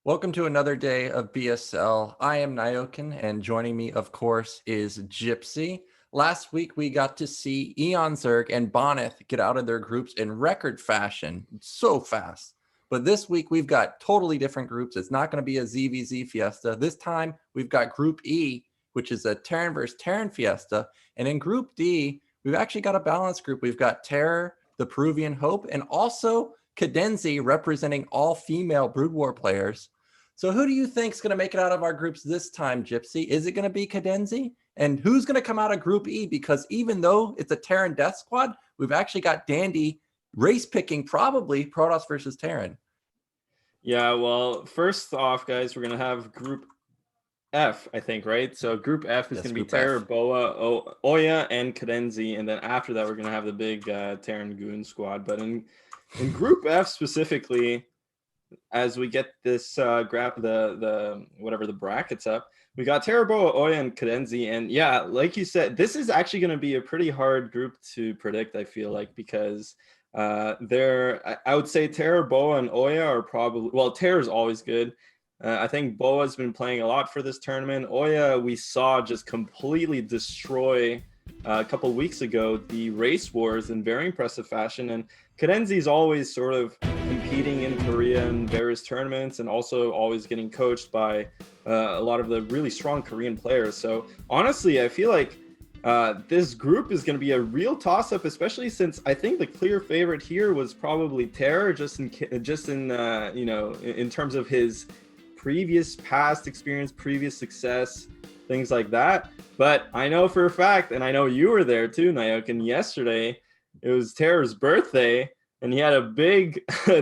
Welcome to another day of BSL. I am Nyokin, and joining me, of course, is Gypsy. Last week, we got to see Eon Zerg and Bonneth get out of their groups in record fashion, so fast. But this week, we've got totally different groups. It's not going to be a ZVZ fiesta. This time, we've got Group E, which is a Terran versus Terran fiesta. And in Group D, we've actually got a balanced group. We've got Terror, the Peruvian Hope, and also Cadenzi representing all female Brood War players. So who do you think is going to make it out of our groups this time, Gypsy? Is it going to be Cadenzi? And who's going to come out of Group E? Because even though it's a Terran Death Squad, we've actually got Dandy race picking probably Protoss versus Terran. Yeah, well, first off, guys, we're going to have Group F, I think, right? So Group F is Yes, going to be Group Terror, F. Boa, Oya, and Cadenzi. And then after that, we're going to have the big Terran Goon squad. But in Group F specifically, as we get this graph, the whatever the brackets up, we got Terror, Boa, Oya, and Cadenzi. And yeah, like you said, this is actually going to be a pretty hard group to predict, I feel like, because I would say Terror, Boa, and Oya are probably, well, Terror is always good. I think Boa's been playing a lot for this tournament. Oya, we saw just completely destroy a couple weeks ago the race wars in very impressive fashion. And Cadenzi's always sort of competing in Korea in various tournaments and also always getting coached by a lot of the really strong Korean players. So honestly, I feel like this group is going to be a real toss-up, especially since I think the clear favorite here was probably Terror, just in in terms of his previous past experience, previous success, things like that. But I know for a fact, and I know you were there too, Nyokin, yesterday, it was Terror's birthday, and he had a big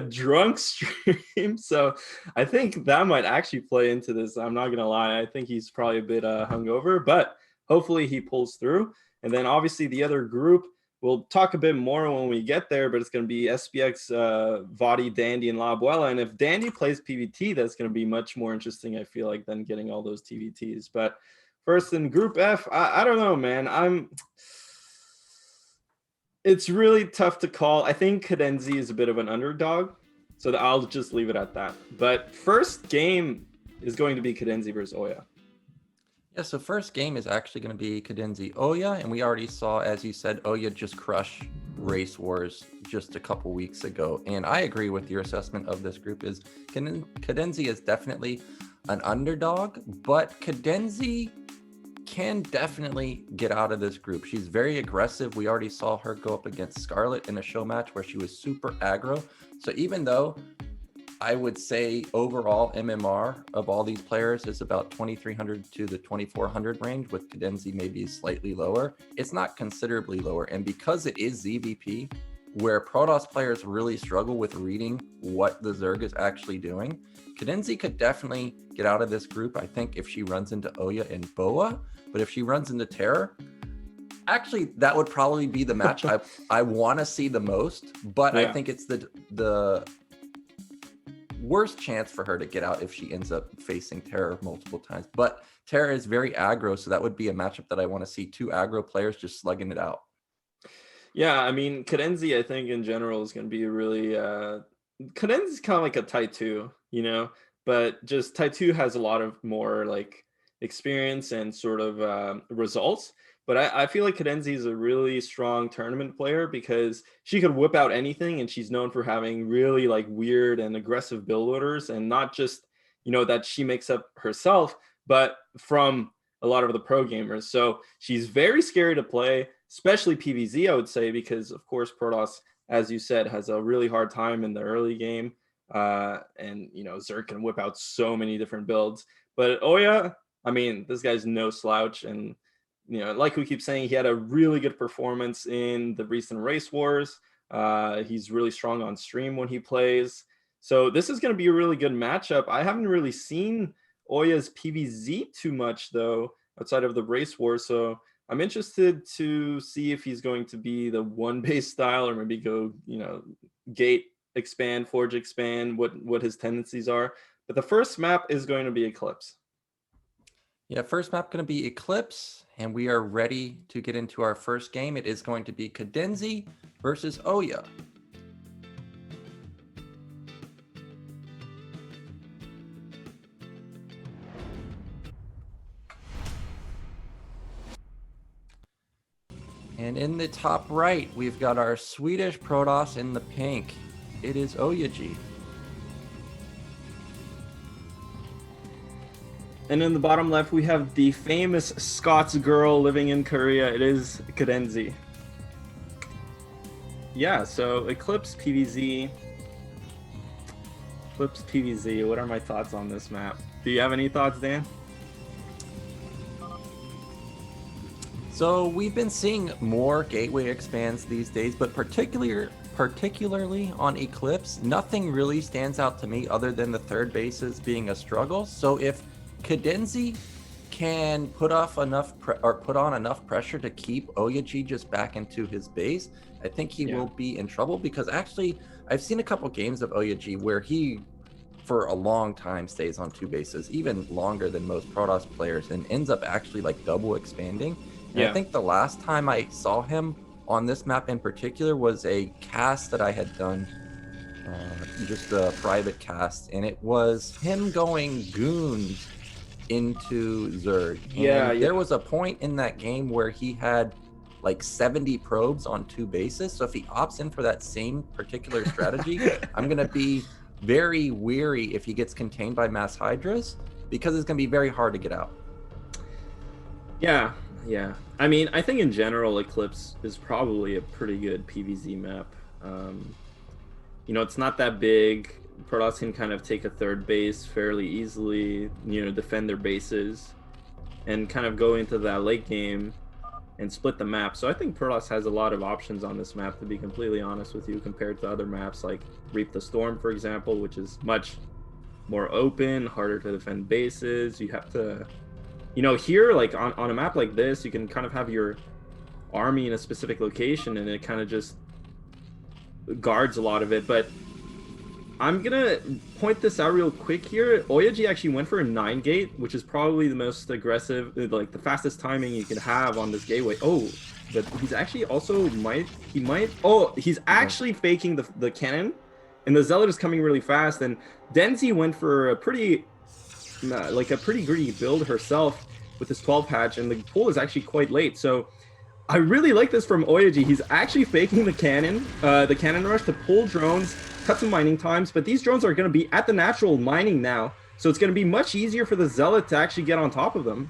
drunk stream. So I think that might actually play into this. I'm not going to lie. I think he's probably a bit hungover, but hopefully he pulls through. And then obviously the other group, we'll talk a bit more when we get there, but it's going to be SPX, Vadi, Dandy, and La Abuela. And if Dandy plays PVT, that's going to be much more interesting, I feel like, than getting all those TVTs. But first in Group F, I don't know, man. It's really tough to call. I think Cadenzi is a bit of an underdog, so I'll just leave it at that. But first game is going to be Cadenzi versus Oya. Yeah, so first game is actually going to be Cadenzi Oya, and we already saw, as you said, Oya just crush race wars just a couple weeks ago. And I agree with your assessment of this group. Is Cadenzi is definitely an underdog, but Cadenzi can definitely get out of this group. She's very aggressive. We already saw her go up against Scarlet in a show match where she was super aggro. So even though I would say overall MMR of all these players is about 2,300 to the 2,400 range, with Cadenzi maybe slightly lower, it's not considerably lower. And because it is ZVP, where Protoss players really struggle with reading what the Zerg is actually doing, Cadenzi could definitely get out of this group, I think, if she runs into Oya and Boa. But if she runs into Terror, actually, that would probably be the match I want to see the most. But yeah. I think it's the worst chance for her to get out if she ends up facing Terror multiple times. But Terror is very aggro, so that would be a matchup that I want to see two aggro players just slugging it out. Yeah, I mean, Cadenzi, I think in general is going to be a really Cadenzi's kind of like a Type 2, but just Type 2 has a lot of more like experience and sort of results. But I feel like Cadenzi is a really strong tournament player because she could whip out anything, and she's known for having really like weird and aggressive build orders, and not just, that she makes up herself, but from a lot of the pro gamers. So she's very scary to play, especially PvZ, I would say, because of course Protoss, as you said, has a really hard time in the early game. And Zerg can whip out so many different builds. But Oya, I mean, this guy's no slouch, and like we keep saying, he had a really good performance in the recent race wars. He's really strong on stream when he plays. So this is going to be a really good matchup. I haven't really seen Oya's PvZ too much, though, outside of the race war. So I'm interested to see if he's going to be the one base style, or maybe go, gate expand, forge expand, what his tendencies are. But the first map is going to be Eclipse. Yeah, first map going to be Eclipse, and we are ready to get into our first game. It is going to be Cadenzi versus Oya. And in the top right, we've got our Swedish Protoss in the pink. It is Oyaji. And in the bottom left, we have the famous Scots girl living in Korea. It is Cadenzi. Yeah, so Eclipse PVZ. Eclipse PVZ. What are my thoughts on this map? Do you have any thoughts, Dan? So we've been seeing more gateway expands these days, but particularly on Eclipse, nothing really stands out to me other than the third bases being a struggle. So if Cadenzi can put on enough pressure to keep Oyaji just back into his base, I think he will be in trouble, because actually I've seen a couple games of Oyaji where he for a long time stays on 2 bases, even longer than most Protoss players, and ends up actually like double expanding. And I think the last time I saw him on this map in particular was a cast that I had done, just a private cast, and it was him going goons into Zerg. And there was a point in that game where he had like 70 probes on 2 bases. So if he opts in for that same particular strategy, I'm going to be very weary if he gets contained by mass hydras, because it's going to be very hard to get out. Yeah. I mean, I think in general, Eclipse is probably a pretty good PvZ map. You know, it's not that big. Protoss can kind of take a third base fairly easily, you know, defend their bases, and kind of go into that late game and split the map. So I think Protoss has a lot of options on this map, to be completely honest with you, compared to other maps like Reap the Storm, for example, which is much more open, harder to defend bases. You have to, you know, here, like on a map like this, you can kind of have your army in a specific location and it kind of just guards a lot of it. But I'm gonna point this out real quick here. Oyaji actually went for a 9 gate, which is probably the most aggressive, like the fastest timing you can have on this gateway. Oh, but he's actually also he's actually faking the cannon, and the zealot is coming really fast. And Cadenzi went for a pretty greedy build herself with this 12 hatch, and the pull is actually quite late. So I really like this from Oyaji. He's actually faking the cannon rush to pull drones, cut some mining times, but these drones are going to be at the natural mining now, so it's going to be much easier for the zealot to actually get on top of them.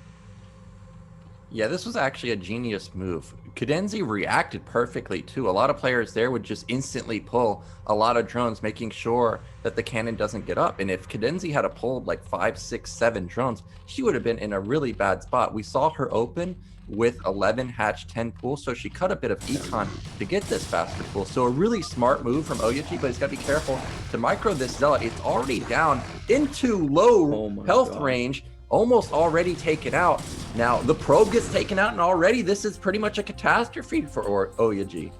Yeah, this was actually a genius move. Cadenzi reacted perfectly too. A lot of players there would just instantly pull a lot of drones, making sure that the cannon doesn't get up. And if Cadenzi had pulled like 5, 6, 7 drones, she would have been in a really bad spot. We saw her open with 11 hatch, 10 pool, so she cut a bit of econ to get this faster pool. So a really smart move from Oyaji, but he's got to be careful to micro this zealot. It's already down into low health range, almost already taken out. Now the probe gets taken out, and already this is pretty much a catastrophe for Oyaji.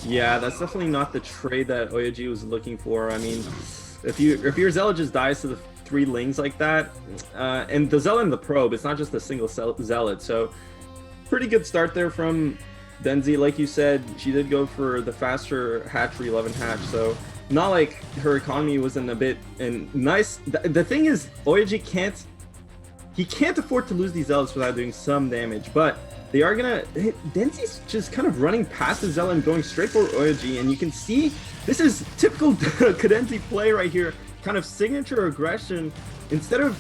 Yeah, that's definitely not the trade that Oyaji was looking for. I mean, if your zealot just dies to the 3 lings like that, and the zealot and the probe, it's not just a single zealot. So pretty good start there from Cadenzi. Like you said, she did go for the faster hatchery, 11 hatch, so not like her economy was in a bit and nice. The thing is, Oyaji can't afford to lose these zealots without doing some damage, but they are gonna. Cadenzi's just kind of running past the zealot and going straight for Oyaji, and you can see this is typical Cadenzi play right here, kind of signature aggression. Instead of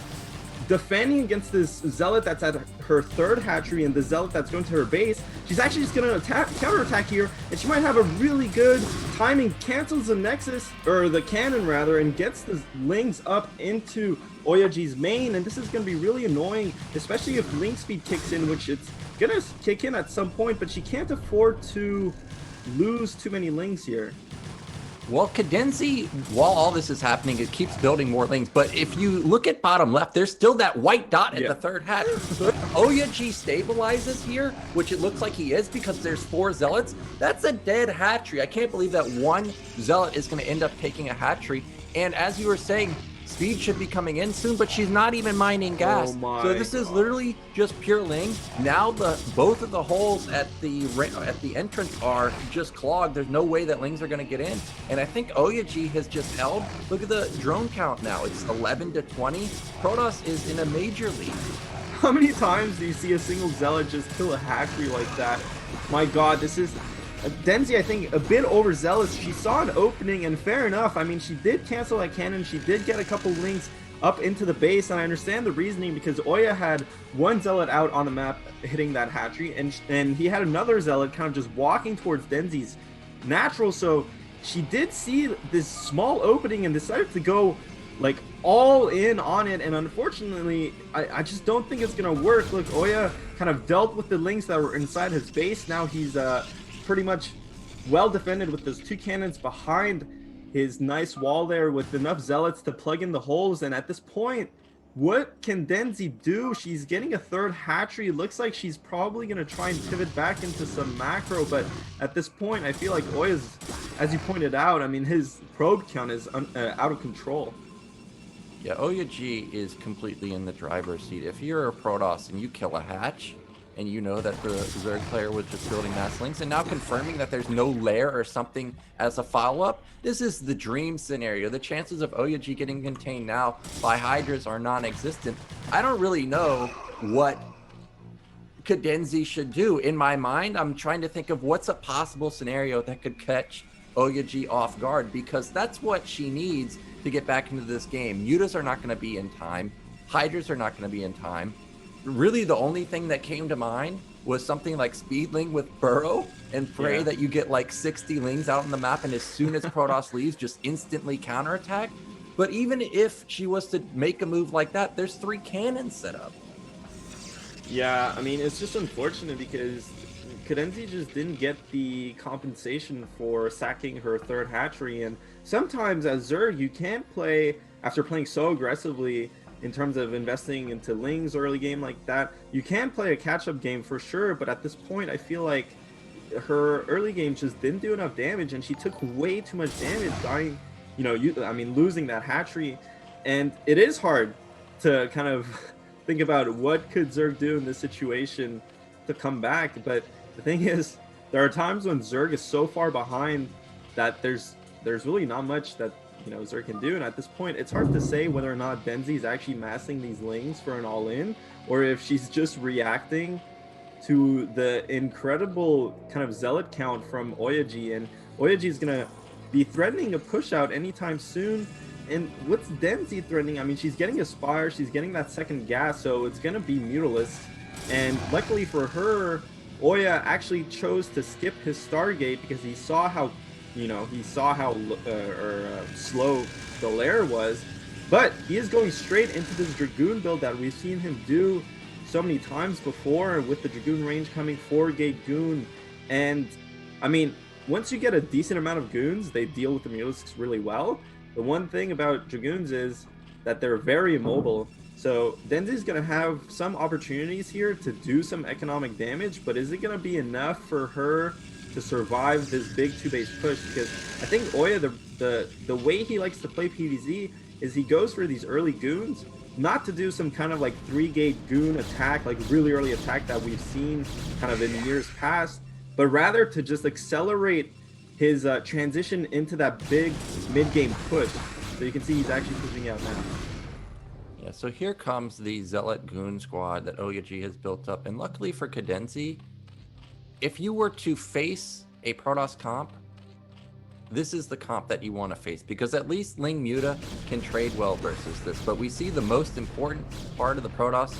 defending against this zealot that's at her 3rd hatchery and the zealot that's going to her base, she's actually just going to counterattack here, and she might have a really good timing, cancels the nexus, or the cannon rather, and gets the lings up into Oyaji's main. And this is going to be really annoying, especially if link speed kicks in, which it's going to kick in at some point, but she can't afford to lose too many lings here. Well, Cadenzi, while all this is happening, it keeps building more lings. But if you look at bottom left, there's still that white dot at the 3rd hatch. So if Oyaji stabilizes here, which it looks like he is because there's 4 zealots, that's a dead hatchery. I can't believe that 1 zealot is going to end up taking a hatchery. And as you were saying, Speed should be coming in soon, but she's not even mining gas. my So this is literally just pure Ling. Now both of the holes at the entrance are just clogged. There's no way that Lings are going to get in. And I think Oyaji has just held. Look at the drone count now. It's 11 to 20. Protoss is in a major lead. How many times do you see a single Zealot just kill a hatchery like that? My god, this is... CadenZie, I think, a bit overzealous. She saw an opening, and fair enough. I mean, she did cancel that cannon. She did get a couple links up into the base, and I understand the reasoning because Oya had one Zealot out on the map hitting that hatchery, and he had another Zealot kind of just walking towards CadenZie's natural, so she did see this small opening and decided to go like all in on it, and unfortunately I just don't think it's gonna work. Look, Oya kind of dealt with the links that were inside his base. Now he's pretty much well defended with those two cannons behind his nice wall there with enough Zealots to plug in the holes. And at this point, what can CadenZie do? She's getting a third hatchery. Looks like she's probably going to try and pivot back into some macro, but at this point I feel like Oya's, as you pointed out, I mean, his probe count is out of control. Yeah, Oyaji is completely in the driver's seat. If you're a Protoss and you kill a hatch, and you know that the Zerg player was just building mass links, and now confirming that there's no lair or something as a follow-up, this is the dream scenario. The chances of Oyaji getting contained now by Hydras are non-existent. I don't really know what CadenZie should do. In my mind, I'm trying to think of what's a possible scenario that could catch Oyaji off guard, because that's what she needs to get back into this game. Mutas are not going to be in time. Hydras are not going to be in time. Really, the only thing that came to mind was something like Speedling with Burrow, and pray that you get like 60 Lings out on the map, and as soon as Protoss leaves, just instantly counterattack. But even if she was to make a move like that, there's 3 cannons set up. Yeah, I mean, it's just unfortunate because CadenZie just didn't get the compensation for sacking her third hatchery, and sometimes as Zerg, you can't play, after playing so aggressively in terms of investing into Lings early game like that, you can play a catch-up game for sure, but at this point I feel like her early game just didn't do enough damage, and she took way too much damage dying, you know, losing that hatchery. And it is hard to kind of think about what could Zerg do in this situation to come back, but the thing is, there are times when Zerg is so far behind that there's really not much that, you know, Zerg can do. And at this point, it's hard to say whether or not CadenZie is actually massing these Lings for an all-in, or if she's just reacting to the incredible kind of Zealot count from Oyaji. And Oyaji is going to be threatening a push out anytime soon. And what's CadenZie threatening? I mean, she's getting a Spire, she's getting that second gas, so it's going to be Mutalist. And luckily for her, Oya actually chose to skip his Stargate because he saw how, slow the lair was. But he is going straight into this Dragoon build that we've seen him do so many times before, with the Dragoon range coming, 4-gate Goon. And I mean, once you get a decent amount of Goons, they deal with the Mutalisks really well. The one thing about Dragoons is that they're very immobile. So CadenZie is going to have some opportunities here to do some economic damage, but is it going to be enough for her to survive this big 2-base push? Because I think Oya, the way he likes to play PvZ is he goes for these early Goons, not to do some kind of like 3-gate Goon attack, like really early attack that we've seen kind of in years past, but rather to just accelerate his transition into that big mid-game push. So you can see he's actually pushing out now. Yeah, so here comes the Zealot Goon squad that Oyaji has built up. And luckily for CadenZie, if you were to face a Protoss comp, this is the comp that you want to face, because at least Ling Muta can trade well versus this. But we see the most important part of the Protoss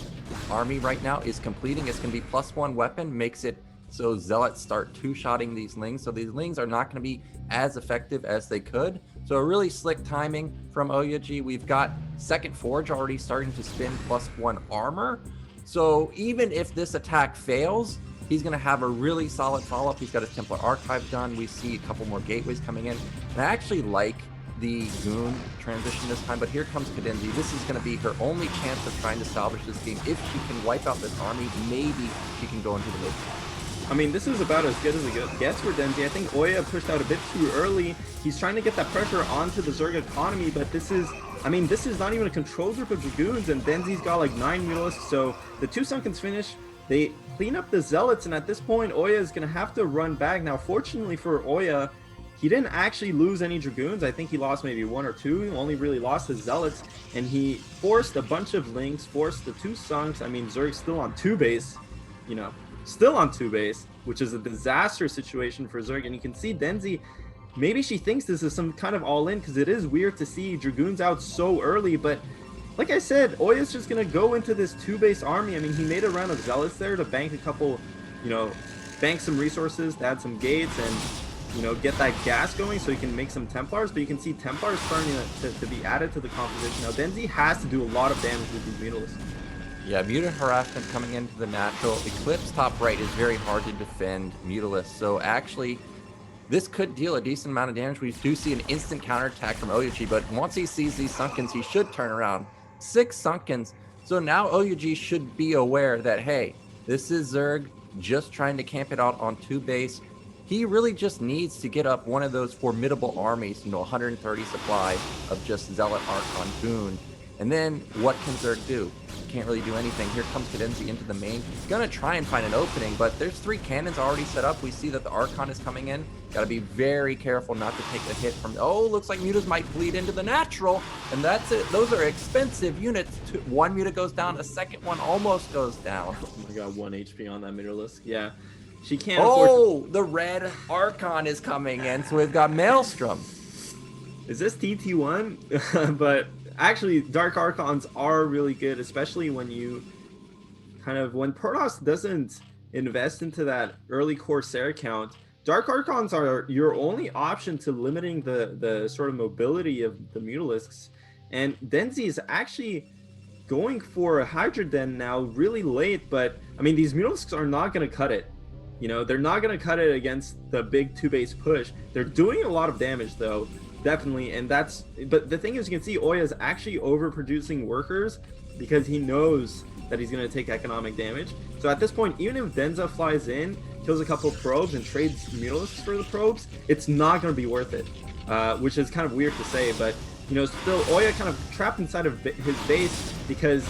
army right now is completing. It's going to be +1 weapon, makes it so Zealots start 2-shotting these Lings. So these Lings are not going to be as effective as they could. So a really slick timing from Oyaji. We've got Second Forge already starting to spin +1 armor. So even if this attack fails, he's going to have a really solid follow-up. He's got his Templar Archive done. We see a couple more gateways coming in. And I actually like the Goon transition this time, but here comes CadenZie. This is going to be her only chance of trying to salvage this game. If she can wipe out this army, maybe she can go into the mid. I mean, this is about as good as it gets for CadenZie. I think Oya pushed out a bit too early. He's trying to get that pressure onto the Zerg economy, but this is, I mean, this is not even a control group of Dragoons, and CadenZie's got like 9 Mutalisks, so the 2 Sunkens finish. They clean up the Zealots, and at this point, Oya is going to have to run back. Now, fortunately for Oya, he didn't actually lose any Dragoons. I think he lost maybe 1 or 2. He only really lost his Zealots, and he forced a bunch of links, forced the 2 Sunks. I mean, Zerg's still on 2 base, you know, still on 2 base, which is a disaster situation for Zerg. And you can see CadenZie, maybe she thinks this is some kind of all-in, because it is weird to see Dragoons out so early, but like I said, Oya's just going to go into this 2-base army. I mean, he made a round of Zealots there to bank a couple, you know, bank some resources, to add some gates, and, you know, get that gas going so he can make some Templars. But you can see Templars starting to be added to the composition. Now, CadenZie has to do a lot of damage with these Mutalisks. Yeah, Mutant Harassment coming into the natural. Eclipse top right is very hard to defend Mutalisk. So actually, this could deal a decent amount of damage. We do see an instant counterattack from Oyuji, but once he sees these Sunkens, he should turn around. 6 Sunkens. So now Oyuji should be aware that, hey, this is Zerg just trying to camp it out on 2 base. He really just needs to get up one of those formidable armies, you know, 130 supply of just Zealot Archon Goon. And then what can Zerg do? Can't really do anything. Here comes CadenZie into the main. He's going to try and find an opening, but there's 3 cannons already set up. We see that the Archon is coming in. Got to be very careful not to take a hit from... Oh, looks like Mutas might bleed into the natural, and that's it. Those are expensive units. 1 Muta goes down, a second one almost goes down. Oh my god, 1 HP on that Mutalisk. Yeah. She can't afford... Oh, the red Archon is coming in, so we've got Maelstrom. Is this TT1? But... actually, Dark Archons are really good, especially when you when Protoss doesn't invest into that early Corsair count. Dark Archons are your only option to limiting the sort of mobility of the Mutalisks. And CadenZie is actually going for a Hydra Den now really late, but I mean, these Mutalisks are not going to cut it. You know, they're not going to cut it against the big 2-base push. They're doing a lot of damage though. Definitely, and that's, but the thing is, you can see Oya is actually overproducing workers because he knows that he's going to take economic damage. So at this point, even if Denza flies in, kills a couple probes, and trades Mutalisks for the probes, it's not going to be worth it, which is kind of weird to say, but, you know, still, Oya kind of trapped inside of his base because,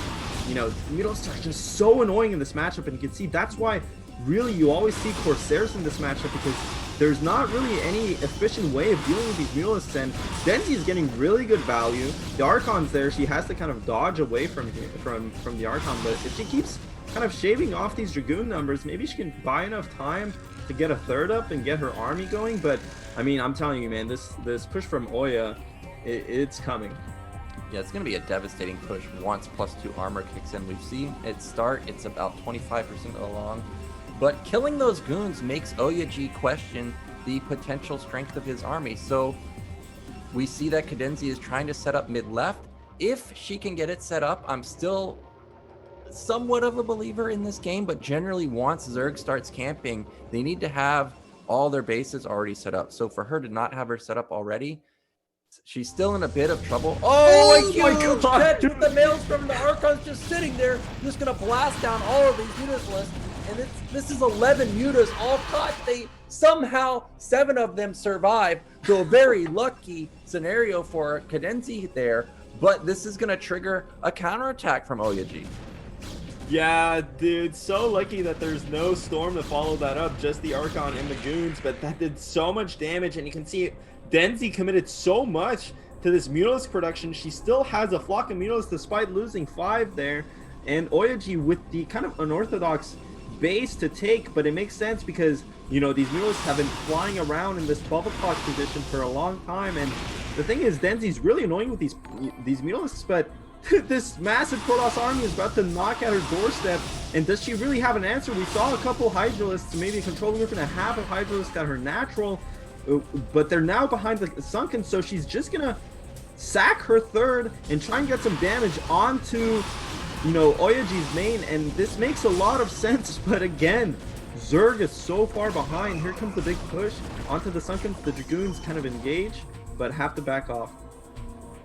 you know, Mutalisks are just so annoying in this matchup, and you can see that's why, really, you always see Corsairs in this matchup, because there's not really any efficient way of dealing with these Mutalisks, and CadenZie is getting really good value. The Archon's there, she has to kind of dodge away from the Archon, but if she keeps kind of shaving off these Dragoon numbers, maybe she can buy enough time to get a 3rd up and get her army going. But I mean, I'm telling you, man, this push from Oya, it's coming. Yeah, it's going to be a devastating push once +2 armor kicks in. We've seen it start, it's about 25% along. But killing those goons makes Oyuji question the potential strength of his army. So we see that CadenZie is trying to set up mid-left. If she can get it set up, I'm still somewhat of a believer in this game, but generally once Zerg starts camping, they need to have all their bases already set up. So for her to not have her set up already, she's still in a bit of trouble. Oh my god! With the Maelstrom, the Archon's just sitting there, just going to blast down all of these Mutalisks. And this is 11 Mutas all caught. They somehow 7 of them survive. So a very lucky scenario for CadenZie there. But this is going to trigger a counterattack from Oyuji. Yeah, dude, so lucky that there's no Storm to follow that up, just the Archon and the Goons, but that did so much damage, and you can see CadenZie committed so much to this Mutalisk production. She still has a flock of Mutalisks despite losing 5 there, and Oyuji with the kind of unorthodox base to take, but it makes sense because, you know, these Mutalisks have been flying around in this bubble clock position for a long time, and the thing is, CadenZie's really annoying with these Mutalisks, but this massive Protoss army is about to knock at her doorstep, and does she really have an answer? We saw a couple Hydralisks, maybe a control group and a half of Hydralisks at her natural, but they're now behind the Sunken, so she's just gonna sack her 3rd and try and get some damage onto, you know, Oyuji's main, and this makes a lot of sense, but again, Zerg is so far behind. Here comes the big push onto the Sunkens. The Dragoons kind of engage, but have to back off.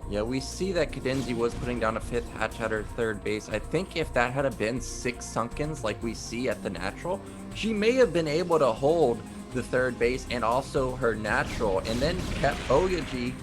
Yeah, we see that CadenZie was putting down a 5th hatch at her 3rd base. I think if that had been 6 Sunkens like we see at the natural, she may have been able to hold the third base and also her natural, and then kept Oyaji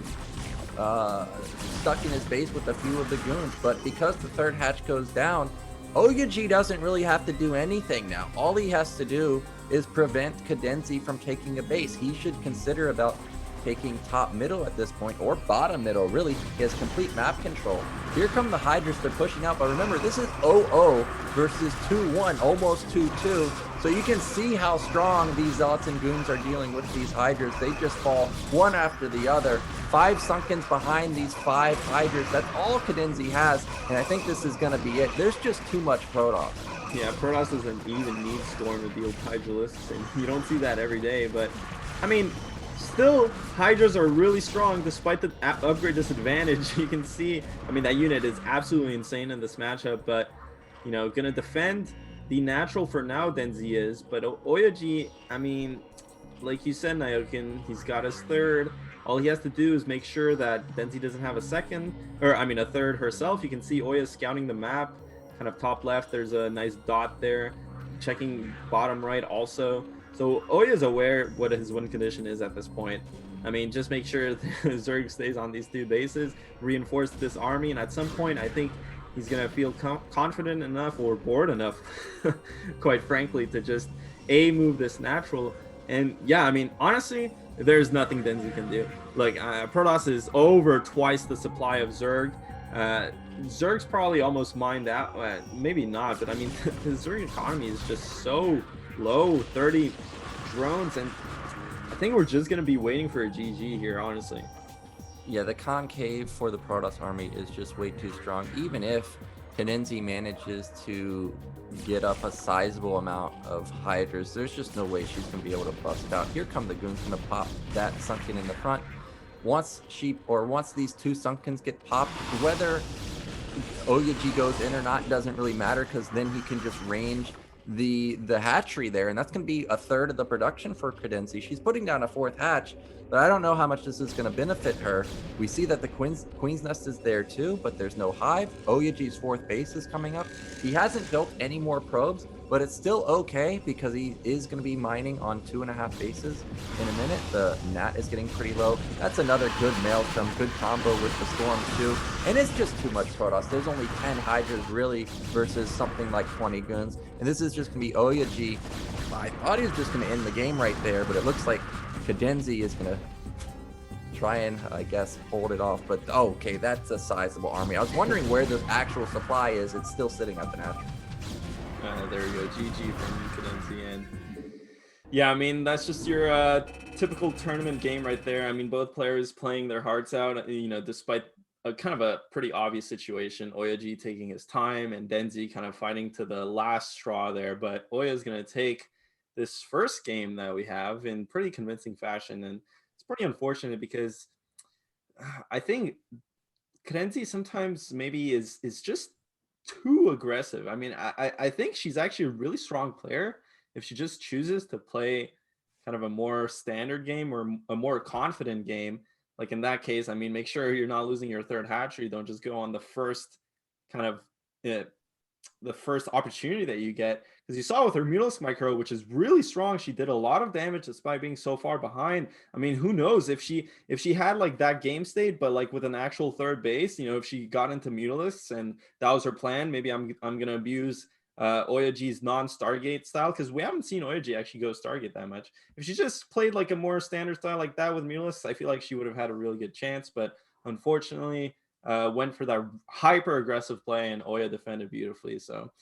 stuck in his base with a few of the goons. But because the third hatch goes down, Oyaji doesn't really have to do anything now. All he has to do is prevent CadenZie from taking a base. He should consider about taking top middle at this point, or bottom middle, really. He has complete map control. Here come the Hydras, they're pushing out, but remember, this is 0-0 versus 2-1, almost 2-2. So you can see how strong these Zealots and Goons are dealing with these Hydras. They just fall one after the other. 5 Sunkens behind these 5 Hydras. That's all CadenZie has, and I think this is going to be it. There's just too much Protoss. Yeah, Protoss doesn't even need Storm to deal Hydralisks, and you don't see that every day, but I mean, still, Hydras are really strong despite the upgrade disadvantage. You can see, I mean, that unit is absolutely insane in this matchup, but, you know, gonna defend the natural for now, CadenZie is, but Oyaji, I mean, like you said, Nyokin, he's got his third. All he has to do is make sure that CadenZie doesn't have a second, or I mean, a third herself. You can see Oya scouting the map, kind of top left, there's a nice dot there, checking bottom right also. So Oya is aware what his win condition is at this point. I mean, just make sure Zerg stays on these 2 bases, reinforce this army, and at some point, I think he's going to feel confident enough or bored enough, quite frankly, to just move this natural. And yeah, I mean, honestly, there's nothing CadenZie can do. Like, Protoss is over twice the supply of Zerg. Zerg's probably almost mined out. Maybe not, but I mean, the Zerg economy is just so low, 30 drones, and I think we're just going to be waiting for a GG here, honestly. Yeah, the concave for the Protoss army is just way too strong. Even if CadenZie manages to get up a sizable amount of Hydras, there's just no way she's going to be able to bust out. Here come the Goons, going to pop that Sunken in the front. Once these 2 Sunkens get popped, whether Oyaji goes in or not doesn't really matter, because then he can just range the hatchery there, and that's going to be a third of the production for CadenZie. She's putting down a 4th hatch, but I don't know how much this is going to benefit her. We see that the Queen's Nest is there too, but there's no hive. Oyaji's 4th base is coming up. He hasn't built any more probes, but it's still okay because he is going to be mining on 2.5 bases in a minute. The Nat is getting pretty low. That's another good Maelstrom, good combo with the Storm too. And it's just too much Protoss. There's only 10 Hydras really versus something like 20 Goons. And this is just going to be Oyaji. I thought he was just going to end the game right there, but it looks like CadenZie is going to try and, I guess, hold it off. But okay, that's a sizable army. I was wondering where the actual supply is. It's still sitting at the natural. There we go, GG from CadenZie. And yeah, I mean, that's just your typical tournament game right there. I mean, both players playing their hearts out, you know, despite a kind of a pretty obvious situation. Oyaji taking his time and CadenZie kind of fighting to the last straw there. But Oya is going to take this first game that we have in pretty convincing fashion. And it's pretty unfortunate because I think CadenZie sometimes maybe is just too aggressive. I mean, I think she's actually a really strong player if she just chooses to play kind of a more standard game or a more confident game. Like in that case, I mean, make sure you're not losing your 3rd hatchery. Don't just go on the first kind of the first opportunity that you get, because you saw with her Mutalisk Micro, which is really strong, she did a lot of damage despite being so far behind. I mean, who knows if she had like that game state, but like with an actual 3rd base, you know, if she got into Mutalisks and that was her plan, maybe I'm gonna abuse Oyaji's non-Stargate style, because we haven't seen Oyaji actually go Stargate that much. If she just played like a more standard style like that with Mutalisks, I feel like she would have had a really good chance, but unfortunately went for that hyper aggressive play, and Oya defended beautifully. So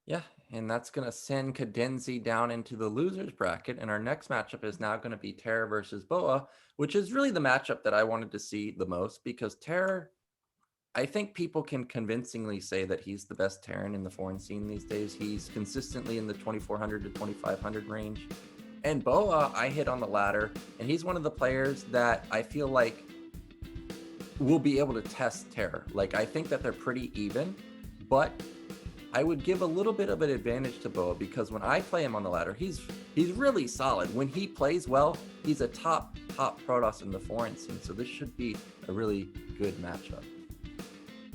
yeah, and that's going to send CadenZie down into the losers bracket, and our next matchup is now going to be Terra versus Boa, which is really the matchup that I wanted to see the most, because Terra, I think people can convincingly say that he's the best Terran in the foreign scene these days. He's consistently in the 2400 to 2500 range. And Boa, I hit on the ladder, and he's one of the players that I feel like will be able to test Terra. Like, I think that they're pretty even, but I would give a little bit of an advantage to Boa, because when I play him on the ladder, he's really solid. When he plays well, he's a top Protoss in the foreign scene. So this should be a really good matchup.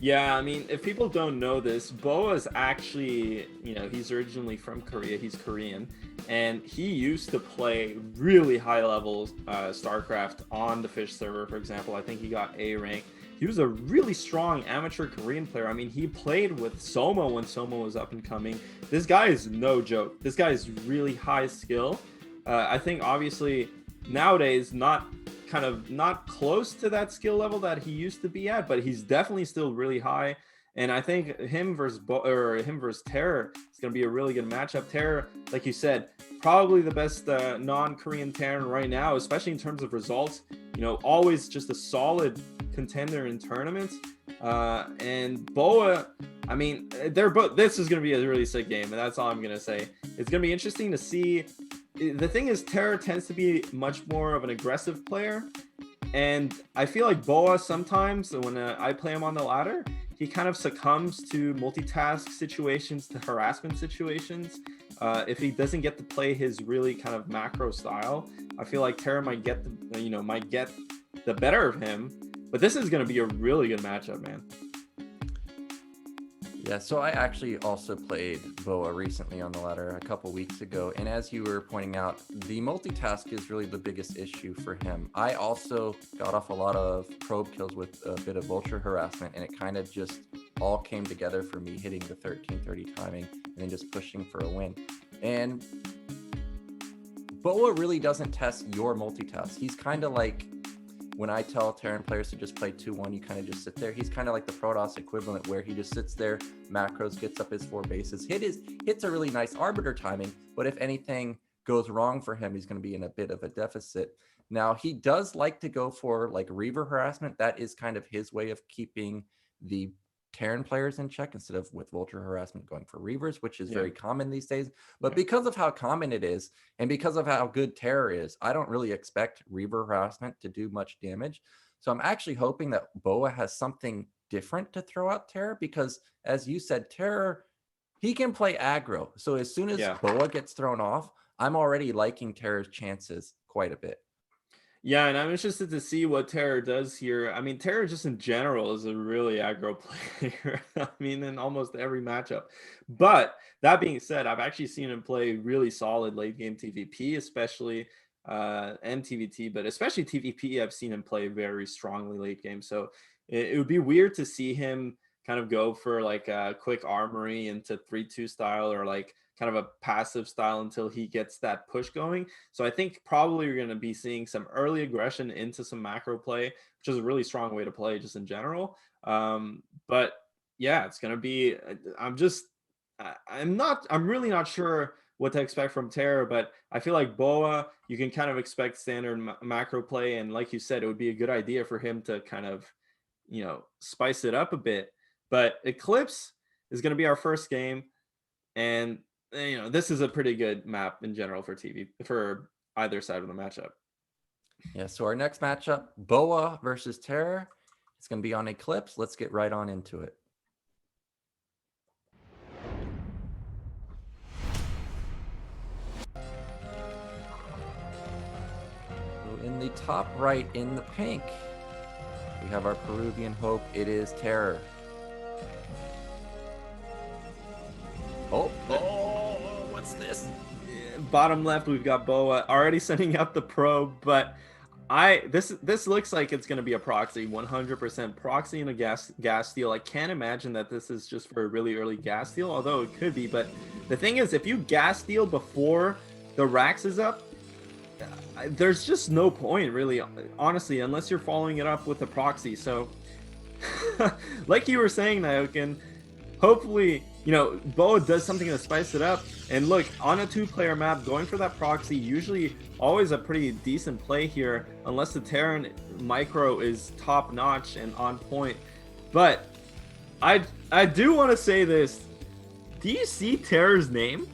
Yeah, I mean, if people don't know this, Boa is actually, he's originally from Korea. He's Korean, and he used to play really high level StarCraft on the Fish server, for example. I think he got A rank. He was a really strong amateur Korean player. I mean, he played with Soma when Soma was up and coming. This guy is no joke. This guy is really high skill. I think obviously nowadays not close to that skill level that he used to be at, but he's definitely still really high. And I think him versus Terror is going to be a really good matchup. Terror, like you said, probably the best non-Korean Terran right now, especially in terms of results. Always just a solid contender in tournaments. And Boa, I mean, they're both. This is going to be a really sick game, and that's all I'm going to say. It's going to be interesting to see. The thing is, Terror tends to be much more of an aggressive player, and I feel like Boa sometimes, when I play him on the ladder, he kind of succumbs to multitask situations, to harassment situations. If he doesn't get to play his really kind of macro style, I feel like Terror might get the better of him. But this is going to be a really good matchup, man. Yeah, so I actually also played Boa recently on the ladder a couple weeks ago, and as you were pointing out, the multitask is really the biggest issue for him. I also got off a lot of probe kills with a bit of vulture harassment, and it kind of just all came together for me, hitting the 1330 timing and then just pushing for a win. And Boa really doesn't test your multitask. He's kind of like, when I tell Terran players to just play 2-1, you kind of just sit there. He's kind of like the Protoss equivalent, where he just sits there, macros, gets up his 4 bases, hits a really nice arbiter timing, but if anything goes wrong for him, he's going to be in a bit of a deficit. Now, he does like to go for like Reaver harassment. That is kind of his way of keeping the Terran players in check, instead of with vulture harassment going for Reavers, which is very common these days. But because of how common it is, and because of how good Terror is, I don't really expect Reaver harassment to do much damage. So I'm actually hoping that Boa has something different to throw out Terror, because as you said, Terror, he can play aggro. So as soon as Boa gets thrown off, I'm already liking Terror's chances quite a bit. Yeah, and I'm interested to see what Terror does here. I mean, Terror just in general is a really aggro player. I mean, in almost every matchup. But that being said, I've actually seen him play really solid late game TVP, especially, and TVT, but especially TVP, I've seen him play very strongly late game. So it would be weird to see him kind of go for like a quick armory into 3-2 style, or like kind of a passive style until he gets that push going. So I think probably you're going to be seeing some early aggression into some macro play, which is a really strong way to play just in general. But yeah, it's going to be, I'm really not sure what to expect from Terror, but I feel like Boa, you can kind of expect standard macro play. And like you said, it would be a good idea for him to kind of, spice it up a bit. But Eclipse is going to be our first game. And this is a pretty good map in general for TV, for either side of the matchup. Yeah, so our next matchup, Boa versus Terror. It's going to be on Eclipse. Let's get right on into it. So in the top right in the pink, we have our Peruvian hope. It is Terror. Oh, what's this? Bottom left, we've got Boa already sending out the probe, but this looks like it's going to be a proxy, 100% proxy and a gas steal. I can't imagine that this is just for a really early gas steal, although it could be. But the thing is, if you gas steal before the Rax is up, there's just no point, really, honestly, unless you're following it up with a proxy. So, like you were saying, Naokin, hopefully, Boa does something to spice it up. And look, on a 2-player map, going for that proxy, usually always a pretty decent play here, unless the Terran micro is top notch and on point. But I do want to say this. Do you see Terror's name?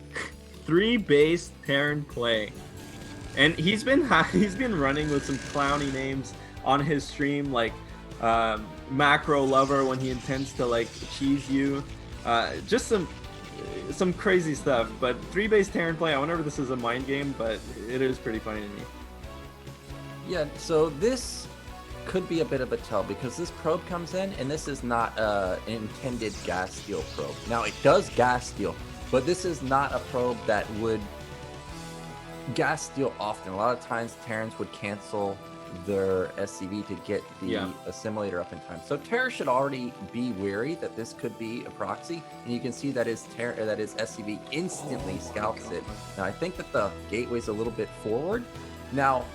3-base Terran play. And he's been running with some clowny names on his stream, like Macro Lover, when he intends to like cheese you. Just some crazy stuff. But 3-base Terran play, I wonder if this is a mind game, but it is pretty funny to me. Yeah, so this could be a bit of a tell because this probe comes in and this is not an intended gas steal probe. Now it does gas steal, but this is not a probe that would gas steal often. A lot of times Terrans would cancel their SCV to get the assimilator up in time. So Terra should already be wary that this could be a proxy, and you can see that his SCV instantly scalps it. Now I think that the gateway's a little bit forward. Now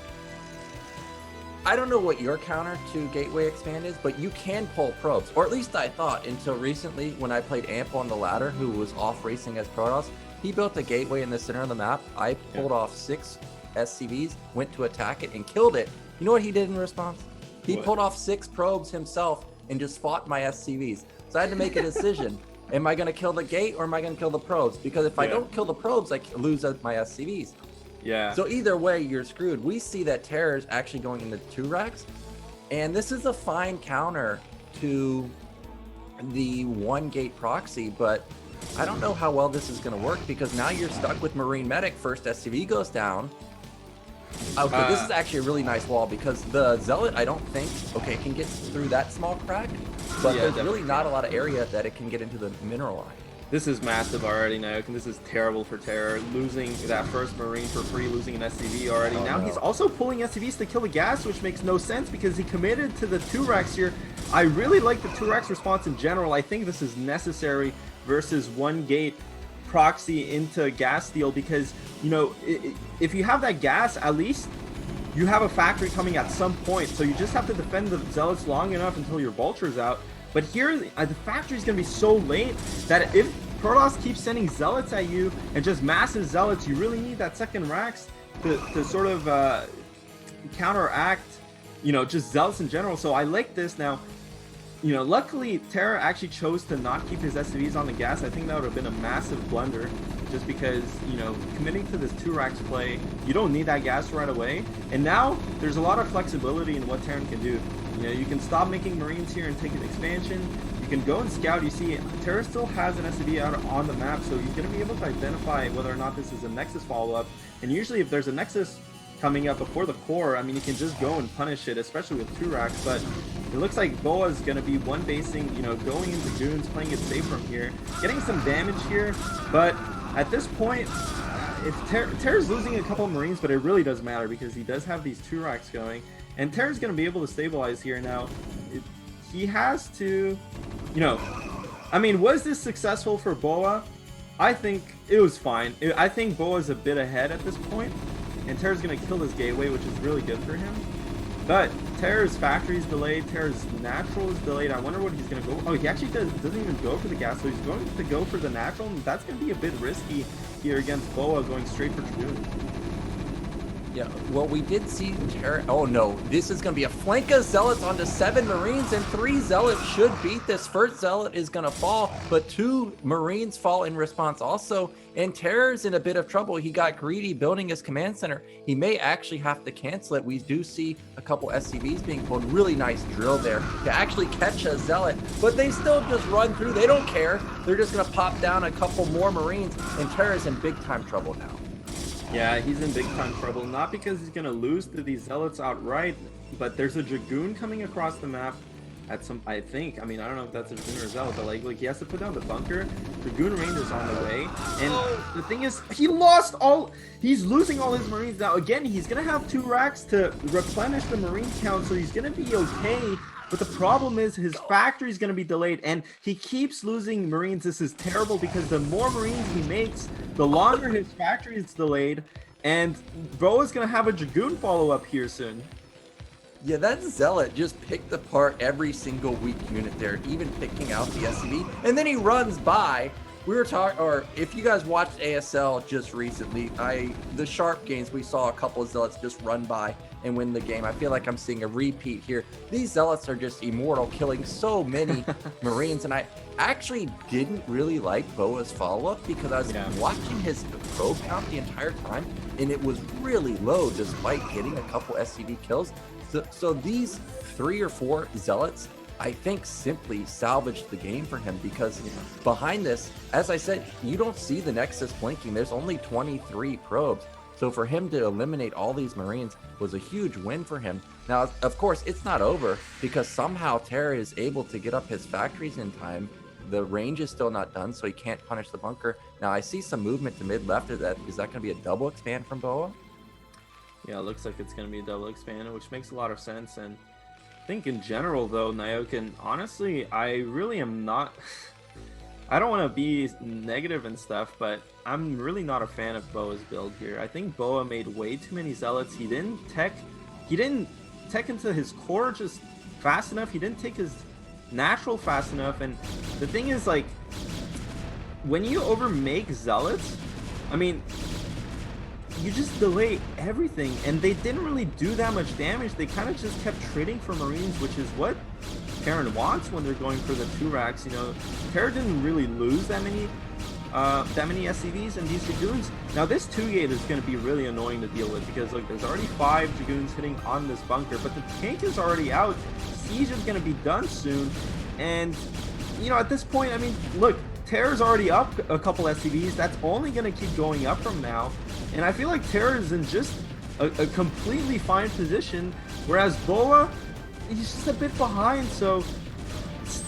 I don't know what your counter to gateway expand is, but you can pull probes, or at least I thought until recently when I played Amp on the ladder, who was off racing as Protoss. He built a gateway in the center of the map. I pulled off 6 SCVs, went to attack it, and killed it. You know what he did in response? He pulled off 6 probes himself and just fought my SCVs. So I had to make a decision. Am I going to kill the gate or am I going to kill the probes? Because if I don't kill the probes, I lose my SCVs. Yeah. So either way, you're screwed. We see that Terror is actually going into 2 racks. And this is a fine counter to the 1 gate proxy, but I don't know how well this is going to work because now you're stuck with Marine Medic. First SCV goes down. Okay, this is actually a really nice wall because the Zealot, I don't think, can get through that small crack, but there's really not a lot of area that it can get into the mineral line. This is massive already now, and this is terrible for Terror. Losing that first Marine for free, losing an SCV already. Now he's also pulling SCVs to kill the gas, which makes no sense because he committed to the 2 racks here. I really like the 2 racks response in general. I think this is necessary versus 1 gate proxy into gas steal because, you know, if you have that gas, at least you have a factory coming at some point. So you just have to defend the Zealots long enough until your Vulture's out. But here, the factory is going to be so late that if Protoss keeps sending Zealots at you and just massive Zealots, you really need that second racks to sort of counteract, you know, just Zealots in general. So I like this now. You know, luckily, Terra actually chose to not keep his SCVs on the gas. I think that would have been a massive blunder just because, you know, committing to this 2 racks play, you don't need that gas right away. And now there's a lot of flexibility in what Terran can do. You know, you can stop making Marines here and take an expansion. You can go and scout. You see, Terra still has an SCV out on the map, so he's going to be able to identify whether or not this is a Nexus follow-up. And usually if there's a Nexus coming up before the core, I mean, you can just go and punish it, especially with 2 racks. But it looks like Boa is going to be 1 basing, you know, going into goons, playing it safe from here, getting some damage here. But at this point, if Terra's losing a couple of Marines, but it really doesn't matter because he does have these 2 racks going. And Terra's going to be able to stabilize here now. He has to, you know, I mean, was this successful for Boa? I think it was fine. I think Boa's a bit ahead at this point. And Terra's going to kill this gateway, which is really good for him. But Terra's factory is delayed. Terra's natural is delayed. I wonder what he's going to go. Oh, he actually doesn't even go for the gas. So he's going to go for the natural. And that's going to be a bit risky here against Boa going straight for Dragoon. Yeah, well, we did see Terra. Oh no, this is going to be a flank of Zealots onto 7 Marines, and 3 Zealots should beat this. First Zealot is going to fall, but 2 Marines fall in response also. And Terra's in a bit of trouble. He got greedy building his command center. He may actually have to cancel it. We do see a couple SCVs being pulled. Really nice drill there to actually catch a Zealot, but they still just run through. They don't care. They're just going to pop down a couple more Marines, and Terra's in big time trouble now. Yeah, he's in big time trouble, not because he's going to lose to these Zealots outright, but there's a Dragoon coming across the map at some, I think, I mean, I don't know if that's a Dragoon or a Zealot, but like he has to put down the bunker. Dragoon Ranger's on the way, and the thing is, he's losing all his Marines now. Again, he's going to have 2 racks to replenish the Marine count, so he's going to be okay. But the problem is his factory is going to be delayed, and he keeps losing Marines. This is terrible because the more Marines he makes, the longer his factory is delayed, and Bo is going to have a Dragoon follow-up here soon. Yeah, that Zealot just picked apart every single weak unit there, even picking out the SCV, and then he runs by. We were talking, or if you guys watched ASL just recently, the Sharp games, we saw a couple of Zealots just run by and win the game. I feel like I'm seeing a repeat here. These Zealots are just immortal, killing so many Marines, and I actually didn't really like Boa's follow-up because I was watching his probe count the entire time, and it was really low despite getting a couple SCV kills. So these 3 or 4 Zealots, I think, simply salvaged the game for him because behind this, as I said, you don't see the Nexus blinking. There's only 23 probes. So for him to eliminate all these Marines was a huge win for him. Now, of course, it's not over because somehow Terra is able to get up his factories in time. The range is still not done, so he can't punish the bunker. Now, I see some movement to mid-left. Is that going to be a double expand from Boa? Yeah, it looks like it's going to be a double expand, which makes a lot of sense. And I think in general, though, Nyokin, honestly, I really am not... I don't want to be negative and stuff, but I'm really not a fan of Boa's build here. I think Boa made way too many zealots. He didn't tech into his core just fast enough. He didn't take his natural fast enough. And the thing is, like, when you overmake zealots, I mean, you just delay everything, and they didn't really do that much damage. They kind of just kept trading for Marines, which is what Terran wants when they're going for the 2 racks. You know, Terra didn't really lose that many SCVs and these Dragoons. Now this 2-gate is going to be really annoying to deal with because look, there's already 5 Dragoons hitting on this bunker, but the tank is already out. Siege is going to be done soon, and you know, at this point, I mean, look, Terra's already up a couple SCVs. That's only going to keep going up from now, and I feel like Terra is in just a completely fine position, whereas Boa, he's just a bit behind. So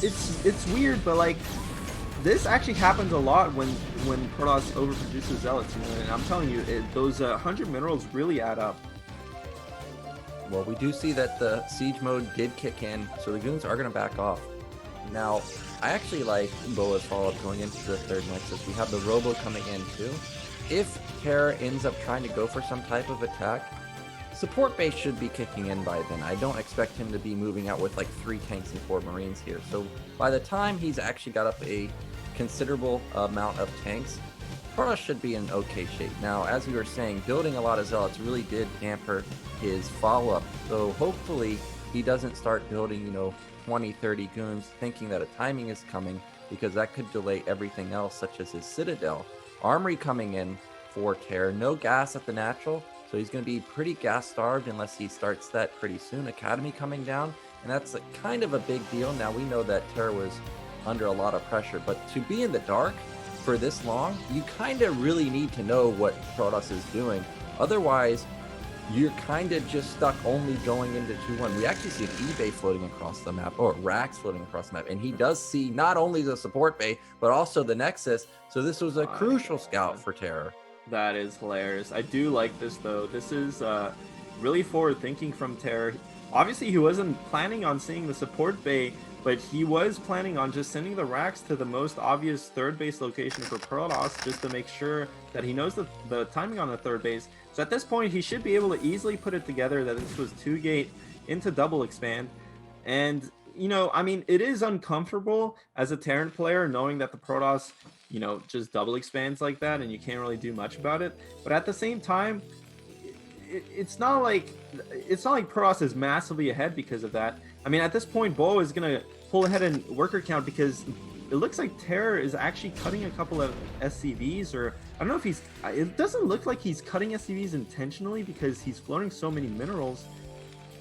it's weird, but like, this actually happens a lot when Protoss overproduces zealots, you know, and I'm telling you, those 100 minerals really add up. Well, we do see that the siege mode did kick in, so the goons are going to back off. Now, I actually like Boa's follow-up going into the 3rd Nexus. We have the Robo coming in too. If Terra ends up trying to go for some type of attack, support base should be kicking in by then. I don't expect him to be moving out with like 3 tanks and 4 Marines here. So by the time he's actually got up a considerable amount of tanks, Protoss should be in okay shape. Now, as you were saying, building a lot of zealots really did damper his follow-up. So hopefully he doesn't start building, you know, 20, 30 goons thinking that a timing is coming, because that could delay everything else, such as his Citadel. Armory coming in for Terra, no gas at the natural, so he's going to be pretty gas starved unless he starts that pretty soon. Academy coming down, and that's kind of a big deal. Now we know that Terra was under a lot of pressure, but to be in the dark for this long, you kind of really need to know what Protoss is doing. Otherwise, you're kind of just stuck only going into 2-1. We actually see an eBay floating across the map, or racks floating across the map, and he does see not only the support bay, but also the Nexus. So this was a crucial scout for Terra. That is hilarious. I do like this, though. This is really forward thinking from Terra. Obviously, he wasn't planning on seeing the support bay, but he was planning on just sending the racks to the most obvious 3rd base location for Protoss, just to make sure that he knows the timing on the 3rd base. So at this point, he should be able to easily put it together that this was 2-gate into double expand. And, you know, I mean, it is uncomfortable as a Terran player knowing that the Protoss, you know, just double expands like that and you can't really do much about it. But at the same time, it's not like Protoss is massively ahead because of that. I mean, at this point, Boa is going to pull ahead in worker count because it looks like Terra is actually cutting a couple of SCVs, or I don't know if he's... It doesn't look like he's cutting SCVs intentionally because he's floating so many minerals.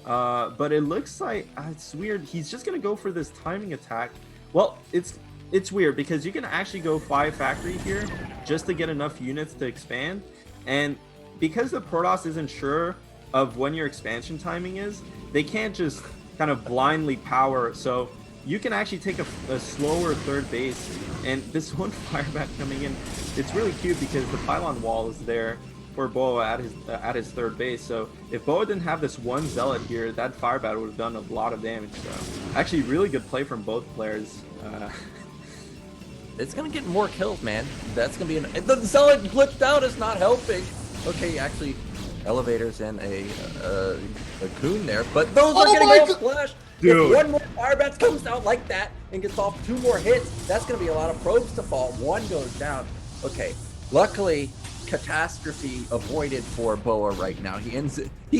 But it looks like... it's weird. He's just going to go for this timing attack. Well, it's weird because you can actually go 5 factory here just to get enough units to expand. And because the Protoss isn't sure of when your expansion timing is, they can't just kind of blindly power. So you can actually take a slower 3rd base. And this one firebat coming in, it's really cute because the pylon wall is there for Boa at his 3rd base. So if Boa didn't have this one zealot here, that firebat would have done a lot of damage. So actually really good play from both players. It's gonna get more kills, man. That's gonna be the zealot glitched out is not helping. Okay, actually, elevators and a goon there, but those are gonna go splash. Dude. If one more firebat comes out like that and gets off 2 more hits, that's gonna be a lot of probes to fall. 1 goes down. Okay, luckily, catastrophe avoided for Boa right now. He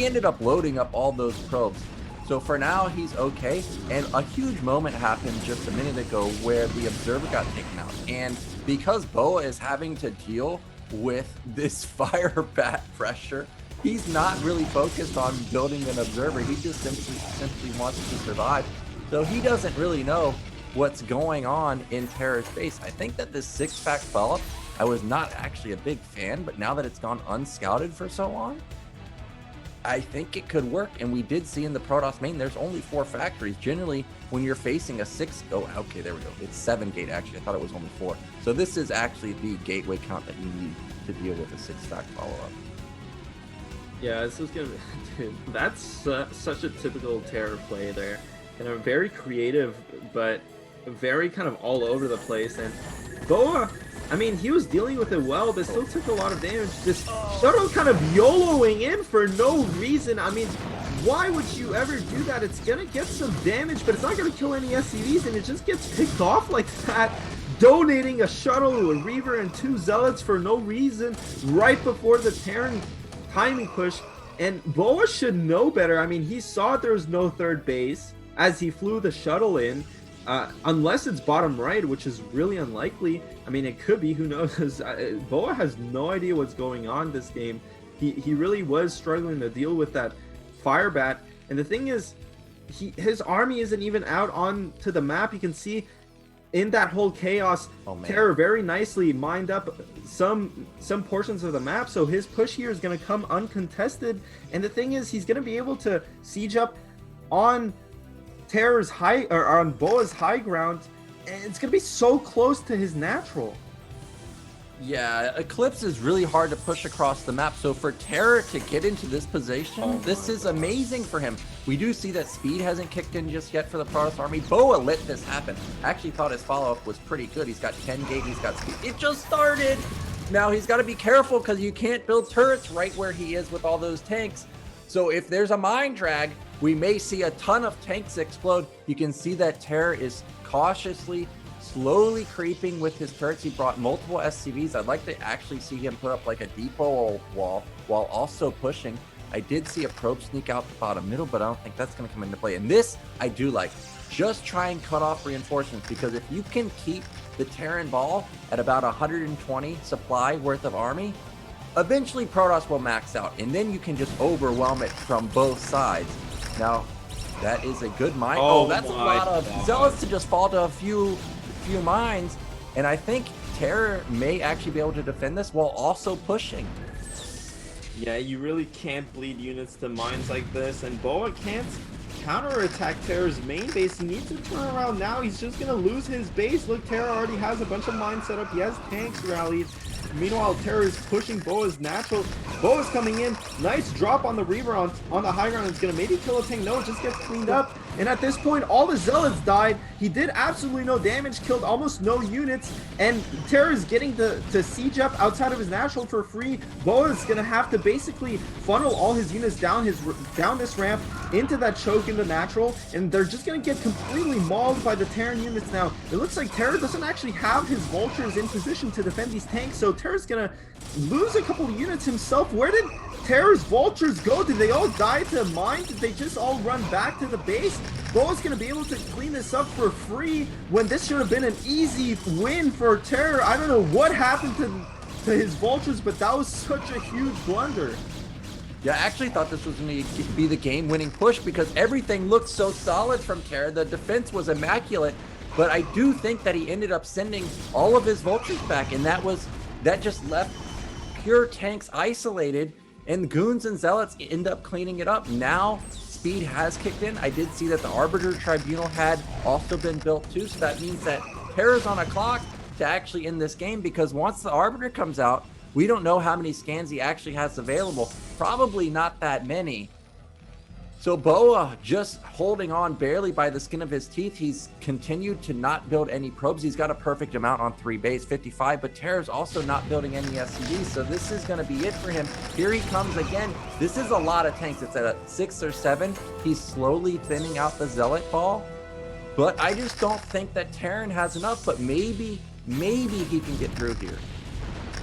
ended up loading up all those probes. So for now, he's okay. And a huge moment happened just a minute ago where the observer got taken out. And because Boa is having to deal with this firebat pressure, he's not really focused on building an observer. He just simply wants to survive. So he doesn't really know what's going on in Terra's base. I think that this 6-pack follow-up, I was not actually a big fan, but now that it's gone unscouted for so long, I think it could work. And we did see in the Protoss main, there's only 4 factories. Generally, when you're facing a 6, oh, okay, there we go. It's 7 gate, actually. I thought it was only 4. So this is actually the gateway count that you need to deal with a 6-pack follow-up. Yeah, this is gonna be, dude, that's such a typical Terror play there. And a very creative, but very kind of all over the place. And Boa, I mean, he was dealing with it well, but still took a lot of damage. This shuttle kind of YOLOing in for no reason. I mean, why would you ever do that? It's gonna get some damage, but it's not gonna kill any SCVs, and it just gets picked off like that. Donating a shuttle, a Reaver, and 2 Zealots for no reason right before the Terran timing push. And Boa should know better. I mean, he saw there was no 3rd base as he flew the shuttle in. Unless it's bottom right, which is really unlikely. I mean, it could be, who knows. Boa has no idea what's going on this game. He really was struggling to deal with that fire bat. And the thing is, his army isn't even out onto the map. You can see in that whole chaos, Terror very nicely mined up some portions of the map. So his push here is going to come uncontested. And the thing is, he's going to be able to siege up on Terror's high, or on Boa's high ground, and it's gonna be so close to his natural. Yeah, Eclipse is really hard to push across the map. So for Terror to get into this position, this is amazing for him. We do see that speed hasn't kicked in just yet for the Protoss army. Boa let this happen. I actually thought his follow-up was pretty good. He's got 10 gate, he's got speed. It just started. Now he's got to be careful because you can't build turrets right where he is with all those tanks. So if there's a mine drag, we may see a ton of tanks explode. You can see that Terror is cautiously, slowly creeping with his turrets. He brought multiple SCVs. I'd like to actually see him put up like a depot wall while also pushing. I did see a probe sneak out the bottom middle, but I don't think that's going to come into play. And this, I do like. Just try and cut off reinforcements, because if you can keep the Terran ball at about 120 supply worth of army, eventually Protoss will max out, and then you can just overwhelm it from both sides. Now, that is a good mine. Oh, that's a lot of Zealots to just fall to a few mines. And I think Terror may actually be able to defend this while also pushing. Yeah, you really can't bleed units to mines like this, and Boa can't counterattack Terror's main base. He needs to turn around now. He's just gonna lose his base. Look, Terror already has a bunch of mines set up. He has tanks rallied. Meanwhile, Terror is pushing Boa's natural. Boa's coming in. Nice drop on the Reaver on the high ground. It's going to maybe kill a tank. No, it just gets cleaned up. And at this point, all the Zealots died. He did absolutely no damage, killed almost no units. And Terror is getting to siege up outside of his natural for free. Boa is going to have to basically funnel all his units down this ramp into that choke in the natural. And they're just going to get completely mauled by the Terran units now. It looks like Terror doesn't actually have his vultures in position to defend these tanks. So Terror's gonna lose a couple of units himself. Where did Terror's vultures go? Did they all die to mine? Did they just all run back to the base? Boa's gonna be able to clean this up for free when this should have been an easy win for Terror. I don't know what happened to his vultures, but that was such a huge blunder. Yeah, I actually thought this was going to be the game-winning push because everything looked so solid from Terror. The defense was immaculate, but I do think that he ended up sending all of his vultures back, and that just left pure tanks isolated, and Goons and Zealots end up cleaning it up. Now speed has kicked in. I did see that the Arbiter Tribunal had also been built too, so that means that Terror's on a clock to actually end this game, because once the Arbiter comes out, we don't know how many scans he actually has available. Probably not that many. So Boa just holding on barely by the skin of his teeth. He's continued to not build any probes. He's got a perfect amount on 3 base, 55, but Terror's also not building any SCVs, so this is going to be it for him. Here he comes again. This is a lot of tanks. It's at a 6 or 7. He's slowly thinning out the Zealot ball, but I just don't think that Terran has enough, but maybe he can get through here.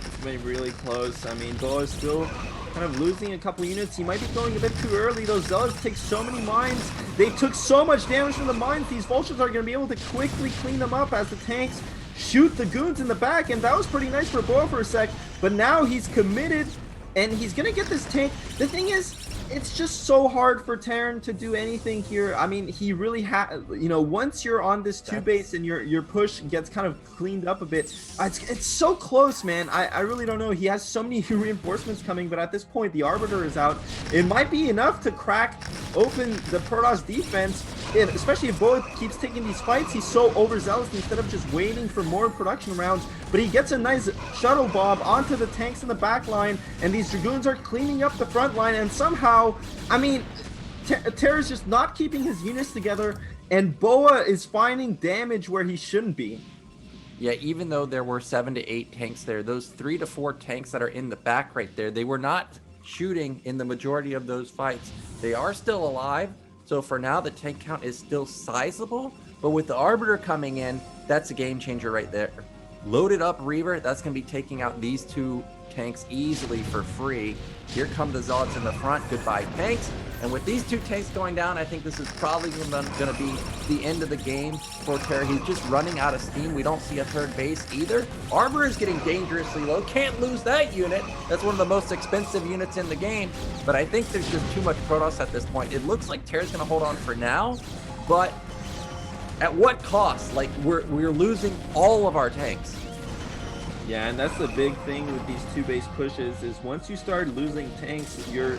It's been really close. I mean, Boa is still kind of losing a couple units. He might be going a bit too early. Those Zealots take so many mines. They took so much damage from the mines. These vultures are going to be able to quickly clean them up as the tanks shoot the Goons in the back, and that was pretty nice for Boa for a sec, but now he's committed and he's going to get this tank. The thing is, it's just so hard for Terran to do anything here. I mean, he really you know, once you're on this 2 base and your push gets kind of cleaned up a bit, it's so close, man. I really don't know. He has so many reinforcements coming, but at this point the Arbiter is out. It might be enough to crack open the Protoss defense, and especially if Boa keeps taking these fights. He's so overzealous instead of just waiting for more production rounds, but he gets a nice shuttle bomb onto the tanks in the back line, and these Dragoons are cleaning up the front line, and somehow, I mean, Terra's just not keeping his units together, and Boa is finding damage where he shouldn't be. Yeah, even though there were 7 to 8 tanks there, those 3 to 4 tanks that are in the back right there, they were not shooting in the majority of those fights. They are still alive, so for now the tank count is still sizable, but with the Arbiter coming in, that's a game changer right there. Loaded up Reaver, that's going to be taking out these 2 tanks easily for free. Here come the Zealots in the front. Goodbye, tanks. And with these 2 tanks going down, I think this is probably going to be the end of the game for Terra. He's just running out of steam. We don't see a 3rd base either. Arbor is getting dangerously low. Can't lose that unit. That's one of the most expensive units in the game. But I think there's just too much Protoss at this point. It looks like Terra's going to hold on for now, but at what cost? Like, we're losing all of our tanks. Yeah, and that's the big thing with these 2 base pushes is once you start losing tanks, you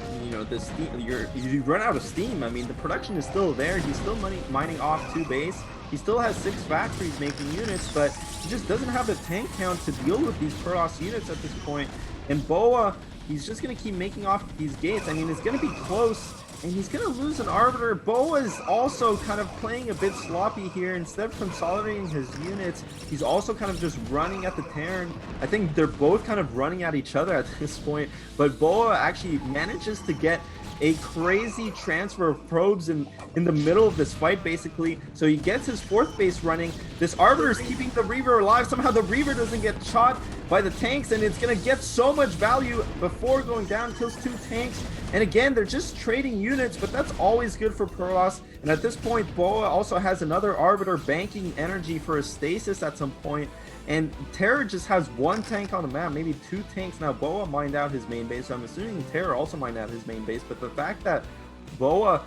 run out of steam. I mean, the production is still there. He's still mining off 2 base. He still has 6 factories making units, but he just doesn't have the tank count to deal with these Protoss units at this point. And Boa, he's just going to keep making off these gates. I mean, it's going to be close, and he's going to lose an Arbiter. Boa is also kind of playing a bit sloppy here. Instead of consolidating his units, he's also kind of just running at the Terran. I think they're both kind of running at each other at this point, but Boa actually manages to get a crazy transfer of probes in the middle of this fight, basically. So he gets his 4th base running. This Arbiter is keeping the Reaver alive. Somehow the Reaver doesn't get shot by the tanks, and it's going to get so much value before going down. Kills 2 tanks. And again, they're just trading units, but that's always good for Protoss. And at this point, Boa also has another Arbiter banking energy for a stasis at some point. And Terra just has 1 tank on the map, maybe 2 tanks. Now, Boa mined out his main base, so I'm assuming Terra also mined out his main base. But the fact that Boa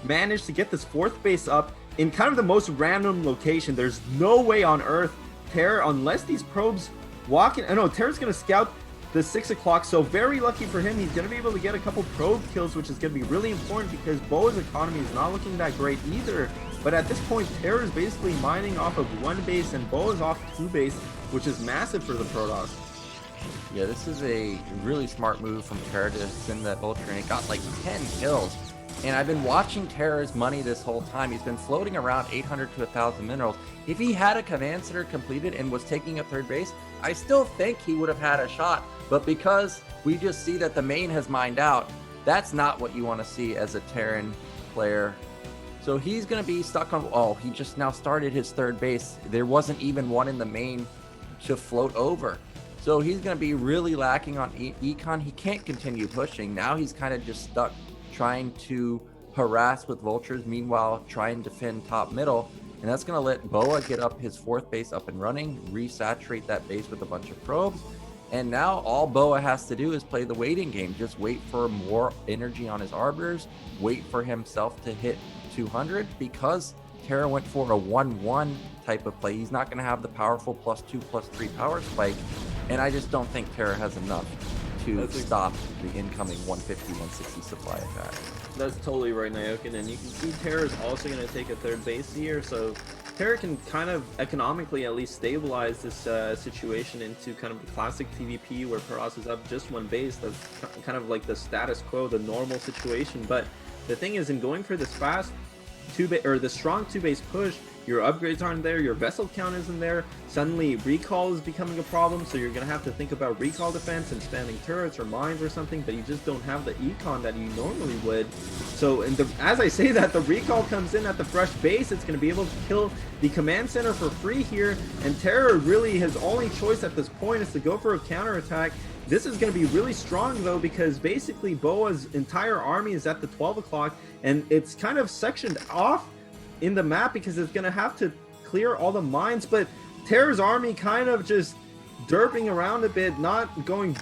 managed to get this 4th base up in kind of the most random location, there's no way on earth Terra, unless these probes walk in. I know Terra's going to scout the 6 o'clock, so very lucky for him. He's going to be able to get a couple probe kills, which is going to be really important because Boa's economy is not looking that great either. But at this point, Terra is basically mining off of 1 base and Boa's off 2 base, which is massive for the Protoss. Yeah, this is a really smart move from Terra to send that Vulture, and it got like 10 kills. And I've been watching Terra's money this whole time. He's been floating around 800 to 1,000 minerals. If he had a command center completed and was taking a 3rd base, I still think he would have had a shot. But because we just see that the main has mined out, that's not what you want to see as a Terran player. So he's going to be stuck on, oh, he just now started his 3rd base. There wasn't even one in the main to float over. So he's going to be really lacking on econ. He can't continue pushing. Now he's kind of just stuck trying to harass with vultures, meanwhile trying to defend top middle. And that's going to let Boa get up his 4th base up and running, resaturate that base with a bunch of probes. And now all Boa has to do is play the waiting game. Just wait for more energy on his Arbiters, wait for himself to hit 200, because Terra went for a 1-1 type of play. He's not going to have the powerful +2/+3 power spike, and I just don't think Terra has enough to stop the incoming 150-160 supply attack. That's totally right, Nyokin, and you can see Terra is also going to take a 3rd base here, so Terra can kind of economically at least stabilize this situation into kind of the classic TVP where Protoss is up just 1 base. That's kind of like the status quo, the normal situation. But the thing is, in going for this fast the strong 2 base push, your upgrades aren't there, your vessel count isn't there, suddenly recall is becoming a problem, so you're going to have to think about recall defense and spamming turrets or mines or something, but you just don't have the econ that you normally would. So as I say that, the recall comes in at the fresh base. It's going to be able to kill the command center for free here, and Terra really, his only choice at this point is to go for a counterattack. This is going to be really strong though, because basically Boa's entire army is at the 12 o'clock, and it's kind of sectioned off in the map because it's going to have to clear all the mines. But Terra's army kind of just derping around a bit, not going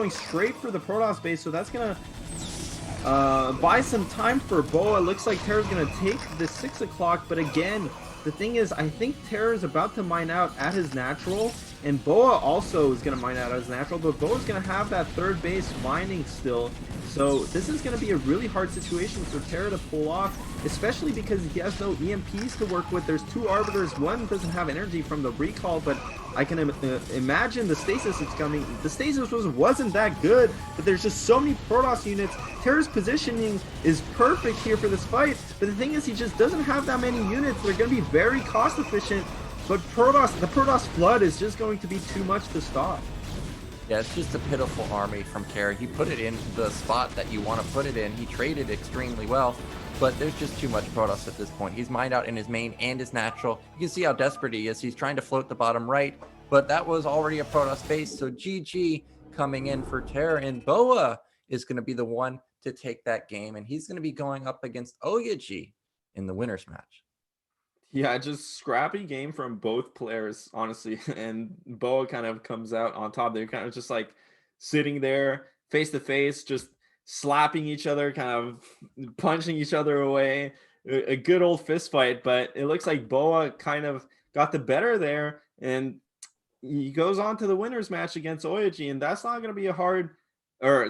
straight for the Protoss base. So that's going to buy some time for Boa. Looks like Terra's gonna take the 6 o'clock, but again, the thing is, I think Terra is about to mine out at his natural, and Boa also is gonna mine out at his natural, but Boa's gonna have that third base mining still. So this is gonna be a really hard situation for Terra to pull off, especially because he has no EMPs to work with. There's 2 arbiters. One doesn't have energy from the recall, but I can imagine the stasis is coming. The stasis wasn't that good, but there's just so many Protoss units. Terra's positioning is perfect here for this fight, but the thing is, he just doesn't have that many units. They're going to be very cost efficient, but the Protoss flood is just going to be too much to stop. Yeah, it's just a pitiful army from Terra. He put it in the spot that you want to put it in. He traded extremely well, but there's just too much Protoss at this point. He's mined out in his main and his natural. You can see how desperate he is. He's trying to float the bottom right, but that was already a Protoss base. So GG coming in for Terra, and Boa is going to be the one to take that game, and he's going to be going up against Oyaji in the winner's match. Yeah, just scrappy game from both players, honestly. And Boa kind of comes out on top. They're kind of just like sitting there face to face, just slapping each other, kind of punching each other away. A good old fist fight, but it looks like Boa kind of got the better there, and he goes on to the winner's match against Oyaji, and that's not going to be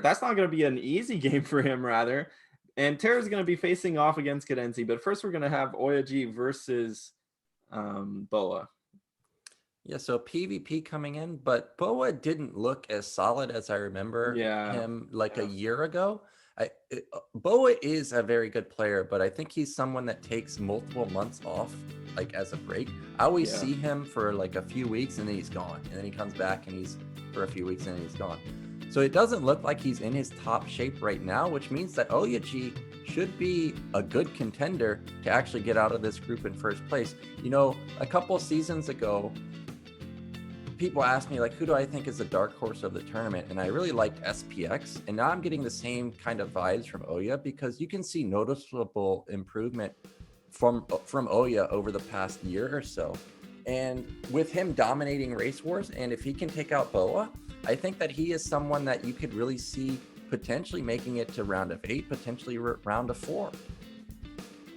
that's not going to be an easy game for him, rather. And Terra's going to be facing off against Cadenzi, but first we're going to have Oyaji versus Boa. Yeah, so PvP coming in, but Boa didn't look as solid as I remember him like a year ago. Boa is a very good player, but I think he's someone that takes multiple months off, like as a break. I always see him for like a few weeks and then he's gone. And then he comes back and he's for a few weeks and then he's gone. So it doesn't look like he's in his top shape right now, which means that Oyaji should be a good contender to actually get out of this group in first place. You know, a couple seasons ago, people asked me, like, who do I think is the dark horse of the tournament? And I really liked SPX. And now I'm getting the same kind of vibes from Oya, because you can see noticeable improvement from Oya over the past year or so. And with him dominating Race Wars, and if he can take out Boa, I think that he is someone that you could really see potentially making it to round of 8, potentially round of 4.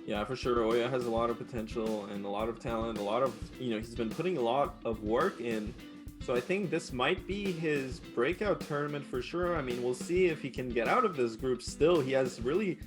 Yeah, for sure. Oya has a lot of potential and a lot of talent, a lot of, he's been putting a lot of work in. So I think this might be his breakout tournament for sure. I mean, we'll see if he can get out of this group still. He has really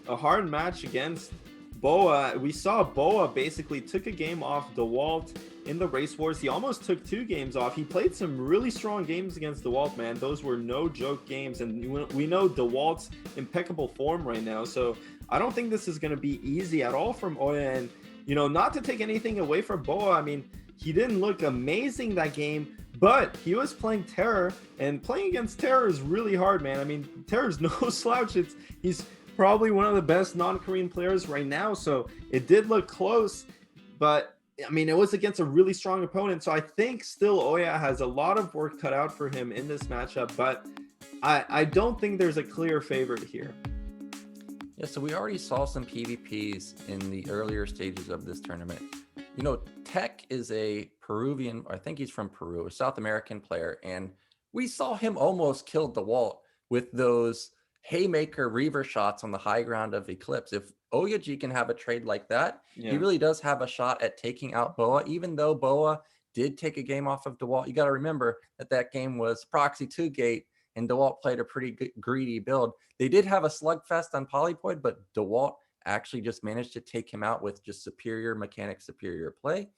a hard match against Boa. We saw Boa basically took a game off DeWalt in the Race Wars. He almost took 2 games off. He played some really strong games against DeWalt, man. Those were no joke games, and we know DeWalt's impeccable form right now. So I don't think this is going to be easy at all from Oya. And, not to take anything away from Boa, I mean, he didn't look amazing that game, but he was playing Terror, and playing against Terror is really hard, man. I mean, Terror's no slouch. He's probably one of the best non-Korean players right now, so it did look close, but I mean, it was against a really strong opponent. So I think still Oya has a lot of work cut out for him in this matchup, but I don't think there's a clear favorite here. Yeah, so we already saw some PvPs in the earlier stages of this tournament. Tech is a Peruvian, I think he's from Peru, a South American player, and we saw him almost kill DeWalt with those haymaker reaver shots on the high ground of Eclipse. If Oyaji can have a trade like that, he really does have a shot at taking out Boa, even though Boa did take a game off of DeWalt. You got to remember that game was proxy 2 gate, and DeWalt played a pretty greedy build. They did have a slugfest on Polypoid, but DeWalt actually just managed to take him out with just superior mechanics, superior play.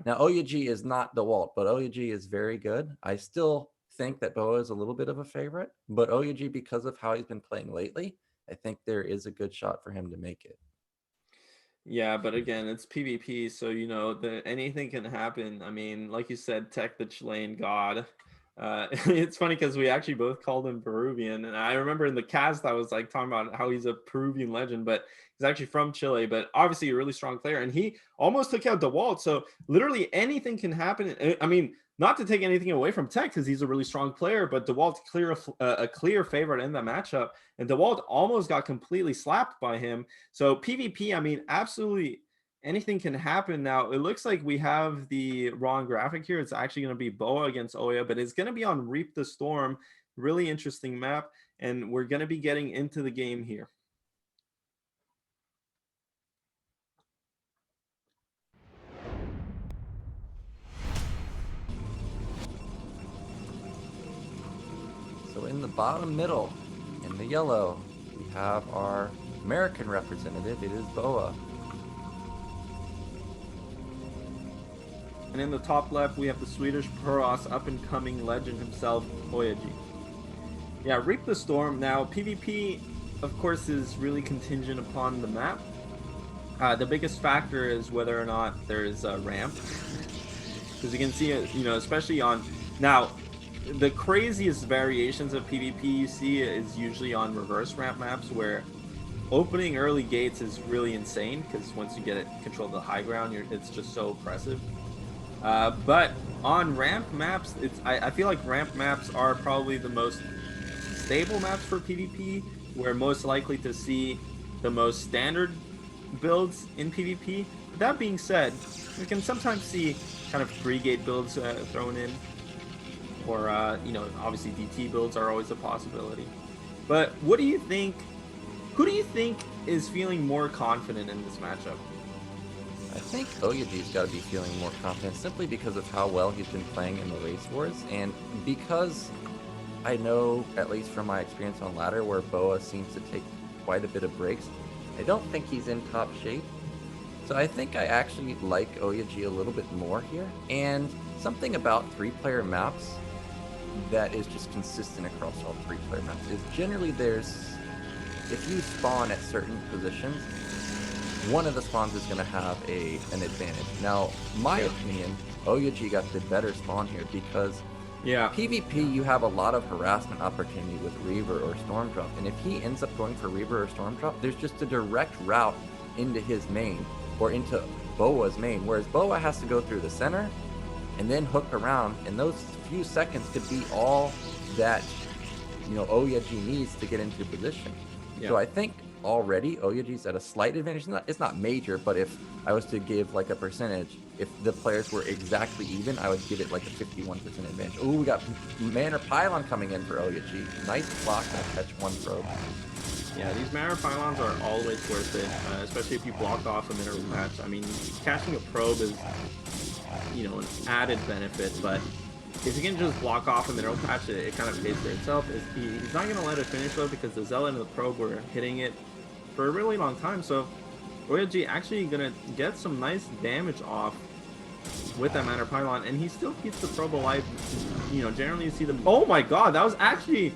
Now, Oyaji is not DeWalt, but Oyaji is very good. I still think that Boa is a little bit of a favorite, but Oyaji, because of how he's been playing lately, I think there is a good shot for him to make it. Yeah, but again, it's PvP, so anything can happen. I mean, like you said, Tech the Chilean god. It's funny because we actually both called him Peruvian, and I remember in the cast I was like talking about how he's a Peruvian legend, but he's actually from Chile, but obviously a really strong player, and he almost took out DeWalt. So literally anything can happen. I mean, not to take anything away from Tech because he's a really strong player, but DeWalt's a clear favorite in that matchup, and DeWalt almost got completely slapped by him. So PvP, I mean, absolutely anything can happen. Now, it looks like we have the wrong graphic here. It's actually going to be Boa against Oya, but it's going to be on Reap the Storm. Really interesting map, and we're going to be getting into the game here. So in the bottom middle, in the yellow, we have our American representative. It is Boa. And in the top left, we have the Swedish Protoss up-and-coming legend himself, Oyaji. Yeah, Reap the Storm. Now, PvP, of course, is really contingent upon the map. The biggest factor is whether or not there's a ramp. Because you can see, you know, especially on... Now, the craziest variations of PvP you see is usually on reverse ramp maps, where opening early gates is really insane, because once you get it control the high ground, it's just so oppressive. But on ramp maps, I feel like ramp maps are probably the most stable maps for PvP. We're most likely to see the most standard builds in PvP. That being said, we can sometimes see kind of 3-gate builds thrown in, or you know, obviously DT builds are always a possibility. But what do you think? Who do you think is feeling more confident in this matchup? I think Oyaji's got to be feeling more confident simply because of how well he's been playing in the race wars, and because I know, at least from my experience on ladder, where Boa seems to take quite a bit of breaks, I don't think he's in top shape. So I think I actually like Oyaji a little bit more here, and something about 3-player maps that is just consistent across all 3-player maps is generally if you spawn at certain positions, one of the spawns is going to have an advantage. Now, my opinion, Oyaji got the better spawn here because PvP, you have a lot of harassment opportunity with Reaver or Storm Drop, and if he ends up going for Reaver or Storm Drop, there's just a direct route into his main or into Boa's main, whereas Boa has to go through the center and then hook around, and those few seconds could be all that, you know, Oyaji needs to get into position. So I think already Oyaji's at a slight advantage. It's not major, but if I was to give like a percentage, if the players were exactly even, I would give it like a 51% advantage. Oh, we got Manor Pylon coming in for Oyaji. Nice block and catch one probe. Yeah, these Manor Pylons are always worth it, especially if you block off a mineral patch. I mean, catching a probe is, you know, an added benefit, but if you can just block off a mineral patch, it kind of pays for itself. He's not going to let it finish though, because the Zealot and the probe were hitting it for a really long time. So Oyaji actually going to get some nice damage off with that Manor Pylon, and he still keeps the probe alive. You know, generally you see them. Oh my god, that was actually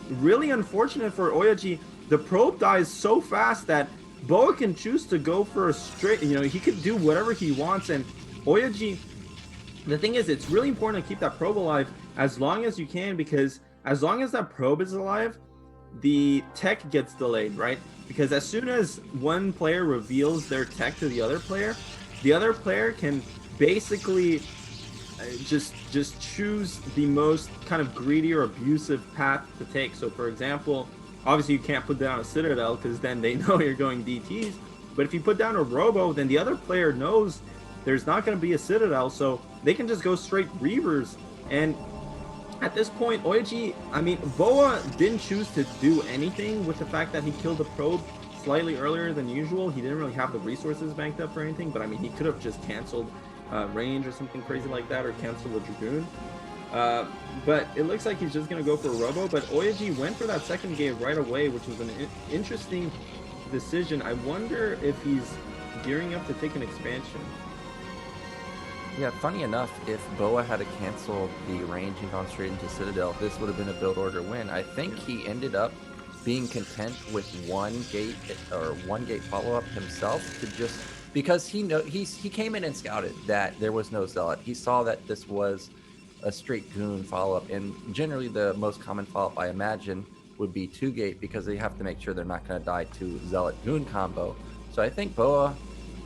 really unfortunate for Oyaji. The probe dies so fast that Boa can choose to go for a straight, you know, he could do whatever he wants, and Oyaji, the thing is, it's really important to keep that probe alive as long as you can, because as long as that probe is alive, the tech gets delayed, right? Because as soon as one player reveals their tech to the other player can basically just choose the most kind of greedy or abusive path to take. So for example, obviously you can't put down a Citadel because then they know you're going DTs, but if you put down a Robo, then the other player knows there's not going to be a Citadel, so they can just go straight Reavers. And at this point, Oyaji, I mean, Boa didn't choose to do anything with the fact that he killed the probe slightly earlier than usual. He didn't really have the resources banked up for anything, but I mean, he could have just canceled range or something crazy like that, or canceled the Dragoon. But it looks like he's just going to go for a Robo, but Oyaji went for that second gate right away, which was an interesting decision. I wonder if he's gearing up to take an expansion. Yeah, funny enough, if Boa had to cancel the range and gone straight into Citadel, this would have been a build order win. I think he ended up being content with one gate follow-up himself, to just because he came in and scouted that there was no Zealot. He saw that this was a straight Goon follow-up, and generally the most common follow-up, I imagine, would be 2-gate, because they have to make sure they're not going to die to Zealot Goon combo. So I think Boa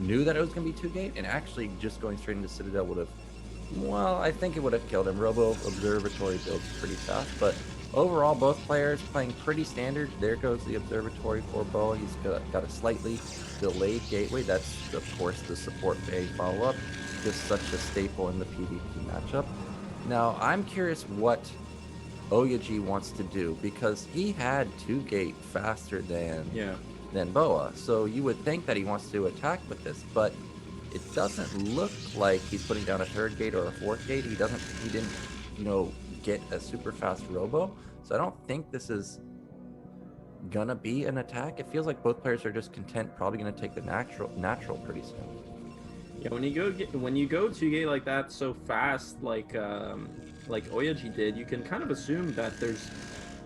knew that it was going to be 2-gate, and actually just going straight into Citadel would have, well, I think it would have killed him. Robo Observatory builds pretty fast, but overall, both players playing pretty standard. There goes the Observatory for Boa. He's got a slightly delayed gateway. That's, of course, the support bay follow-up. Just such a staple in the PvP matchup. Now, I'm curious what Oyaji wants to do, because he had 2-gate faster than Boa. So you would think that he wants to attack with this, but it doesn't look like he's putting down a 3rd gate or a 4th gate. He didn't, you know, get a super fast robo. So I don't think this is gonna be an attack. It feels like both players are just content, probably gonna take the natural pretty soon. Yeah, when you go 2-gate like that so fast, like Oyaji did, you can kind of assume that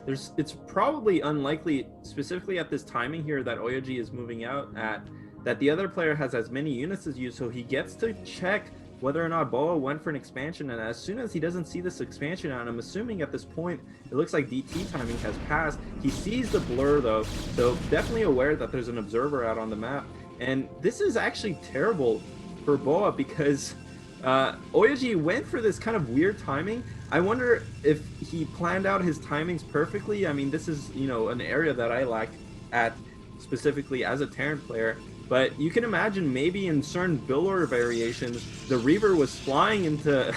it's probably unlikely, specifically at this timing here that Oyaji is moving out at, that the other player has as many units as you, so he gets to check whether or not Boa went for an expansion, and as soon as he doesn't see this expansion out, I'm assuming at this point it looks like DT timing has passed. He sees the blur though, so definitely aware that there's an observer out on the map, and this is actually terrible for Boa because Oyaji went for this kind of weird timing. I wonder if he planned out his timings perfectly. I mean, this is, you know, an area that I lack at specifically as a Terran player. But you can imagine maybe in certain build order variations, the Reaver was flying into,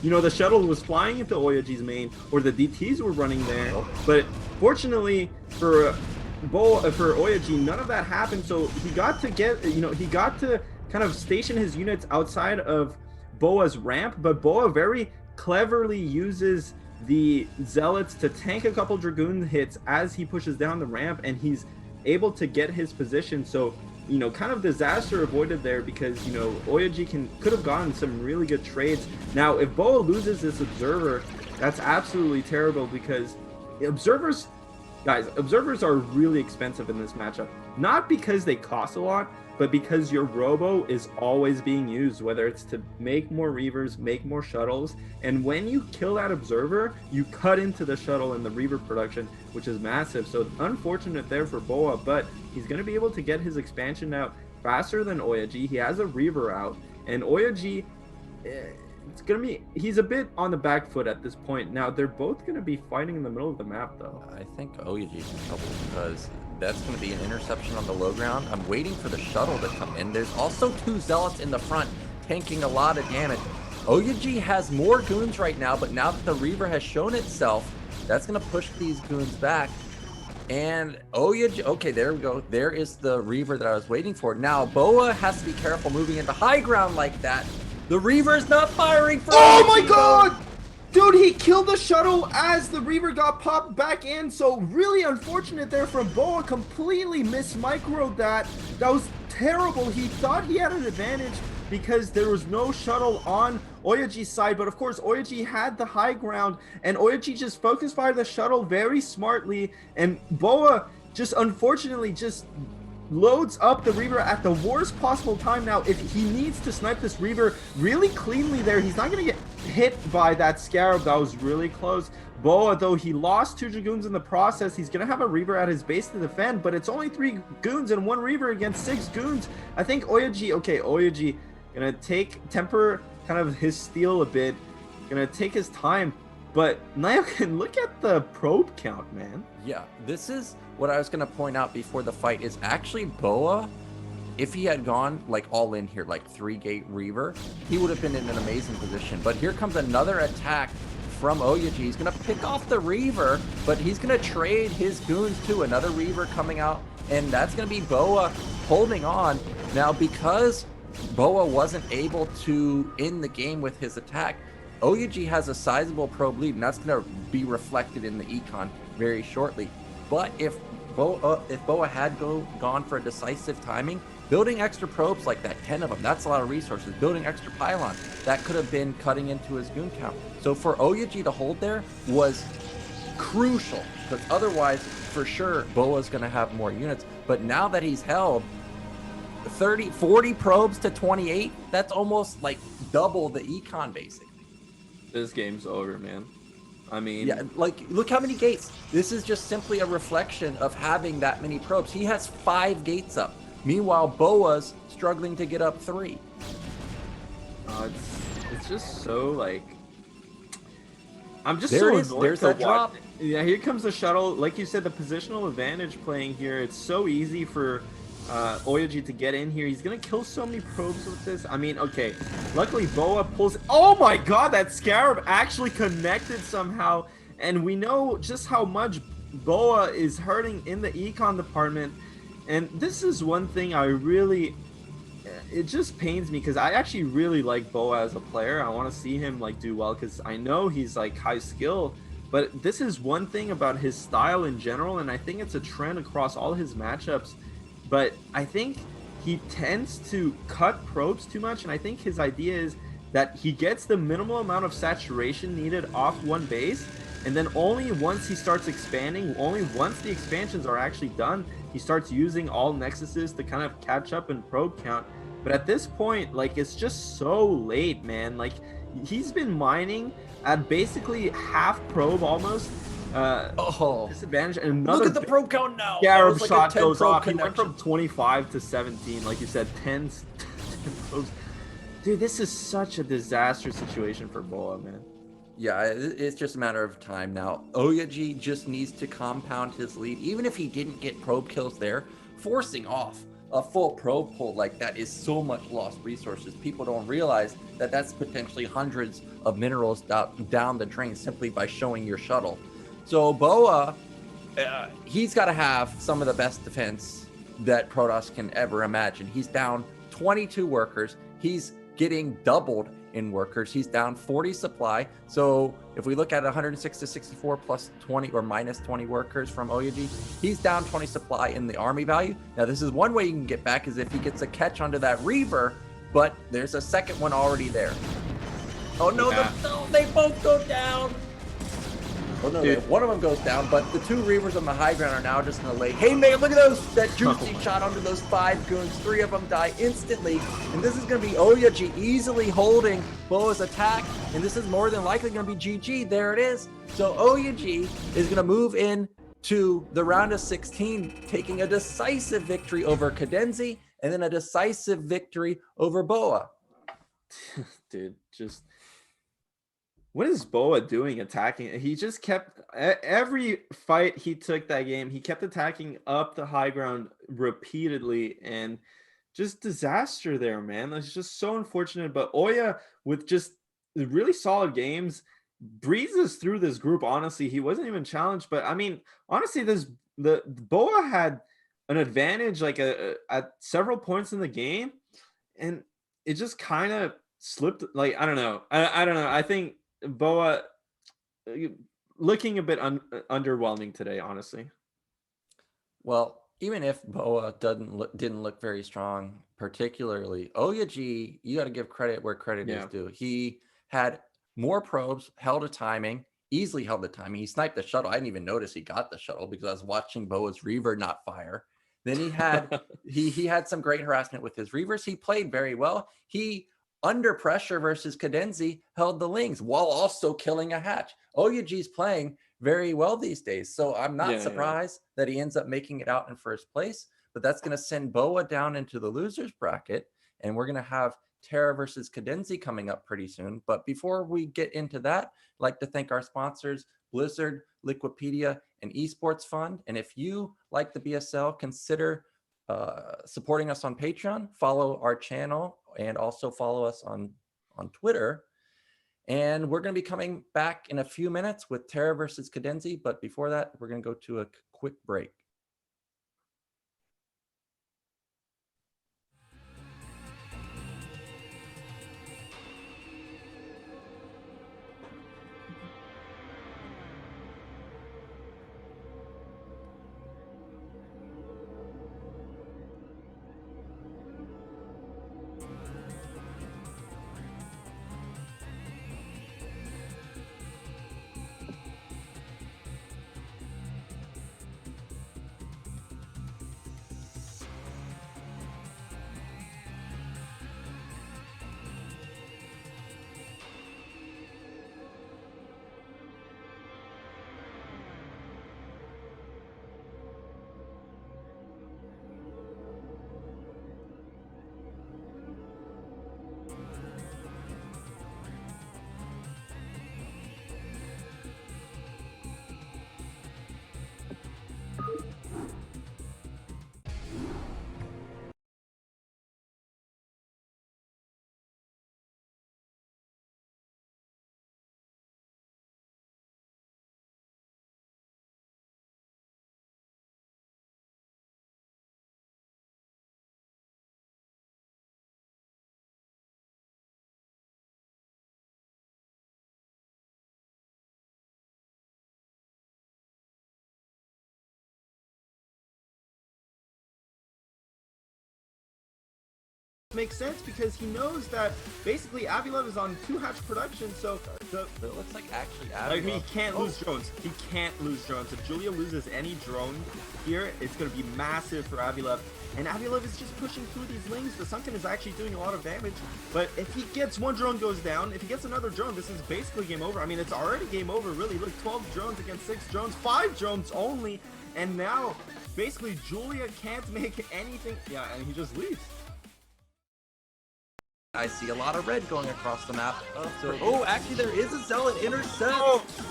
you know, the shuttle was flying into Oyaji's main, or the DTs were running there. But fortunately for Oyaji, none of that happened. So he got to kind of station his units outside of Boa's ramp. But Boa very cleverly uses the Zealots to tank a couple Dragoon hits as he pushes down the ramp, and he's able to get his position. So, you know, kind of disaster avoided there, because, you know, Oyaji could have gotten some really good trades. Now, if Boa loses this observer, that's absolutely terrible, because observers are really expensive in this matchup. Not because they cost a lot, but because your robo is always being used, whether it's to make more Reavers, make more shuttles, and when you kill that observer, you cut into the shuttle and the Reaver production, which is massive. So unfortunate there for Boa, but he's going to be able to get his expansion out faster than Oyaji. He has a Reaver out, and Oyaji, he's a bit on the back foot at this point. Now, they're both going to be fighting in the middle of the map, though. I think Oyaji's in trouble, because that's going to be an interception on the low ground. I'm waiting for the shuttle to come in. There's also 2 Zealots in the front tanking a lot of damage. Oyaji has more goons right now, but now that the Reaver has shown itself, that's going to push these goons back. And Oyaji, okay, there we go. There is the Reaver that I was waiting for. Now, Boa has to be careful moving into high ground like that. The Reaver's not firing for Oh Oyaji, my god! Dude, he killed the shuttle as the Reaver got popped back in, so really unfortunate there from Boa. Completely mismicroed that. That was terrible. He thought he had an advantage because there was no shuttle on Oyaji's side, but of course Oyaji had the high ground, and Oyaji just focus fired the shuttle very smartly, and Boa just unfortunately just loads up the Reaver at the worst possible time. Now, if he needs to snipe this Reaver really cleanly there, he's not going to get hit by that Scarab. That was really close. Boa, though, he lost 2 Dragoons in the process. He's going to have a Reaver at his base to defend, but it's only 3 goons and 1 Reaver against 6 goons. I think Oyaji going to temper kind of his steel a bit, going to take his time. But Nyokin, look at the probe count, man. Yeah, this is what I was going to point out before the fight, is actually Boa, if he had gone like all in here, like 3-gate Reaver, he would have been in an amazing position. But here comes another attack from Oyaji. He's going to pick off the Reaver, but he's going to trade his goons to another Reaver coming out, and that's going to be Boa holding on. Now, because Boa wasn't able to end the game with his attack, Oyaji has a sizable probe lead, and that's going to be reflected in the econ very shortly. But if Boa had gone for a decisive timing, building extra probes like that, 10 of them, that's a lot of resources. Building extra pylons, that could have been cutting into his goon count. So for Oyaji to hold there was crucial, because otherwise, for sure, Boa's going to have more units. But now that he's held 40 probes to 28, that's almost like double the econ, basically. This game's over, man. I mean, yeah, like, look how many gates. This is just simply a reflection of having that many probes. He has 5 gates up. Meanwhile, Boa's struggling to get up 3. It's just so, like, I'm just there so is, annoyed there's to that watch. drop. Yeah, here comes the shuttle. Like you said, the positional advantage playing here. It's so easy for Oyaji to get in here. He's gonna kill so many probes with this. I mean, okay, luckily Boa pulls. Oh my god, that Scarab actually connected somehow, and we know just how much Boa is hurting in the econ department. And this is one thing I really, it just pains me because I actually really like Boa as a player. I want to see him like do well because I know he's like high skill, but this is one thing about his style in general, and I think it's a trend across all his matchups. But I think he tends to cut probes too much, and I think his idea is that he gets the minimal amount of saturation needed off one base, and then only once he starts expanding, only once the expansions are actually done, he starts using all nexuses to kind of catch up in probe count. But at this point, like, it's just so late, man. Like, he's been mining at basically half probe almost. Disadvantage, and another look at the probe count now. Scarab Like shot goes off. Connection. He went from 25 to 17, like you said, 10 probes. Dude, this is such a disastrous situation for Boa, man. Yeah, it's just a matter of time now. Oyaji just needs to compound his lead. Even if he didn't get probe kills there, forcing off a full probe pull like that is so much lost resources. People don't realize that that's potentially hundreds of minerals down the drain simply by showing your shuttle. So Boa, he's got to have some of the best defense that Protoss can ever imagine. He's down 22 workers. He's getting doubled in workers. He's down 40 supply. So if we look at 106 to 64 plus 20 or minus 20 workers from Oyaji, he's down 20 supply in the army value. Now this is one way you can get back, is if he gets a catch onto that Reaver, but there's a second one already there. Oh no, no, they both go down. Oh no, one of them goes down, but the two Reavers on the high ground are now just gonna lay. Hey man, look at those, that juicy shot onto those 5 goons. 3 of them die instantly, and this is gonna be Oyaji easily holding Boa's attack, and this is more than likely gonna be GG. There it is. So Oyaji is gonna move in to the round of 16, taking a decisive victory over Cadenzi, and then a decisive victory over Boa. Dude, just what is Boa doing attacking? He just kept, every fight he took that game, he kept attacking up the high ground repeatedly, and just disaster there, man. It's just so unfortunate. But Oya, with just really solid games, breezes through this group. Honestly, he wasn't even challenged, but I mean, honestly, the Boa had an advantage like at several points in the game, and it just kind of slipped. Like, I don't know. I don't know. I think Boa looking a bit underwhelming today, honestly. Well, even if Boa didn't look very strong, particularly Oyaji, you got to give credit where credit is due. He had more probes, held a timing, easily held the timing. He sniped the shuttle. I didn't even notice he got the shuttle because I was watching Boa's Reaver not fire. Then he had he had some great harassment with his Reavers. He played very well. He, under pressure versus Cadenzi, held the Lings while also killing a hatch. Oyaji's playing very well these days, so I'm not surprised that he ends up making it out in first place. But that's going to send Boa down into the losers bracket, and we're going to have Terra versus Cadenzi coming up pretty soon. But before we get into that, I'd like to thank our sponsors, Blizzard, Liquipedia, and Esports Fund. And if you like the BSL, consider supporting us on Patreon, follow our channel, and also follow us on Twitter. And we're going to be coming back in a few minutes with Terra versus Cadenzi. But before that, we're going to go to a quick break. makes sense because he knows that basically Avilev is on 2 hatch production, so But it looks like actually like, he Avilev. can't lose drones. He can't lose drones. If Julia loses any drone here, it's going to be massive for Avilev. And Avilev is just pushing through these lanes. The Sunken is actually doing a lot of damage. But if he gets one drone goes down, if he gets another drone, this is basically game over. I mean, it's already game over, really. Look, 12 drones against 6 drones, 5 drones only. And now, basically, Julia can't make anything. Yeah, and he just leaves. I see a lot of red going across the map. Oh, actually, there is a Zealot intercept.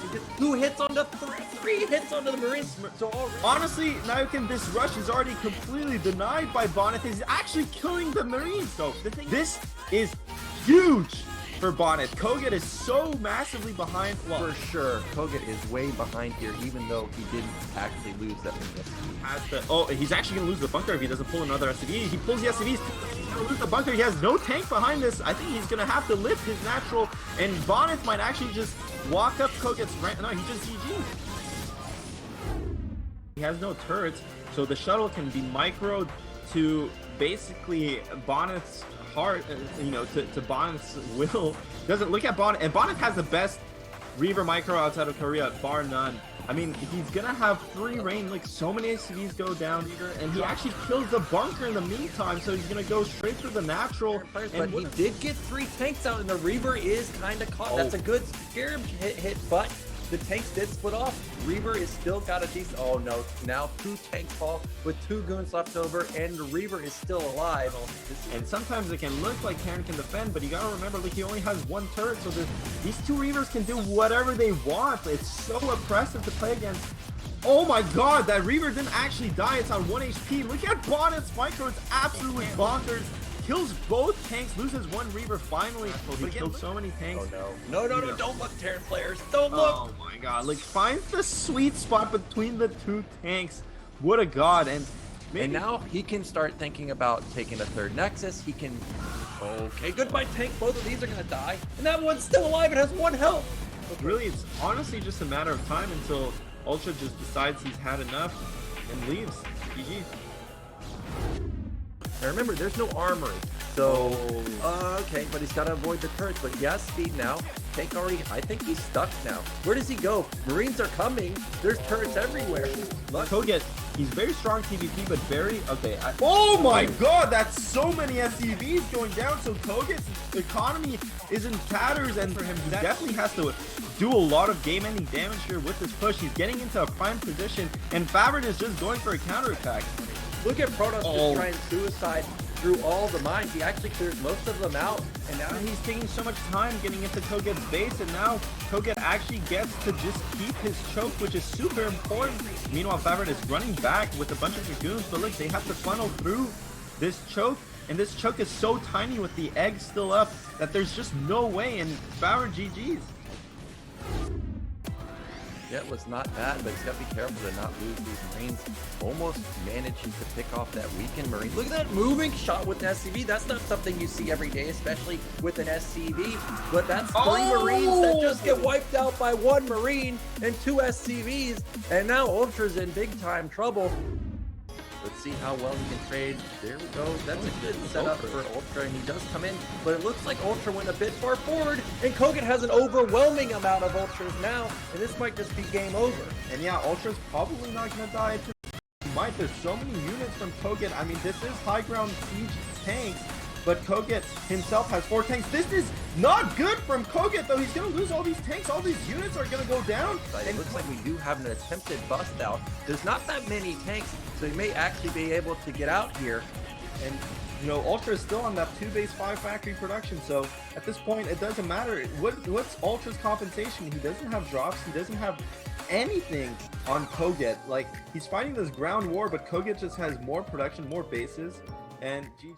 He gets 2 hits onto 3 hits onto the Marines. So already... Honestly, Naukin, this rush is already completely denied by Bonnet. He's actually killing the Marines. So this is huge for Bonnet. Koget is so massively behind. Well, For sure, Koget is way behind here, even though he didn't actually lose that many SCVs. he's actually going to lose the bunker if he doesn't pull another SCV. He pulls the SCVs. He's going to lose the bunker. He has no tank behind this. I think he's going to have to lift his natural. And Bonnet might actually just walk up Koget's rank. No, he just GG'd. He has no turrets, so the shuttle can be microed to basically Bonnet's heart, to Bonnet's will. Doesn't look at Bonnet, and Bonnet has the best Reaver micro outside of Korea, bar none. I mean, he's gonna have free reign. Like, so many SCVs go down, and he actually kills the bunker in the meantime, so he's gonna go straight through the natural. But he did get 3 tanks out, and the Reaver is kind of caught. That's a good scarab hit, but the tanks did split off. Reaver is still got a decent... Oh no, now 2 tanks fall with 2 goons left over, and the Reaver is still alive. And sometimes it can look like Terran can defend, but you gotta remember, like, he only has 1 turret, so these 2 Reavers can do whatever they want. It's so oppressive to play against. Oh my god, that Reaver didn't actually die. It's on 1 HP. Look at Bonnet's micro. It's absolutely bonkers. Kills both tanks, loses 1 Reaver finally. He killed so many tanks. Oh no. No, don't look, Terran players. Don't look. Oh my god, like, finds the sweet spot between the 2 tanks. What a god. And now he can start thinking about taking a 3rd Nexus. He can... Okay, goodbye tank. Both of these are gonna die. And that one's still alive. It has 1 health. Really, it's honestly just a matter of time until Ultra just decides he's had enough and leaves. GG. Now remember, there's no armory. So, okay, but he's got to avoid the turrets. But he has speed now. Tank already, I think he's stuck now. Where does he go? Marines are coming. There's turrets everywhere. Koget, he's very strong PvP, but very, okay. Oh my god, that's so many SCVs going down. So Koget's economy is in tatters, and for him, he definitely has to do a lot of game-ending damage here with this push. He's getting into a prime position, and Favren is just going for a counterattack. Look at Protoss just trying suicide through all the mines. He actually clears most of them out. And now he's taking so much time getting into Koget's base, and now Koget actually gets to just keep his choke, which is super important. Meanwhile, Favren is running back with a bunch of dragoons, but look, they have to funnel through this choke, and this choke is so tiny with the eggs still up that there's just no way, and Favren GG's. Yeah, it was not bad, but he's got to be careful to not lose these Marines. Almost managing to pick off that weakened Marine. Look at that moving shot with an SCV. That's not something you see every day, especially with an SCV. But that's 3 Marines that just get wiped out by 1 Marine and 2 SCVs. And now Ultra's in big time trouble. Let's see how well he can trade. There we go. That's a good setup for Ultra, and he does come in. But it looks like Ultra went a bit far forward, and Koget has an overwhelming amount of Ultras now, and this might just be game over. And yeah, Ultra's probably not going to die. There's so many units from Koget. I mean, this is high ground siege tanks, but Koget himself has 4 tanks. This is not good from Koget, though. He's going to lose all these tanks. All these units are going to go down. It looks like we do have an attempted bust out. There's not that many tanks, so he may actually be able to get out here. And, you know, Ultra is still on that 2 base 5 factory production, so at this point, it doesn't matter. What's Ultra's compensation? He doesn't have drops. He doesn't have anything on Koget. Like, he's fighting this ground war, but Koget just has more production, more bases, and GG.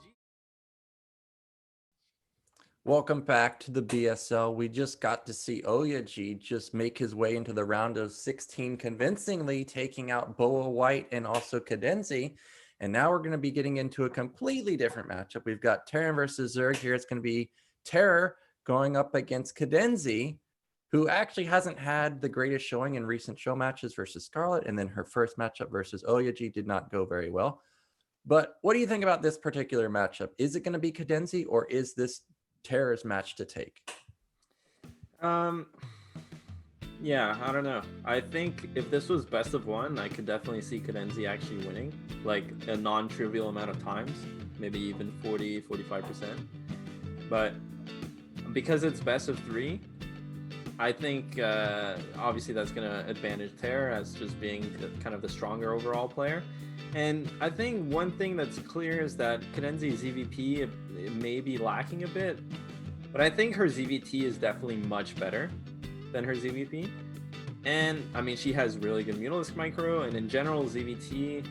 Welcome back to the BSL. We just got to see Oyaji just make his way into the round of 16 convincingly, taking out Boa White and also Cadenzi. And now we're going to be getting into a completely different matchup. We've got Terran versus Zerg here. It's going to be Terror going up against Cadenzi, who actually hasn't had the greatest showing in recent show matches versus Scarlet. And then her first matchup versus Oyaji did not go very well. But what do you think about this particular matchup? Is it going to be Cadenzi, or is this Terra's match to take? Yeah, I don't know. I think if this was best of one, I could definitely see Cadenzi actually winning, like a non-trivial amount of times, maybe even 40-45%. But because it's best of three, I think obviously that's going to advantage Terra as just being kind of the stronger overall player. And I think one thing that's clear is that Cadenzi's EVP it may be lacking a bit, but I think her ZVT is definitely much better than her ZVP. And I mean, she has really good Mutalisk micro, and in general, ZVT,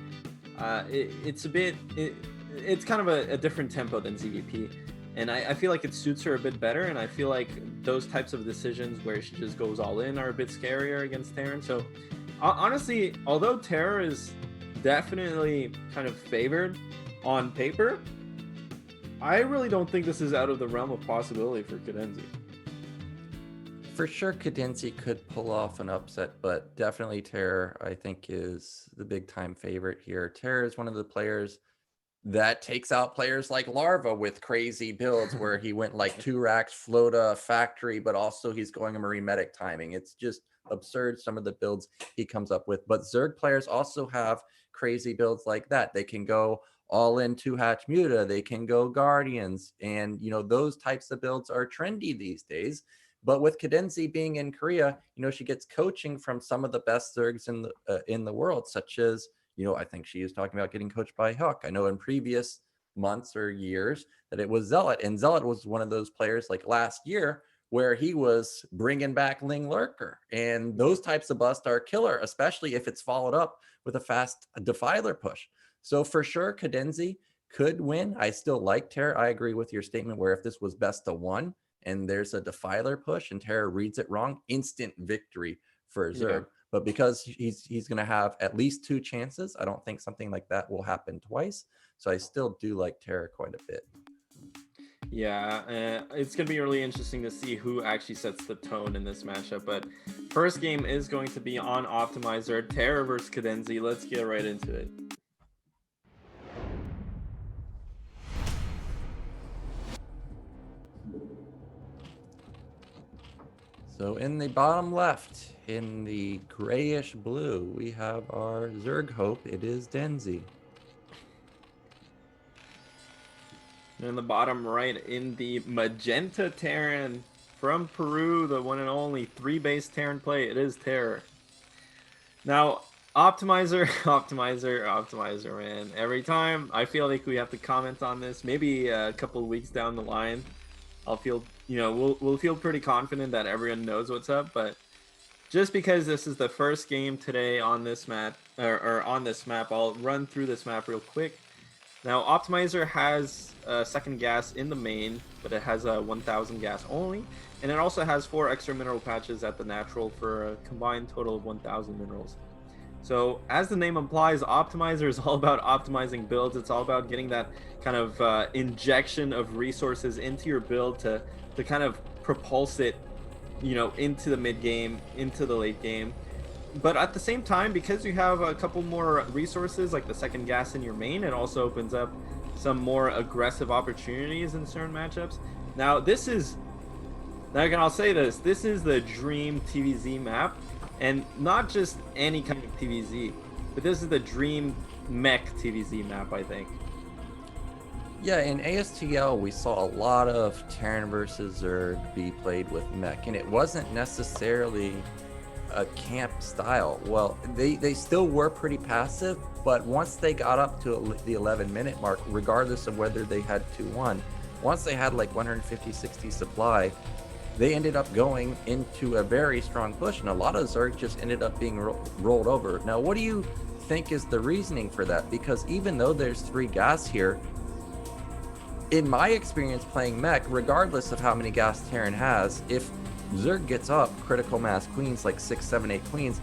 it's kind of a different tempo than ZVP. And I feel like it suits her a bit better, and I feel like those types of decisions where she just goes all in are a bit scarier against Terran. So honestly, although Terra is definitely kind of favored on paper, I really don't think this is out of the realm of possibility for Cadenzi. For sure, Cadenzi could pull off an upset, but definitely Terra, I think, is the big time favorite here. Terra is one of the players that takes out players like Larva with crazy builds where he went like 2 racks, Flota, Factory, but also he's going a Marine Medic timing. It's just absurd, some of the builds he comes up with. But Zerg players also have crazy builds like that. They can go all in 2-hatch Muta, they can go Guardians, and those types of builds are trendy these days. But with Cadenzi being in Korea, she gets coaching from some of the best Zergs in the world, such as, I think she is talking about getting coached by Huck. I know in previous months or years that it was Zealot, and Zealot was one of those players like last year where he was bringing back Ling Lurker, and those types of busts are killer, especially if it's followed up with a fast Defiler push. So for sure, Cadenzi could win. I still like Terra. I agree with your statement where if this was best of one, and there's a Defiler push and Terra reads it wrong, instant victory for Zerg. Yeah. But because he's going to have at least 2 chances, I don't think something like that will happen twice. So I still do like Terra quite a bit. Yeah, it's going to be really interesting to see who actually sets the tone in this matchup. But first game is going to be on Optimizer, Terra versus Cadenzi. Let's get right into it. So in the bottom left, in the grayish blue, we have our Zerg Hope. It is CadenZie. And in the bottom right, in the magenta Terran from Peru, the one and only 3-base Terran play, it is Terra. Now, Optimizer, man. Every time I feel like we have to comment on this, maybe a couple of weeks down the line, I'll feel, we'll feel pretty confident that everyone knows what's up. But just because this is the first game today on this map, or on this map, I'll run through this map real quick. Now, Optimizer has second gas in the main, but it has a 1000 gas only, and it also has 4 extra mineral patches at the natural for a combined total of 1000 minerals. So as the name implies, Optimizer is all about optimizing builds. It's all about getting that kind of injection of resources into your build to kind of propulse it, into the mid game, into the late game. But at the same time, because you have a couple more resources like the second gas in your main, it also opens up some more aggressive opportunities in certain matchups. Now I'll say this is the dream TVZ map. And not just any kind of TVZ, but this is the dream mech TVZ map, I think. Yeah, in ASTL, we saw a lot of Terran versus Zerg be played with mech, and it wasn't necessarily a camp style. Well, they still were pretty passive, but once they got up to the 11-minute mark, regardless of whether they had 2-1, once they had like 150-60 supply, they ended up going into a very strong push, and a lot of Zerg just ended up being rolled over. Now, what do you think is the reasoning for that? Because even though there's 3 gas here, in my experience playing mech, regardless of how many gas Terran has, if Zerg gets up critical mass queens, like 6, 7, 8 queens,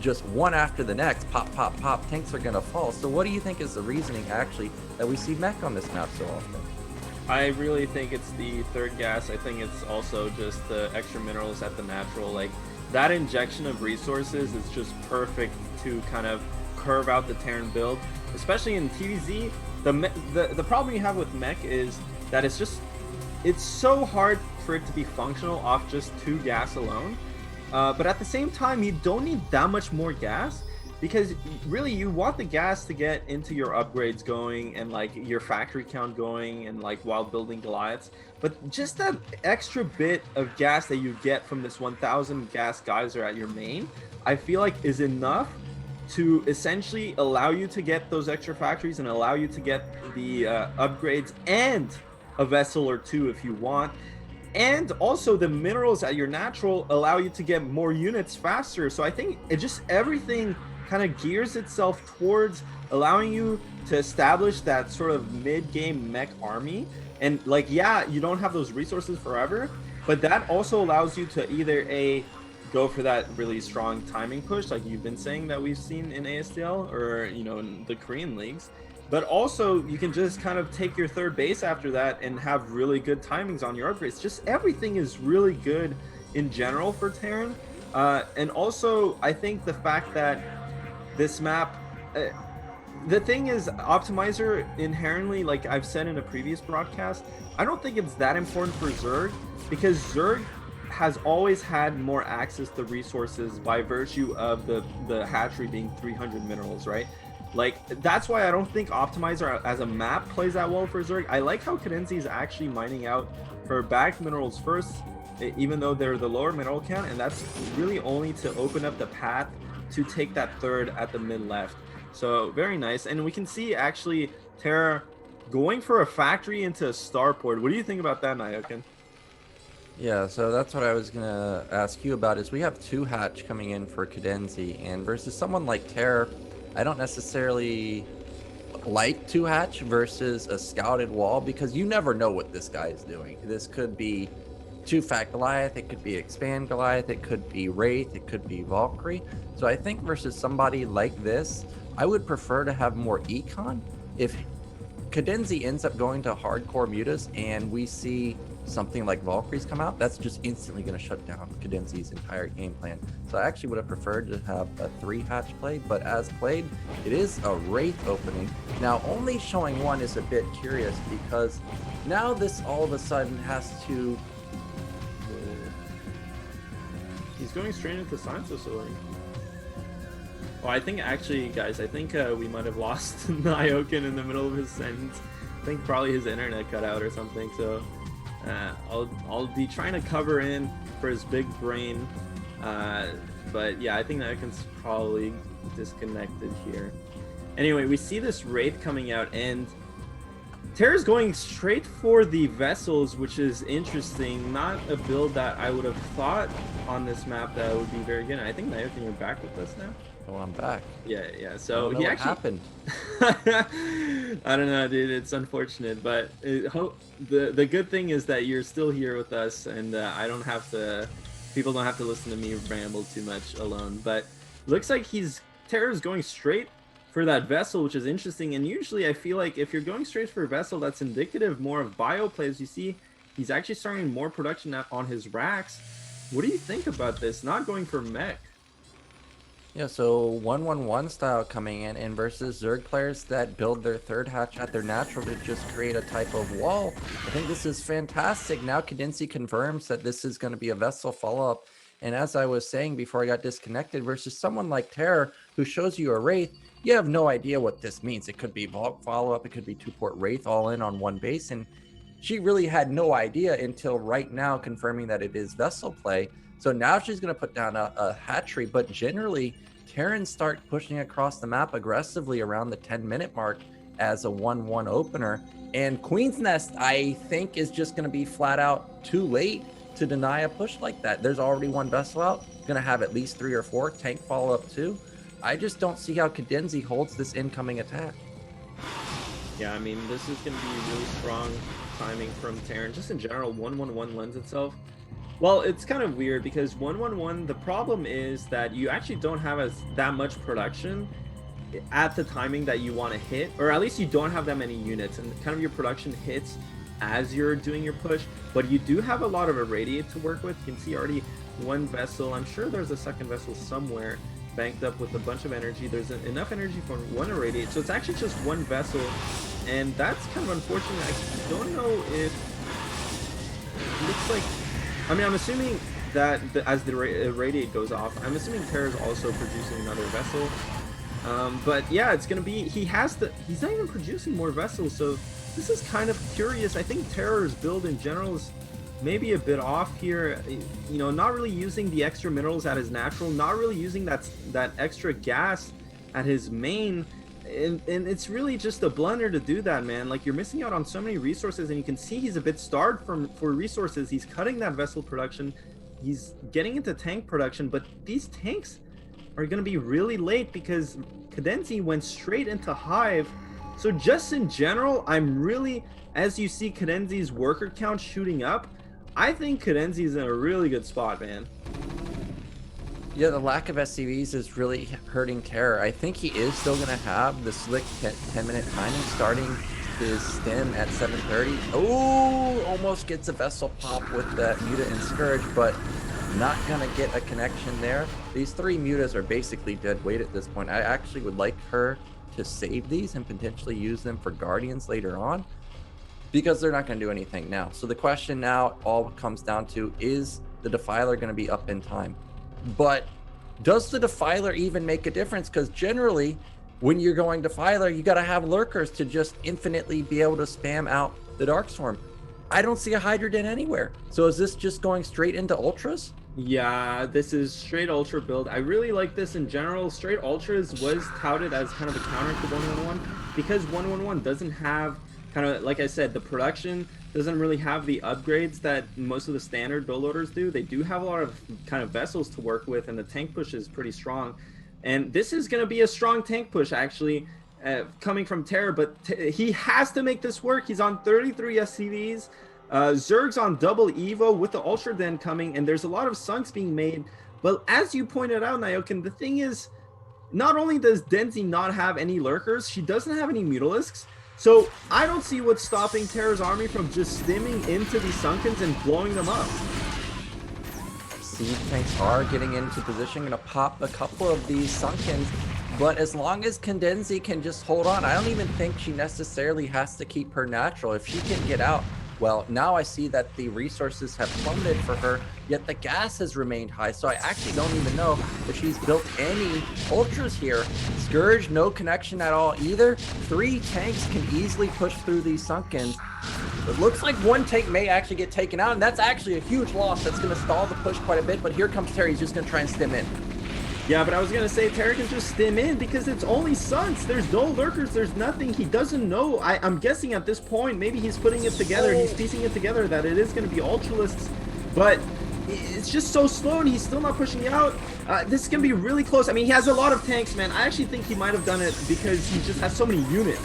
just one after the next, pop, pop, pop, tanks are gonna fall. So what do you think is the reasoning actually that we see mech on this map so often? I really think it's the third gas. I think it's also just the extra minerals at the natural. Like, that injection of resources is just perfect to kind of curve out the Terran build. especially in TVZ, the problem you have with mech is that it's so hard for it to be functional off just 2 gas alone. But at the same time, you don't need that much more gas, because really you want the gas to get into your upgrades going and like your factory count going and like while building Goliaths. But just that extra bit of gas that you get from this 1000 gas geyser at your main, I feel like is enough to essentially allow you to get those extra factories and allow you to get the upgrades and a vessel or 2 if you want. And also the minerals at your natural allow you to get more units faster. So I think it just everything kind of gears itself towards allowing you to establish that sort of mid-game mech army. And like, yeah, you don't have those resources forever, but that also allows you to either go for that really strong timing push like you've been saying that we've seen in ASTL or, you know, in the Korean leagues. But also you can just kind of take your 3rd base after that and have really good timings on your upgrades. Just everything is really good in general for Terran. And also I think the fact that this map, the thing is, Optimizer inherently, like I've said in a previous broadcast, I don't think it's that important for Zerg, because Zerg has always had more access to resources by virtue of the hatchery being 300 minerals, right? Like, that's why I don't think Optimizer as a map plays that well for Zerg. I like how Cadenzi is actually mining out her back minerals first, even though they're the lower mineral count, and that's really only to open up the path to take that 3rd at the mid left. So very nice. And we can see actually Terra going for a factory into a starport. What do you think about that, Nyokin? Yeah, so that's what I was gonna ask you about. Is we have 2 hatch coming in for Cadenzi, and versus someone like Terra, I don't necessarily like 2 hatch versus a scouted wall, because you never know what this guy is doing. This could be 2-fact Goliath, it could be expand Goliath, it could be Wraith, it could be Valkyrie. So I think versus somebody like this, I would prefer to have more econ. If Cadenzi ends up going to hardcore mutas and we see something like Valkyries come out, that's just instantly going to shut down Cadenzi's entire game plan. So I actually would have preferred to have a 3 hatch play, but as played, it is a Wraith opening. Now, only showing 1 is a bit curious, because now this all of a sudden has to... He's going straight into Science Facility. Oh, I think actually, guys, I think we might have lost Nyokin in the middle of his sentence. I think probably his internet cut out or something. So I'll be trying to cover in for his big brain. But yeah, I think Nyokin's probably disconnected here. Anyway, we see this Wraith coming out, and Terra's going straight for the vessels, which is interesting. Not a build that I would have thought on this map that would be very good. I think Nyokin, you're back with us now. Oh, I'm back. Yeah. So he what actually happened. I don't know, dude. It's unfortunate, but the good thing is that you're still here with us, and I don't have to. People don't have to listen to me ramble too much alone. But looks like Terra's going straight for that vessel, which is interesting. And usually, I feel like if you're going straight for a vessel, that's indicative more of bio plays. You see, he's actually starting more production on his racks. What do you think about this? Not going for mech. Yeah, so 1-1-1 style coming in, and versus Zerg players that build their 3rd hatch at their natural to just create a type of wall. I think this is fantastic. Now Cadenzi confirms that this is going to be a vessel follow-up. And as I was saying before I got disconnected, versus someone like Terror who shows you a Wraith, you have no idea what this means. It could be Vault follow-up, it could be 2-port Wraith all in on 1 base, and she really had no idea until right now confirming that it is vessel play. So now she's going to put down a hatchery, but generally, Terrans start pushing across the map aggressively around the 10-minute mark as a 1-1 opener. And Queen's Nest, I think, is just going to be flat out too late to deny a push like that. There's already 1 vessel out, going to have at least 3 or 4, tank follow-up too. I just don't see how Cadenzi holds this incoming attack. Yeah, I mean, this is going to be really strong timing from Terran. Just in general, 1-1-1 lends itself. Well, it's kind of weird because 1-1-1, the problem is that you actually don't have that much production at the timing that you want to hit, or at least you don't have that many units, and kind of your production hits as you're doing your push, but you do have a lot of irradiate to work with. You can see already 1 vessel. I'm sure there's a 2nd vessel somewhere banked up with a bunch of energy. There's enough energy for one irradiate, so it's actually just one vessel, and that's kind of unfortunate. I don't know if it looks like. I mean, I'm assuming that as the irradiate goes off, I'm assuming Terra is also producing another vessel. But yeah, it's gonna be. He's not even producing more vessels, so this is kind of curious. I think Terra's build in general is maybe a bit off here, you know, not really using the extra minerals at his natural, not really using that extra gas at his main, and it's really just a blunder to do that, man. Like, you're missing out on so many resources, and you can see he's a bit starved for resources. He's cutting that vessel production, he's getting into tank production, but these tanks are going to be really late because Cadenzi went straight into Hive. So just in general, I'm really, as you see Cadenzi's worker count shooting up, I think Cadenzi's in a really good spot, man. Yeah, the lack of SCVs is really hurting Terror. I think he is still going to have the slick 10-minute timing starting his stem at 7:30. Oh, almost gets a vessel pop with that Muta and Scourge, but not going to get a connection there. These 3 Mutas are basically dead weight at this point. I actually would like her to save these and potentially use them for Guardians later on, because they're not going to do anything now. So the question now all comes down to, is the Defiler going to be up in time? But does the Defiler even make a difference? Because generally, when you're going Defiler, you got to have lurkers to just infinitely be able to spam out the Darkstorm. I don't see a Hydra Den anywhere. So is this just going straight into Ultras? Yeah, this is straight Ultra build. I really like this in general. Straight Ultras was touted as kind of a counter to 111 because 111 doesn't have, kind of like I said, the production doesn't really have the upgrades that most of the standard build orders do. They do have a lot of kind of vessels to work with, and the tank push is pretty strong. And this is going to be a strong tank push, actually, coming from Terra, but he has to make this work. He's on 33 SCVs. Zerg's on double Evo with the Ultra Den coming, and there's a lot of sunks being made. But as you pointed out, Nyokin, the thing is, not only does Denzi not have any lurkers, she doesn't have any Mutalisks. So I don't see what's stopping Terra's army from just stimming into these Sunkens and blowing them up. Siege tanks are getting into position, going to pop a couple of these Sunkens. But as long as Cadenzi can just hold on, I don't even think she necessarily has to keep her natural. If she can get out, well, now I see that the resources have plummeted for her, yet the gas has remained high. So I actually don't even know if she's built any Ultras here. Scourge, no connection at all either. 3 tanks can easily push through these Sunkens. It looks like 1 tank may actually get taken out, and that's actually a huge loss. That's going to stall the push quite a bit, but here comes Terry. He's just going to try and stim in. Yeah, but I was going to say Terra can just stim in because it's only Suns. There's no lurkers. There's nothing. He doesn't know. I'm guessing at this point, maybe he's putting it together. He's piecing it together that it is going to be Ultralisks, but it's just so slow, and he's still not pushing out. This is going to be really close. I mean, he has a lot of tanks, man. I actually think he might have done it because he just has so many units.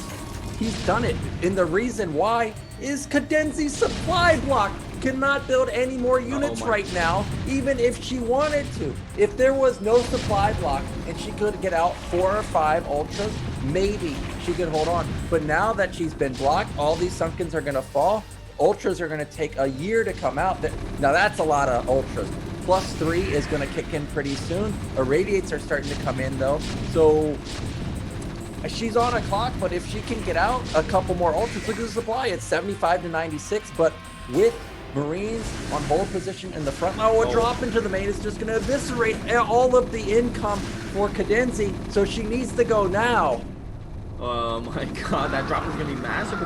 He's done it, and the reason why is Cadenzi's supply block cannot build any more units right now, even if she wanted to. If there was no supply block and she could get out 4 or 5 Ultras, maybe she could hold on. But now that she's been blocked, all these Sunkens are going to fall. Ultras are going to take a year to come out. Now that's a lot of Ultras. +3 is going to kick in pretty soon. Irradiates are starting to come in though. So she's on a clock, but if she can get out a couple more Ultras, look at the supply. It's 75 to 96, but with Marines on hold position in the front. A drop into the main is just going to eviscerate all of the income for Cadenzi, so she needs to go now. Oh my god, that drop is going to be massive.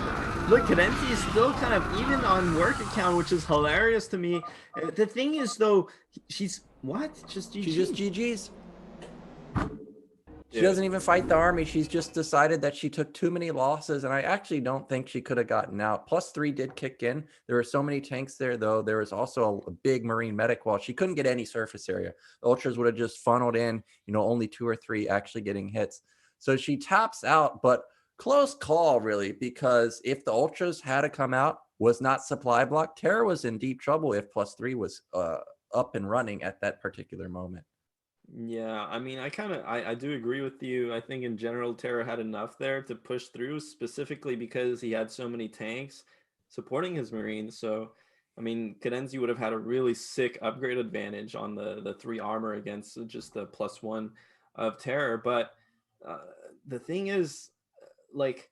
Look, Cadenzi is still kind of even on work account, which is hilarious to me. The thing is, though, she's what? Just GG. She just GG's. She doesn't even fight the army. She's just decided that she took too many losses, and I actually don't think she could have gotten out. +3 did kick in. There were so many tanks there, though. There was also a big Marine medic wall. She couldn't get any surface area. The Ultras would have just funneled in, you know, only 2 or 3 actually getting hits. So she taps out, but close call, really, because if the Ultras had to come out, was not supply block, Terra was in deep trouble if +3 was up and running at that particular moment. Yeah, I mean, I do agree with you. I think in general, Terra had enough there to push through, specifically because he had so many tanks supporting his Marines. So, I mean, Cadenzi would have had a really sick upgrade advantage on the 3 armor against just the +1. of Terror. But the thing is, like,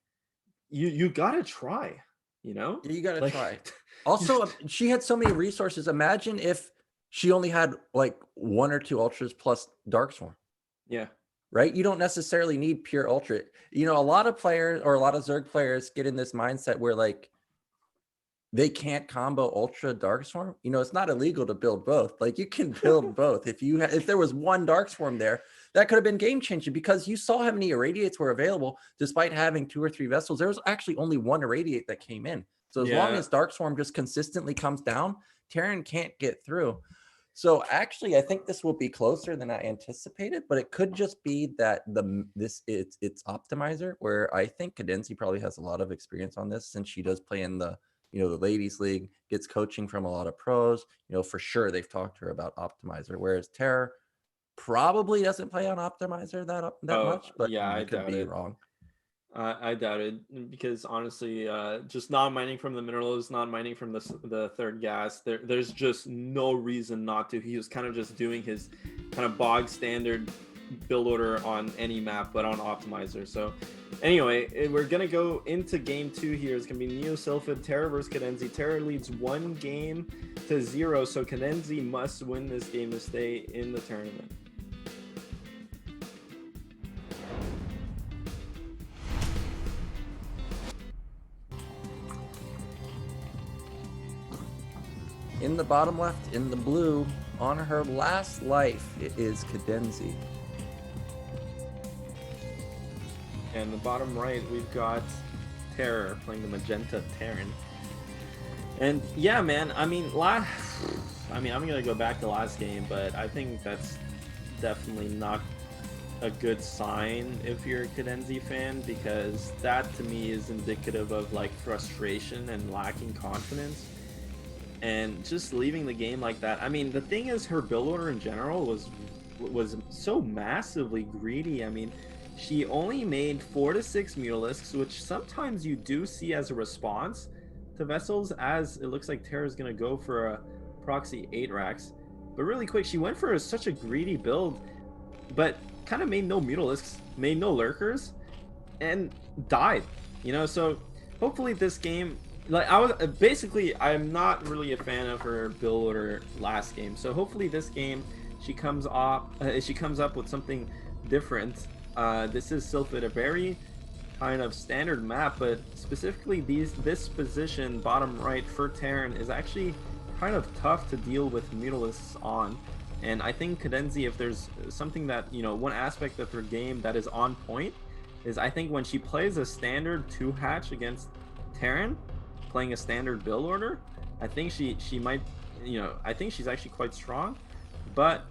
you gotta try, you know? You gotta Like, try. Also, she had so many resources. Imagine if she only had like 1 or 2 ultras plus Darkstorm. Yeah. Right? You don't necessarily need pure ultra. You know, a lot of players or a lot of Zerg players get in this mindset where like they can't combo ultra Darkstorm. You know, it's not illegal to build both. Like you can build both. If there was one Darkstorm there, that could have been game changing, because you saw how many irradiates were available despite having 2 or 3 vessels. There was actually only 1 irradiate that came in. So as long Yeah. as Darkstorm just consistently comes down, Terran can't get through. So actually, I think this will be closer than I anticipated, but it could just be that it's optimizer, where I think Cadenzi probably has a lot of experience on this, since she does play in the ladies league, gets coaching from a lot of pros. For sure they've talked to her about optimizer, whereas Terror probably doesn't play on optimizer that much, but yeah, I could doubt be it. wrong. I doubt it, because honestly, just not mining from the minerals, not mining from the third gas, there's just no reason not to. He was kind of just doing his kind of bog standard build order on any map, but on optimizer. So anyway, we're gonna go into game 2 here. It's gonna be Neo Sylphid, Terra versus Cadenzi. Terra leads 1-0, so Cadenzi must win this game to stay in the tournament. In the bottom left, in the blue, on her last life, it is Cadenzi. And the bottom right, we've got Terror playing the magenta Terran. And yeah, man, I'm gonna go back to last game, but I think that's definitely not a good sign if you're a Cadenzi fan, because that to me is indicative of like frustration and lacking confidence. And just leaving the game like that. I mean, the thing is, her build order in general was so massively greedy. I mean, she only made 4 to 6 Mutalisks, which sometimes you do see as a response to vessels, as it looks like Terra's gonna go for a proxy 8 racks. But really quick, she went for such a greedy build, but kind of made no Mutalisks, made no lurkers, and died. So hopefully this game, like, I'm not really a fan of her build order last game. So hopefully this game she comes up with something different. This is Sylphid, a very kind of standard map, but specifically this position bottom right for Terran is actually kind of tough to deal with Mutalisks on. And I think Cadenzi, if there's something that, one aspect of her game that is on point, is I think when she plays a standard 2-hatch against Terran, playing a standard build order, I think she might, I think she's actually quite strong. But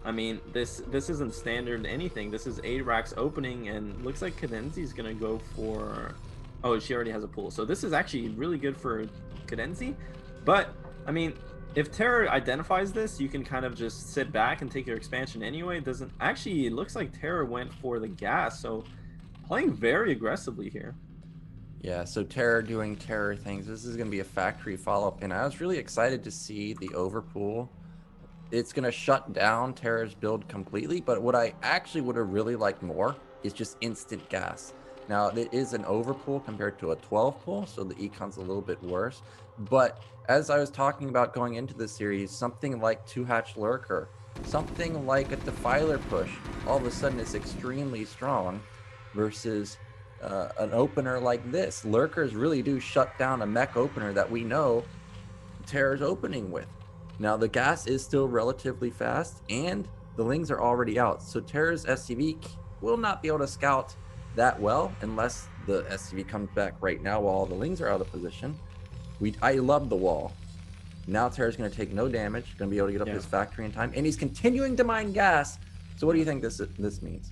I mean, this isn't standard anything. This is 8 racks opening, and looks like Cadenzi's gonna go for, oh, she already has a pool, so this is actually really good for Cadenzi. But I mean, if Terra identifies this, you can kind of just sit back and take your expansion anyway. It doesn't actually, it looks like Terra went for the gas, so playing very aggressively here. Yeah, so Terror doing Terror things. This is going to be a factory follow-up, and I was really excited to see the overpool. It's going to shut down Terror's build completely, but what I actually would have really liked more is just instant gas. Now, it is an overpool compared to a 12 pool, so the econ's a little bit worse. But as I was talking about going into the series, something like 2-hatch Lurker, something like a Defiler push, all of a sudden is extremely strong versus an opener like this. Lurkers really do shut down a mech opener that we know Terror's opening with. Now, the gas is still relatively fast, and the Lings are already out, so Terror's SCV will not be able to scout that well unless the SCV comes back right now while all the Lings are out of position. I love the wall. Now Terror's going to take no damage, going to be able to get up his factory in time, and he's continuing to mine gas. So what do you think this means?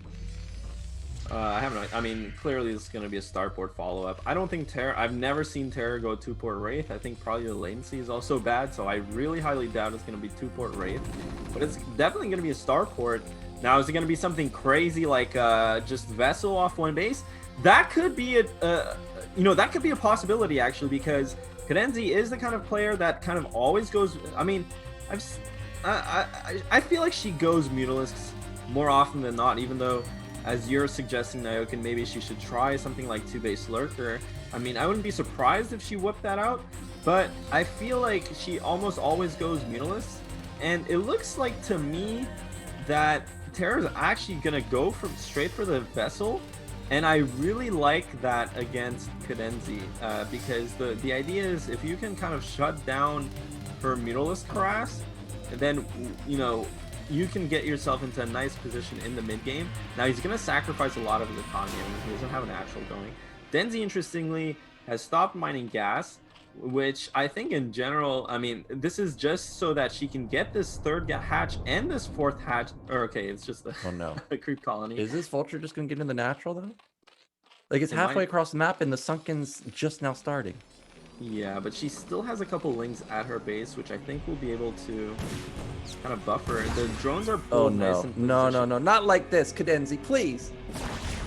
I mean, clearly this is going to be a starport follow-up. I don't think Terra, I've never seen Terra go 2-port Wraith. I think probably the latency is also bad, so I really highly doubt it's going to be 2-port Wraith. But it's definitely going to be a starport. Now, is it going to be something crazy like just Vessel off one base? That could be that could be a possibility, actually, because Cadenzi is the kind of player that kind of always goes, I mean, I feel like she goes Mutalisks more often than not, even though, as you're suggesting, Nyokin, maybe she should try something like 2-base Lurker. I mean, I wouldn't be surprised if she whipped that out, but I feel like she almost always goes Mutalist, and it looks like to me that Terra's actually gonna go straight for the Vessel, and I really like that against Cadenzi, because the idea is if you can kind of shut down her Mutalist harass, then you can get yourself into a nice position in the mid game. Now he's gonna sacrifice a lot of his economy. I mean, he doesn't have a natural going. Denzi, interestingly, has stopped mining gas, which I think in general, I mean, this is just so that she can get this third hatch and this fourth hatch. Or okay, it's just Oh no. a creep colony. Is this vulture just gonna get in the natural though? Like it's It halfway might- across the map and the sunken's just now starting. Yeah, but she still has a couple lings at her base, which I think will be able to kind of buffer. The drones are Oh pulled nice no. and No, positioned. no, not like this, Cadenzi, please.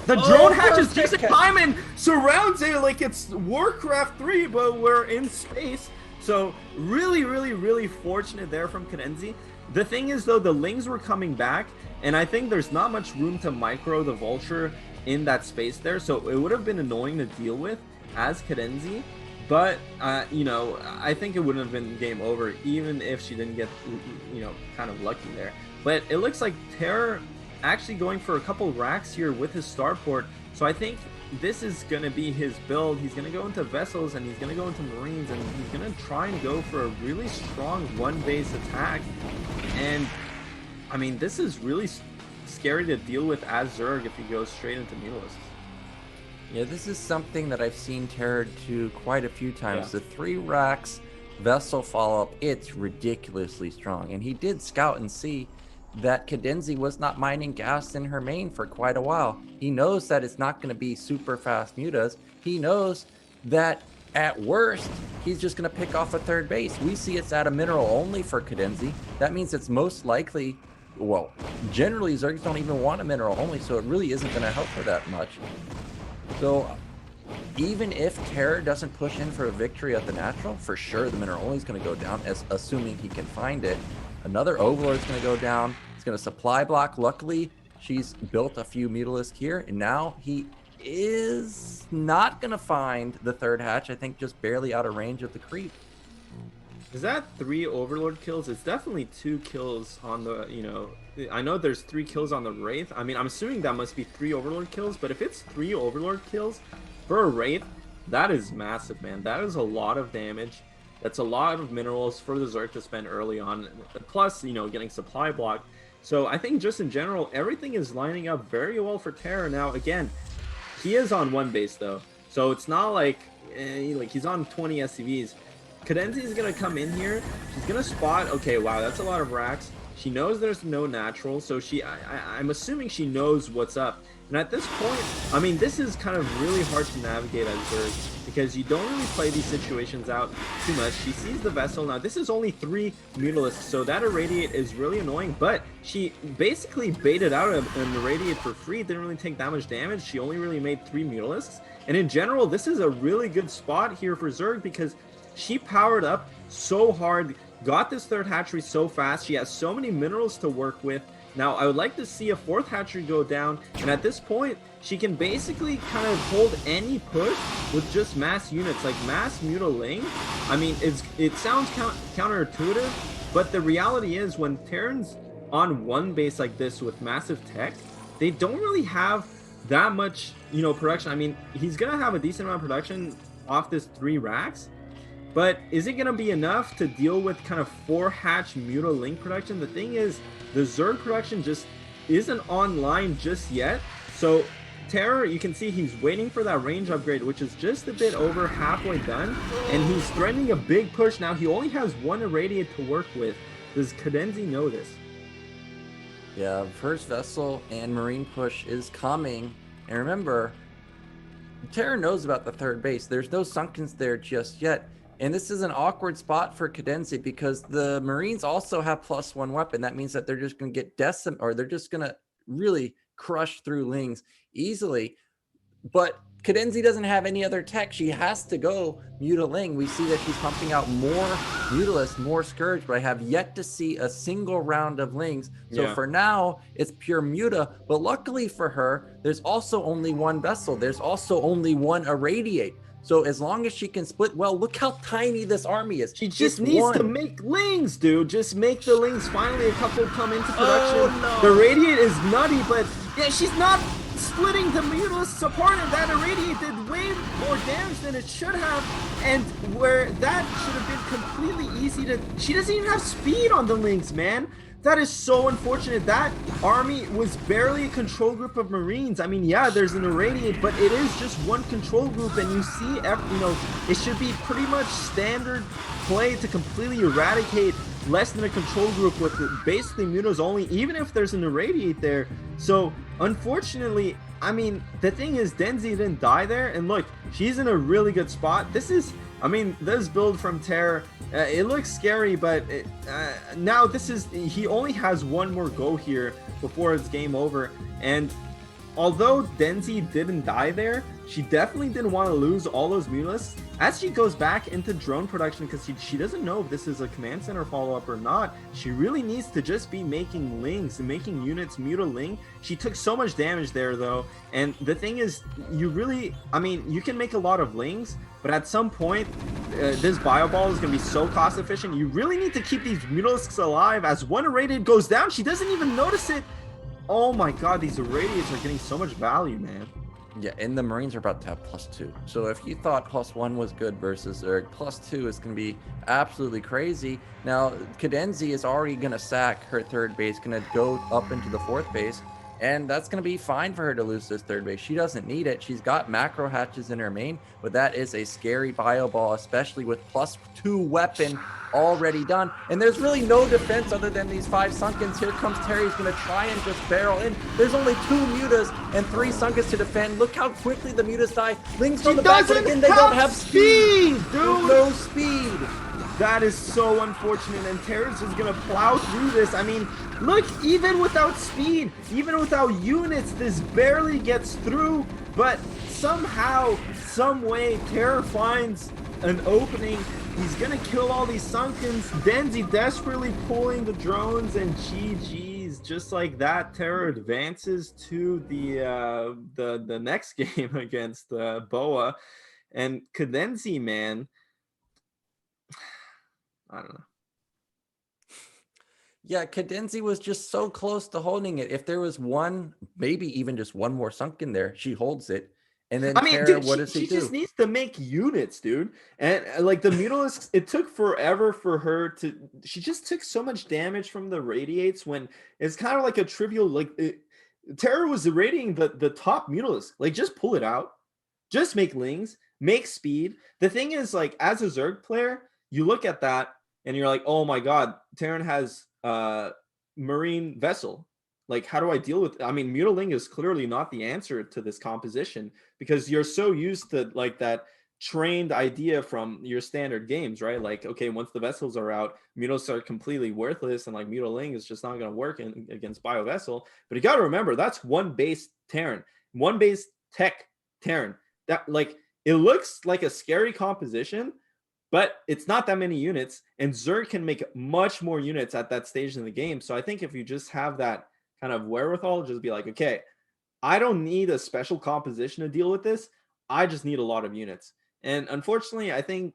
The Oh, drone hatches perfect. Jason Hyman surrounds it like it's Warcraft 3, but we're in space. So really, really, really fortunate there from Cadenzi. The thing is, though, the lings were coming back, and I think there's not much room to micro the vulture in that space there. So it would have been annoying to deal with as Cadenzi. But, I think it wouldn't have been game over even if she didn't get, kind of lucky there. But it looks like Terra actually going for a couple racks here with his starport. So I think this is going to be his build. He's going to go into vessels and he's going to go into marines and he's going to try and go for a really strong one-base attack. And, I mean, this is really scary to deal with as Zerg if he goes straight into Mutalists. Yeah, this is something that I've seen Terra do quite a few times. Yeah. The 3 racks vessel follow-up, it's ridiculously strong. And he did scout and see that Cadenzi was not mining gas in her main for quite a while. He knows that it's not going to be super fast mutas. He knows that at worst, he's just going to pick off a third base. We see it's at a mineral only for Cadenzi. That means it's most likely, well, generally Zergs don't even want a mineral only, so it really isn't going to help her that much. So even if Terror doesn't push in for a victory at the natural, for sure the mineral only is going to go down, as assuming he can find it. Another Overlord is going to go down. He's going to supply block. Luckily, she's built a few Mutalisks here, and now he is not going to find the third hatch. I think just barely out of range of the creep. Is that 3 Overlord kills? It's definitely 2 kills on the, I know there's 3 kills on the Wraith. I mean, I'm assuming that must be 3 Overlord kills, but if it's 3 Overlord kills for a Wraith, that is massive, man. That is a lot of damage. That's a lot of minerals for the Zerg to spend early on. Plus, getting supply blocked. So I think just in general, everything is lining up very well for Terra. Now, again, he is on 1 base, though. So it's not like he's on 20 SCVs. Cadenzi is going to come in here. She's going to spot, okay, wow, that's a lot of racks. She knows there's no natural, so I'm assuming she knows what's up. And at this point, I mean, this is kind of really hard to navigate as Zerg because you don't really play these situations out too much. She sees the vessel. Now, this is only 3 Mutalisks, so that Irradiate is really annoying, but she basically baited out an Irradiate for free. Didn't really take that much damage. She only really made 3 Mutalisks. And in general, this is a really good spot here for Zerg because she powered up so hard, got this third hatchery so fast. She has so many minerals to work with. Now, I would like to see a 4th hatchery go down, and at this point, she can basically kind of hold any push with just mass units, like mass mutaling. I mean, it sounds counterintuitive, but the reality is when Terran's on 1 base like this with massive tech, they don't really have that much, production. I mean, he's going to have a decent amount of production off this 3 racks, but is it going to be enough to deal with kind of 4 hatch Muta Link production? The thing is, the Zerg production just isn't online just yet. So Terror, you can see he's waiting for that range upgrade, which is just a bit over halfway done. And he's threatening a big push. Now he only has 1 Irradiate to work with. Does Cadenzi know this? Yeah, first vessel and marine push is coming. And remember, Terra knows about the third base. There's no Sunkens there just yet. And this is an awkward spot for Cadenzi because the Marines also have +1 weapon. That means that they're just going to get or they're just going to really crush through Lings easily. But Cadenzi doesn't have any other tech. She has to go Mutaling. We see that she's pumping out more Mutalisk, more Scourge, but I have yet to see a single round of Lings. So Yeah. for now, it's pure Muta. But luckily for her, there's also only one Vessel. There's also only one Irradiate. So as long as she can split well, look how tiny this army is. She just It's needs to one. make Lings, dude. Just make the Lings. Finally, a couple come into production. Oh, no. The Radiate is nutty, but yeah, she's not splitting the Mutalisks apart, and that Irradiate did way more damage than it should have. And where that should have been completely easy to... She doesn't even have speed on the Lings, man. That is so unfortunate. That army was barely a control group of Marines. I mean, yeah, there's an Irradiate, but it is just one control group, and you see, you know, it should be pretty much standard play to completely eradicate less than a control group with basically Mutos only, even if there's an Irradiate there. So, unfortunately, I mean, the thing is, CadenZie didn't die there, and look, she's in a really good spot. This is... I mean, this build from Terra, it looks scary, but now this is... He only has one more go here before it's game over. And although CadenZie didn't die there, she definitely didn't want to lose all those Mutalisks. As she goes back into drone production, because she doesn't know if this is a command center follow-up or not, she really needs to just be making Lings and making units Mutaling. She took so much damage there, though. And the thing is, you really... I mean, you can make a lot of Lings, but at some point, this Bio Ball is going to be so cost efficient. You really need to keep these Mutalisks alive. As one Irradiate goes down, she doesn't even notice it. Oh my god, these Irradiates are getting so much value, man. Yeah, and the Marines are about to have +2. So if you thought +1 was good versus Zerg, +2 is going to be absolutely crazy. Now, Cadenzi is already going to sack her third base, going to go up into the fourth base, and that's going to be fine for her to lose this third base. She doesn't need it. She's got macro hatches in her main, but that is a scary bio ball, especially with +2 weapon already done. And there's really no defense other than these 5 Sunkens. Here comes Terry. He's going to try and just barrel in. There's only 2 Mutas and 3 Sunkens to defend. Look how quickly the Mutas die. Lings from the back, but again, they don't have speed. Dude. No speed. That is so unfortunate, and Terra's is gonna plow through this. I mean, look, even without speed, even without units, this barely gets through, but somehow, some way, Terra finds an opening. He's gonna kill all these Sunkens. CadenZie desperately pulling the drones, and GG's. Just like that, Terra advances to the next game against Boa. And CadenZie, man, I don't know. Yeah, Cadenzi was just so close to holding it. If there was one, maybe even just one more Sunken there, she holds it. And then I mean, Terra, dude, what does she do? just needs to make units, dude. And like the Mutalisks, it took forever for her to... She just took so much damage from the Radiates when it's kind of like a trivial... Like Terra was irradiating the top Mutalisk. Like, just pull it out. Just make Lings. Make speed. The thing is, like, as a Zerg player, you look at that and you're like, oh my god, Terran has Marine Vessel. Like, how do I deal with... I mean, Mutaling is clearly not the answer to this composition because you're so used to, like, that trained idea from your standard games, right? Like, okay, once the vessels are out, Mutos are completely worthless, and, like, Mutaling is just not going to work against Bio Vessel. But you got to remember, that's one base Terran. One base tech Terran. That, like, it looks like a scary composition, but it's not that many units, and Zerg can make much more units at that stage in the game. So I think if you just have that kind of wherewithal, just be like, okay, I don't need a special composition to deal with this. I just need a lot of units. And unfortunately, I think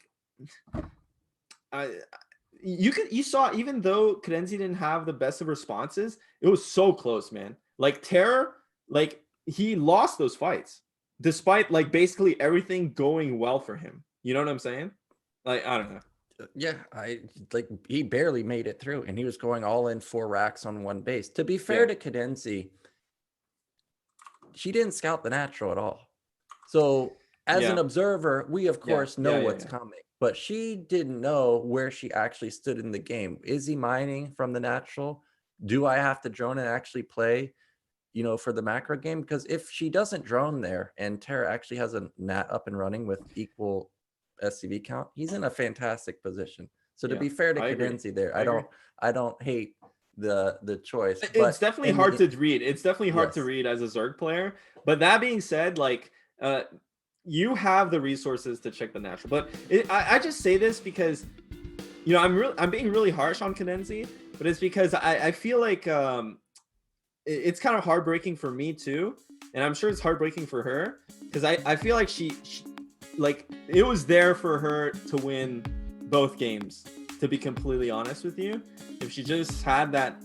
you saw, even though CadenZie didn't have the best of responses, it was so close, man. Like Terror, like he lost those fights despite like basically everything going well for him. You know what I'm saying? Like, I don't know. Yeah, he barely made it through, and he was going all in 4 racks on one base. To be fair to Cadenzi, she didn't scout the natural at all. So as an observer, we of course know what's coming, but she didn't know where she actually stood in the game. Is he mining from the natural? Do I have to drone and actually play, you know, for the macro game? Because if she doesn't drone there and Terra actually has a nat up and running with equal SCV count, he's in a fantastic position. So to be fair to Cadenzi there, I don't hate the choice. It's definitely hard to read. It's definitely hard to read as a Zerg player. But that being said, like you have the resources to check the natural. But I just say this because, you know, I'm being really harsh on Cadenzi, but it's because I feel like it's kind of heartbreaking for me too, and I'm sure it's heartbreaking for her because I feel like she like it was there for her to win both games. To be completely honest with you, if she just had that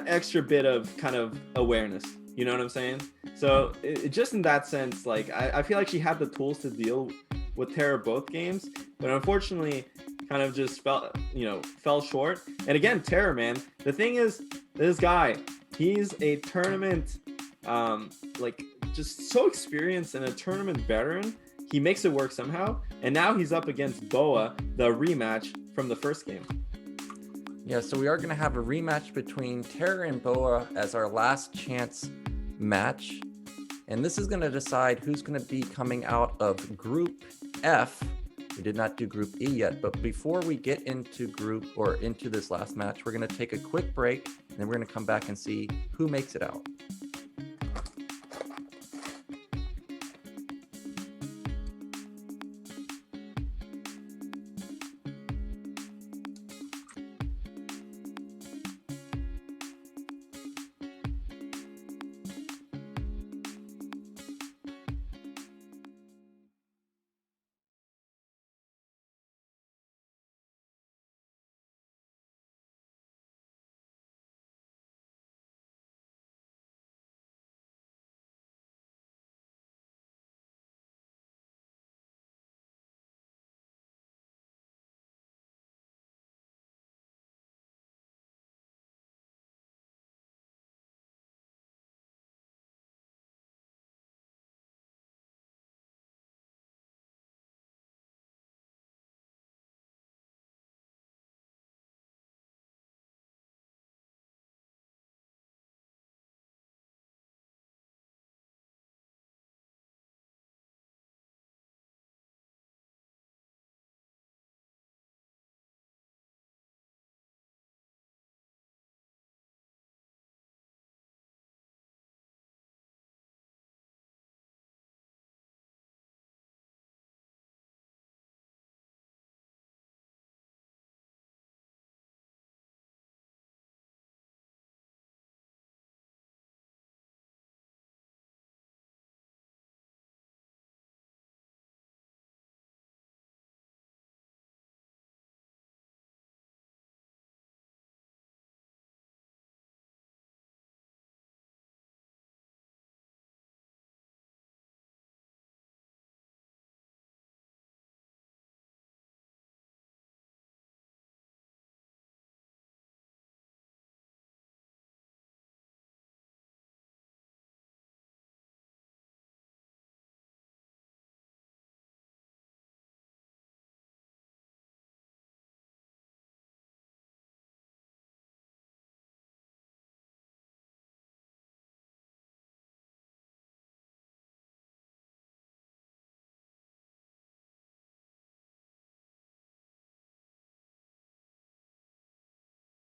extra bit of kind of awareness, you know what I'm saying? So just in that sense, like I feel like she had the tools to deal with Terra both games, but unfortunately kind of just fell short. And again, Terra, man, the thing is, this guy, he's a tournament like just so experienced and a tournament veteran. He makes it work somehow, and now he's up against Boa, the rematch from the first game. Yeah, so we are going to have a rematch between Terra and Boa as our last chance match. And this is going to decide who's going to be coming out of Group F. We did not do Group E yet, but before we get into into this last match, we're going to take a quick break, and then we're going to come back and see who makes it out.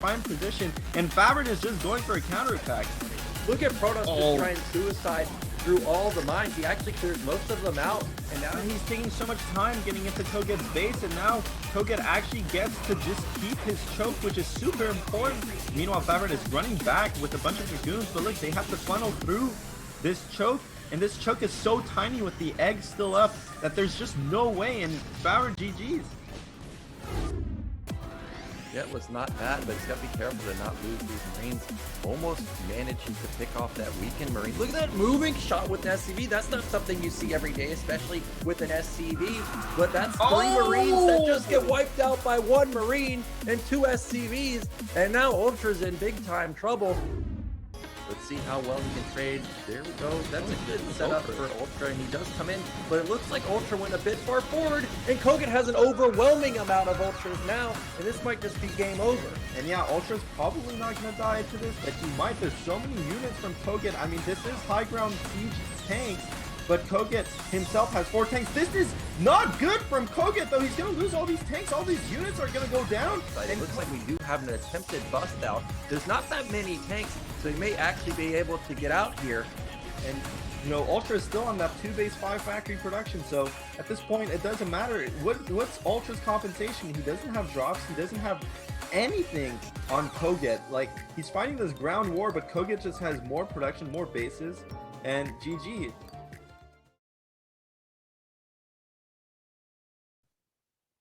Prime position, and Favorite is just going for a counterattack. Look at Protoss just trying suicide through all the mines. He actually clears most of them out, and now He's taking so much time getting into Koget's base, and now Koget actually gets to just keep his choke, which is super important. Meanwhile, Favorite is running back with a bunch of dragoons, but look, they have to funnel through this choke, and this choke is so tiny with the egg still up that there's just no way, and Favorite GG's. Yeah, it was not bad, but he's got to be careful to not lose these Marines. Almost managing to pick off that weakened Marine. look at that moving shot with an SCV. That's not something you see every day, especially with an SCV. But that's three Marines that just get wiped out by one Marine and two SCVs. And now Ultra's in big time trouble. Let's see how well he can trade. There we go. That's a good setup for Ultra, and he does come in, but it looks like Ultra went a bit far forward, And Koget has an overwhelming amount of Ultras now, and this might just be game over. And yeah, Ultra's probably not going to die to this, but he might. There's so many units from Koget. I mean, this is high ground siege tanks, but Koget himself has 4 tanks. This is not good from Koget, though. He's going to lose all these tanks. All these units are going to go down. It looks like we do have an attempted bust out. There's not that many tanks, so he may actually be able to get out here. And you know, Ultra is still on that 2 base 5 factory production. So at this point, it doesn't matter. What's Ultra's compensation? He doesn't have drops. He doesn't have anything on Koget. Like, he's fighting this ground war, but Koget just has more production, more bases, and GG.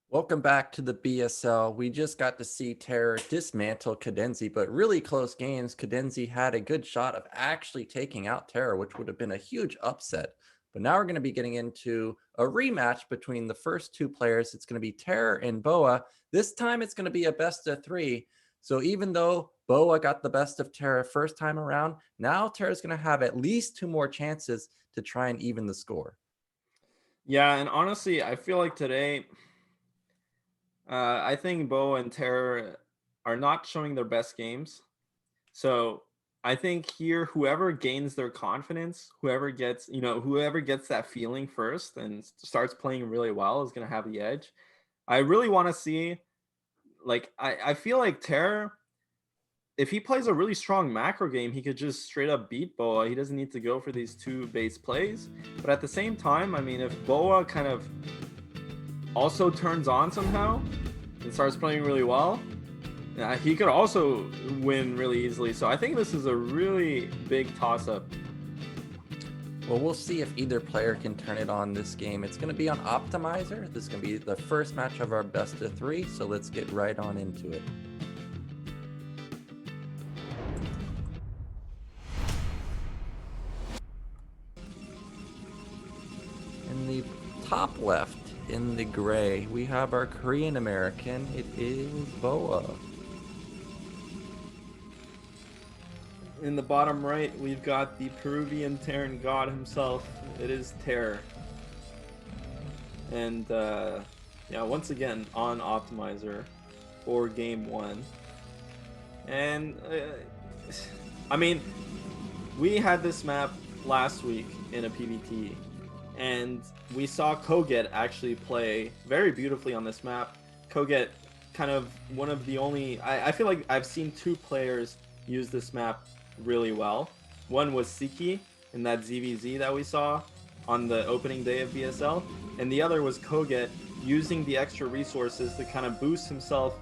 Welcome back to the BSL. We just got to see Terror dismantle Cadenzi, but really close games. Cadenzi had a good shot of actually taking out Terror, which would have been a huge upset. But now we're going to be getting into a rematch between the first two players. It's going to be Terror and Boa. This time it's going to be a best of 3. So even though Boa got the best of Terror first time around, now Terror's going to have at least 2 more chances to try and even the score. Yeah, and honestly, I feel like today, I think Bo and Terror are not showing their best games. So I think here, whoever gains their confidence, whoever gets that feeling first and starts playing really well is going to have the edge. I really want to see, like, I feel like Terror, if he plays a really strong macro game, he could just straight up beat Boa. He doesn't need to go for these 2 base plays. But at the same time, I mean, if Boa kind of also turns on somehow and starts playing really well, he could also win really easily. So I think this is a really big toss-up. Well, we'll see if either player can turn it on this game. It's going to be on Optimizer. This is going to be the first match of our best of 3, so let's get right on into it. In the top left, in the gray, we have our Korean American. It is Boa. In the bottom right, we've got the Peruvian Terran god himself. It is Terror. And yeah, once again on Optimizer for game 1. And I mean, we had this map last week in a PvT, and we saw Koget actually play very beautifully on this map. Koget, kind of one of the only, I feel like I've seen 2 players use this map really well. One was Siki in that ZVZ that we saw on the opening day of BSL, and the other was Koget using the extra resources to kind of boost himself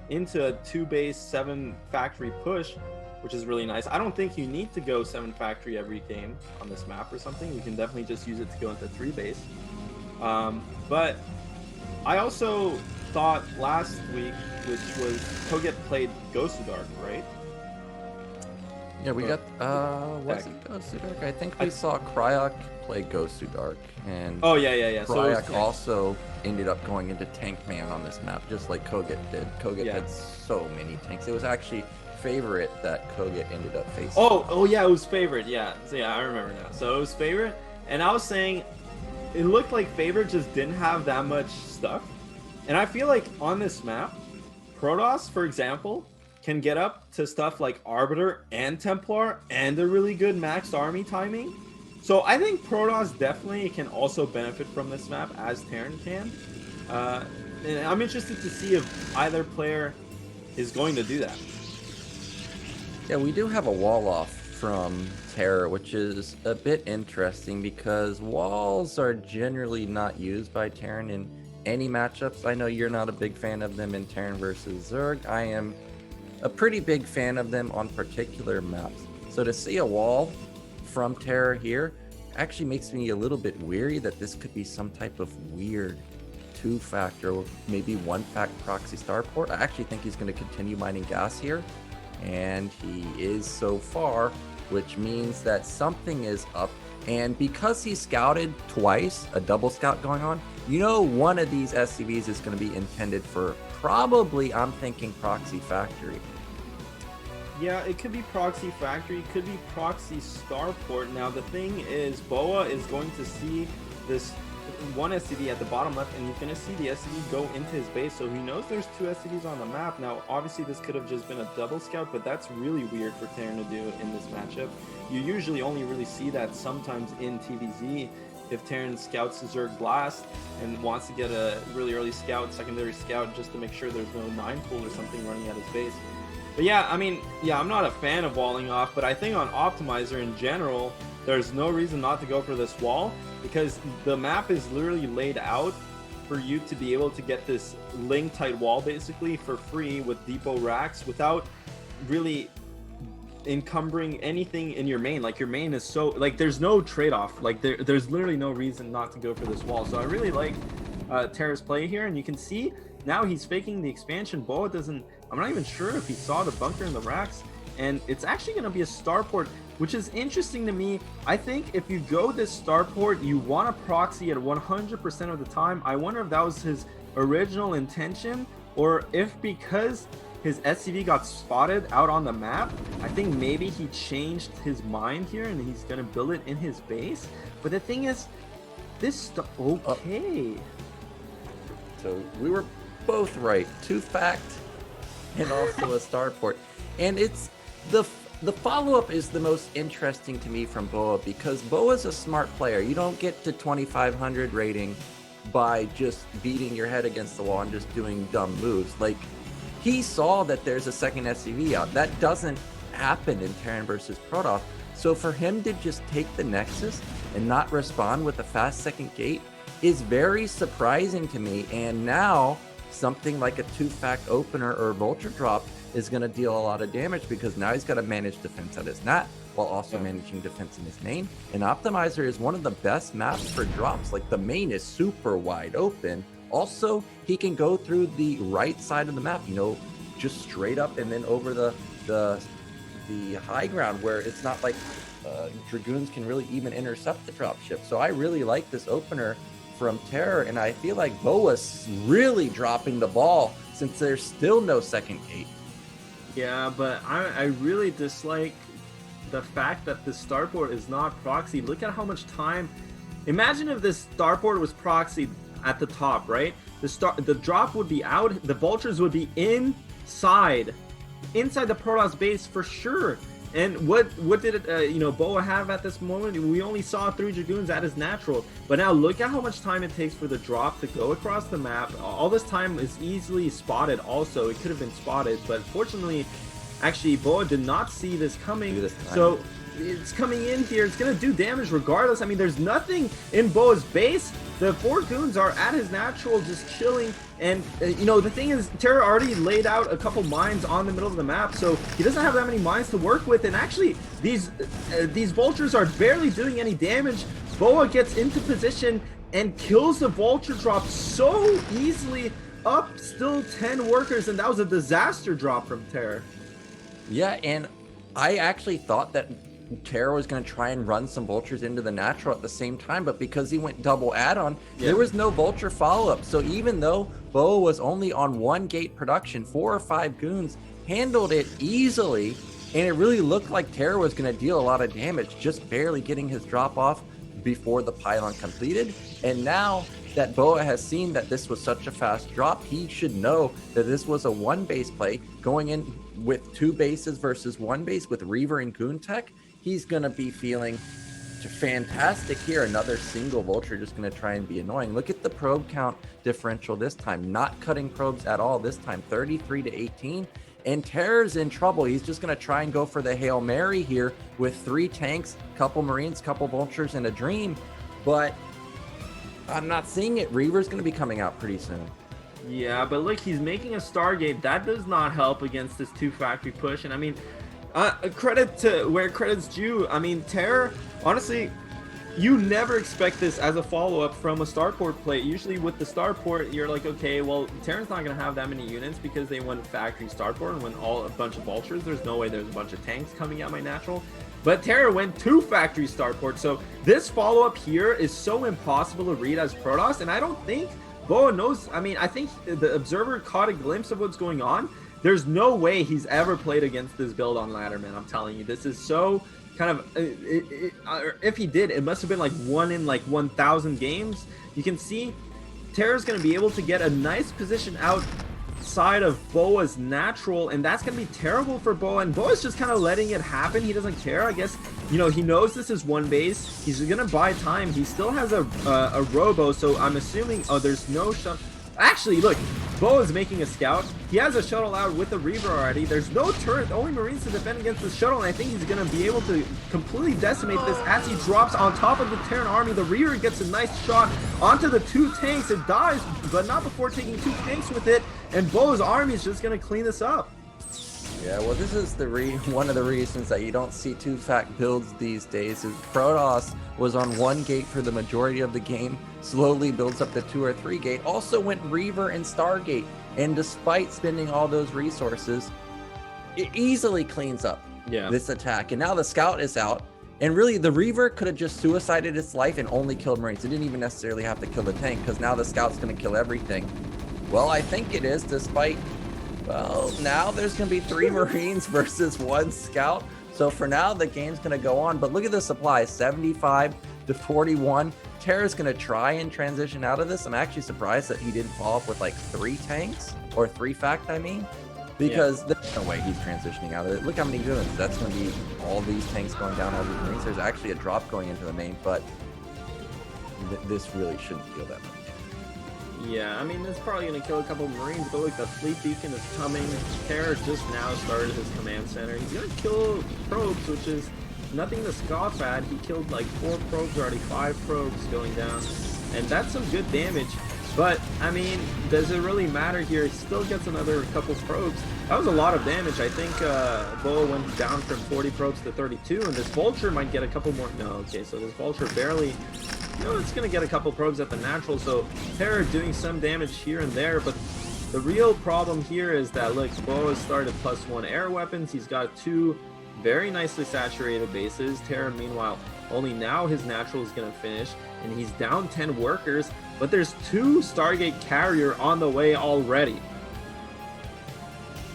into a 2 base 7 factory push, which is really nice. I don't think you need to go 7 factory every game on this map or something. You can definitely just use it to go into 3 base. But I also thought last week, which was Koget played Ghost of Dark, right? Yeah, we got, was it Ghost of Dark? I think we saw Cryok play Ghost of Dark, and Oh, yeah. So it was Cryok also ended up going into Tank Man on this map, just like Koget did. Koget had so many tanks. It was actually Favorite that Koget ended up facing. Oh yeah, it was Favorite. Yeah, so yeah, I remember now. So it was Favorite, and I was saying it looked like Favorite just didn't have that much stuff. And I feel like on this map, Protoss, for example, can get up to stuff like Arbiter and Templar and a really good maxed army timing. So I think Protoss definitely can also benefit from this map as Terran can. And I'm interested to see if either player is going to do that. Yeah, we do have a wall off from Terror, which is a bit interesting because walls are generally not used by Terran in any matchups. I know you're not a big fan of them in Terran versus Zerg. I am a pretty big fan of them on particular maps. So to see a wall from Terror here actually makes me a little bit weary that this could be some type of weird 2-factor, maybe 1-fact proxy starport. I actually think he's going to continue mining gas here, and he is so far, which means that something is up. And because he scouted twice, a double scout going on, you know one of these SCVs is going to be intended for probably, I'm thinking, proxy factory. Yeah, it could be proxy factory, it could be proxy starport. Now the thing is, Boa is going to see this one SCV at the bottom left, and he's going to see the SCV go into his base, so he knows there's 2 SCVs on the map. Now obviously this could have just been a double scout, but that's really weird for Terran to do in this matchup. You usually only really see that sometimes in TVZ if Terran scouts Zerg Blast and wants to get a really early scout, secondary scout, just to make sure there's no 9 pool or something running at his base. But yeah, I mean, yeah, I'm not a fan of walling off, but I think on Optimizer in general, there's no reason not to go for this wall, because the map is literally laid out for you to be able to get this link tight wall basically for free with depot racks without really encumbering anything in your main. Like, your main is so, like, there's no trade-off. Like, there's literally no reason not to go for this wall. So I really like Terra's play here, and you can see now he's faking the expansion. Boa doesn't, I'm not even sure if he saw the bunker in the racks, and it's actually going to be a starport, which is interesting to me. I think if you go this starport, you want to proxy at 100% of the time. I wonder if that was his original intention, or if because his SCV got spotted out on the map, I think maybe he changed his mind here and he's going to build it in his base. But the thing is, this okay. So we were both right. 2-fact and also a starport. And it's the follow-up is the most interesting to me from Boa, because Boa's a smart player. You don't get to 2500 rating by just beating your head against the wall and just doing dumb moves. Like, he saw that there's a second SCV out. That doesn't happen in Terran versus Protoss. So for him to just take the Nexus and not respond with a fast second gate is very surprising to me. And now something like a 2-fact opener or vulture drop is going to deal a lot of damage, because now he's got to manage defense at his nat while also managing defense in his main. And Optimizer is one of the best maps for drops. Like, the main is super wide open. Also, he can go through the right side of the map, you know, just straight up and then over the high ground, where it's not like Dragoons can really even intercept the dropship. So I really like this opener from Terror, and I feel like Boa's really dropping the ball since there's still no second gate. Yeah, but I really dislike the fact that the starport is not proxy. Look at how much time. Imagine if this starport was proxied at the top, right? The drop would be out, the vultures would be inside the Protoss base for sure. And what did Boa have at this moment? We only saw 3 Dragoons at his natural, but now look at how much time it takes for the drop to go across the map. All this time is easily spotted. Also, it could have been spotted, but fortunately, actually, Boa did not see this coming. So it's coming in here. It's gonna do damage regardless. I mean, there's nothing in Boa's base. The 4 goons are at his natural, just chilling. And the thing is, Terra already laid out a couple mines on the middle of the map, so he doesn't have that many mines to work with. And actually, these vultures are barely doing any damage. Boa gets into position and kills the vulture drop so easily. Up still 10 workers, and that was a disaster drop from Terra. Yeah, and I actually thought that Terra was going to try and run some vultures into the natural at the same time, but because he went double add-on, there was no vulture follow-up. So even though Boa was only on 1 gate production, 4 or 5 goons handled it easily, and it really looked like Terra was going to deal a lot of damage, just barely getting his drop off before the pylon completed. And now that Boa has seen that this was such a fast drop, he should know that this was a 1 base play going in with 2 bases versus 1 base with Reaver and Goon Tech. He's going to be feeling fantastic here. Another single vulture just going to try and be annoying. Look at the probe count differential this time. Not cutting probes at all this time, 33 to 18. And Terror's in trouble. He's just going to try and go for the Hail Mary here with 3 tanks, couple Marines, couple vultures, and a Dream. But I'm not seeing it. Reaver's going to be coming out pretty soon. Yeah, but look, he's making a Stargate. That does not help against this 2 factory push. And I mean, credit to where credit's due. I mean, Terror, honestly, you never expect this as a follow-up from a starport play. Usually with the starport, you're like, okay, well, Terran's not going to have that many units because they went factory starport and went a bunch of vultures. There's no way there's a bunch of tanks coming at my natural. But Terra went 2 factory starport. So this follow-up here is so impossible to read as Protoss, and I don't think Boa knows. I mean, I think the observer caught a glimpse of what's going on. There's no way he's ever played against this build on ladder, man. I'm telling you, this is so kind of, if he did, it must have been like 1 in like 1,000 games. You can see Terra's going to be able to get a nice position outside of Boa's natural, and that's going to be terrible for Boa. And Boa's just kind of letting it happen. He doesn't care. I guess, he knows this is 1 base. He's going to buy time. He still has a robo, so I'm assuming, there's no shot. Actually, look, Bo is making a scout. He has a shuttle out with the Reaver already. There's no turret, only Marines to defend against the shuttle, and I think he's going to be able to completely decimate this as he drops on top of the Terran army. The Reaver gets a nice shot onto the 2 tanks. It dies, but not before taking 2 tanks with it, and Bo's army is just going to clean this up. Yeah, well, this is one of the reasons that you don't see 2-fact builds these days. Is Protoss was on 1 gate for the majority of the game, slowly builds up to 2 or 3 gate, also went Reaver and Stargate, and despite spending all those resources, it easily cleans up this attack. And now the Scout is out, and really the Reaver could have just suicided its life and only killed Marines. It didn't even necessarily have to kill the tank, because now the Scout's going to kill everything. Well, I think it is, despite... Well, now there's going to be 3 Marines versus 1 Scout. So for now, the game's going to go on. But look at the supply, 75 to 41. Terra's going to try and transition out of this. I'm actually surprised that he didn't follow up with like 3 tanks, or 3-fact, I mean. Because there's no way he's transitioning out of it. Look how many goons. That's going to be all these tanks going down, all these Marines. There's actually a drop going into the main, but this really shouldn't feel that much. Yeah, I mean, it's probably going to kill a couple of Marines, but look, the fleet beacon is coming. Terra just now started his command center. He's going to kill probes, which is nothing to scoff at. He killed like 4 probes already, 5 probes going down, and that's some good damage. But, I mean, does it really matter here? He still gets another couple probes. That was a lot of damage. I think Bo went down from 40 probes to 32, and this Vulture might get a couple more. No, okay, so this Vulture barely... You know, it's going to get a couple probes at the natural, so Terra doing some damage here and there, but the real problem here is that, look, Bo has started +1 air weapons. He's got 2 very nicely saturated bases. Terra, meanwhile, only now his natural is going to finish, and he's down 10 workers, but there's 2 Stargate carrier on the way already.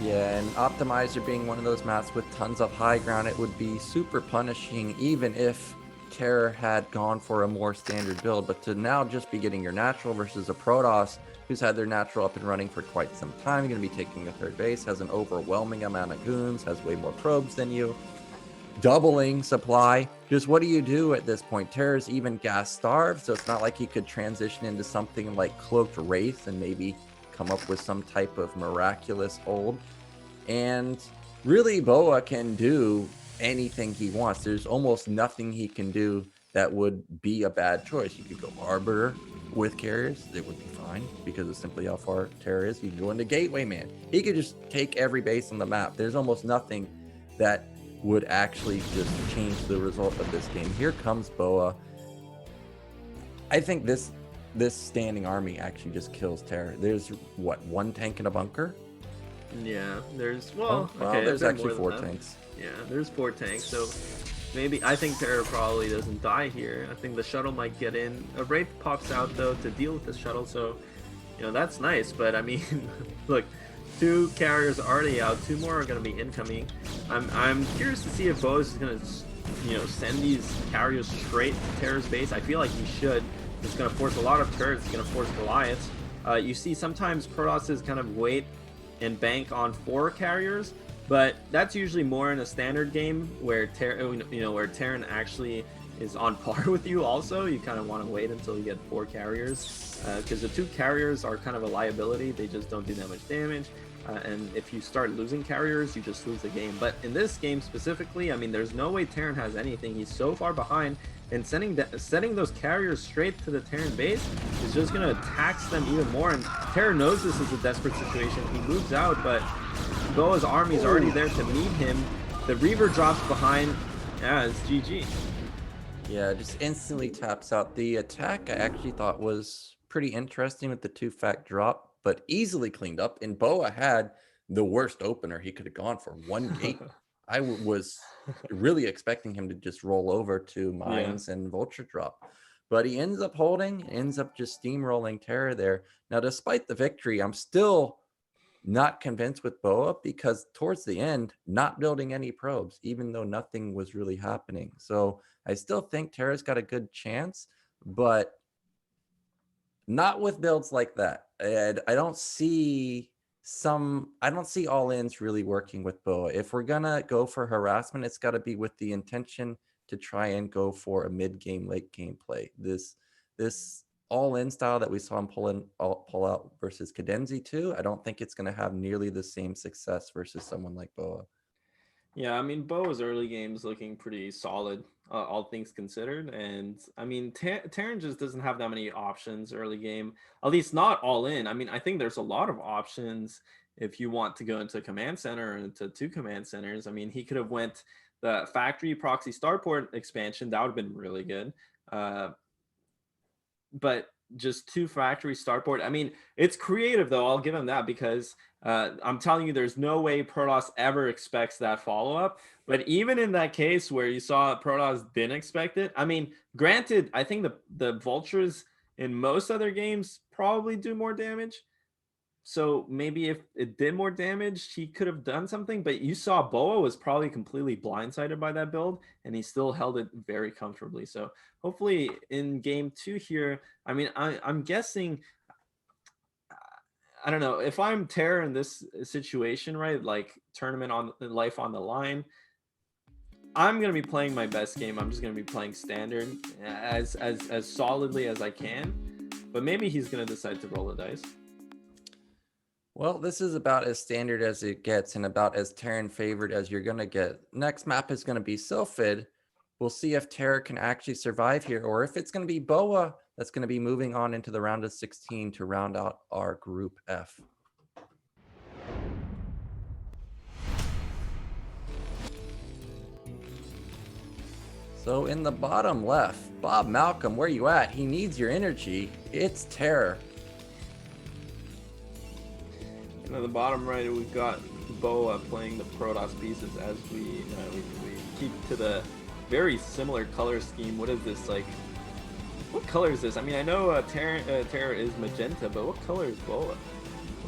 Yeah, and Optimizer being one of those maps with tons of high ground, it would be super punishing even if Terra had gone for a more standard build, but to now just be getting your natural versus a Protoss who's had their natural up and running for quite some time, you're going to be taking a 3rd base, has an overwhelming amount of goons, has way more probes than you, doubling supply. Just what do you do at this point? Terra's even gas starved, so it's not like he could transition into something like Cloaked Wraith and maybe come up with some type of miraculous hold. And really, Boa can do anything he wants. There's almost nothing he can do that would be a bad choice. You could go Arbiter with carriers, it would be fine because it's simply how far Terra is. You can go into Gateway Man. He could just take every base on the map. There's almost nothing that would actually just change the result of this game. Here comes Boa. I think this standing army actually just kills Terra. There's what, 1 tank in a bunker? Yeah, there's there's actually 4 tanks. Yeah, there's 4 tanks, so maybe I think Terra probably doesn't die here. I think the shuttle might get in. A Wraith pops out though to deal with the shuttle, so you know that's nice. But I mean, look, 2 carriers already out, 2 more are going to be incoming. I'm curious to see if Bose is going to send these carriers straight to Terra's base. I feel like he should. It's going to force a lot of turrets. It's going to force Goliaths. You see sometimes Protosses kind of wait and bank on 4 carriers. But that's usually more in a standard game where Terran actually is on par with you also. You kind of want to wait until you get 4 carriers because the 2 carriers are kind of a liability. They just don't do that much damage. And if you start losing carriers, you just lose the game. But in this game specifically, I mean, there's no way Terran has anything. He's so far behind, and sending those carriers straight to the Terran base is just going to tax them even more. And Terran knows this is a desperate situation. He moves out, but Boa's army is already there to meet him. The Reaver drops behind. Yeah, it's GG. Yeah, just instantly taps out. The attack I actually thought was pretty interesting with the 2-fact drop, but easily cleaned up. And Boa had the worst opener he could have gone for, 1 gate. I was really expecting him to just roll over to mines and Vulture drop. But he ends up holding, ends up just steamrolling Terra there. Now, despite the victory, I'm still not convinced with Boa because towards the end, not building any probes, even though nothing was really happening. So I still think Terra's got a good chance, but not with builds like that. And I don't see all-ins really working with Boa. If we're gonna go for harassment, it's got to be with the intention to try and go for a mid-game, late-game play. This all-in style that we saw him pull out versus Cadenzi too, I don't think it's going to have nearly the same success versus someone like Boa. Yeah, I mean, Boa's early game's looking pretty solid, all things considered. And I mean, Terran just doesn't have that many options early game, at least not all in. I mean, I think there's a lot of options if you want to go into command center or into 2 command centers. I mean, he could have went the factory proxy starport expansion. That would have been really good. But just 2 factory starport. I mean, it's creative though. I'll give him that, because I'm telling you, there's no way Protoss ever expects that follow-up. But even in that case where you saw Protoss didn't expect it, I mean, granted, I think the vultures in most other games probably do more damage. So maybe if it did more damage, he could have done something. But you saw Boa was probably completely blindsided by that build, and he still held it very comfortably. So hopefully in game 2 here, I mean, I'm guessing, I don't know, if I'm Terra in this situation, right, like tournament on life on the line, I'm gonna be playing my best game. I'm just gonna be playing standard as solidly as I can. But maybe he's gonna decide to roll the dice. Well, this is about as standard as it gets and about as Terran favored as you're going to get. Next map is going to be Sylphid. We'll see if Terra can actually survive here, or if it's going to be Boa that's going to be moving on into the round of 16 to round out our Group F. So in the bottom left, Bob Malcolm, where you at? He needs your energy. It's Terror. And at the bottom right, we've got Boa playing the Protoss pieces as we keep to the very similar color scheme. What is this, like, what color is this? I mean, I know Terra is magenta, but what color is Boa?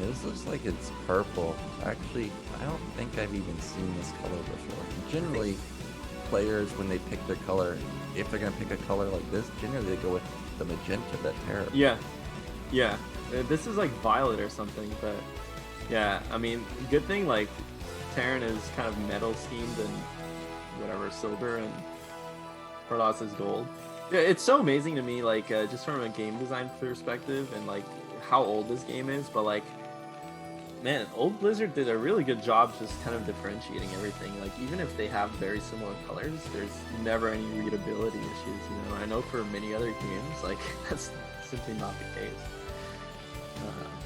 Yeah, this looks like it's purple. Actually, I don't think I've even seen this color before. Generally, players, when they pick their color, if they're going to pick a color like this, generally they go with the magenta that Terra. Yeah. This is like violet or something, but yeah, I mean, good thing like Terran is kind of metal schemed and whatever, silver, and Protoss is gold. Yeah, it's so amazing to me, like just from a game design perspective and like how old this game is. But like, man, old Blizzard did a really good job just kind of differentiating everything. Like, even if they have very similar colors, there's never any readability issues. You know, I know for many other games, like that's simply not the case.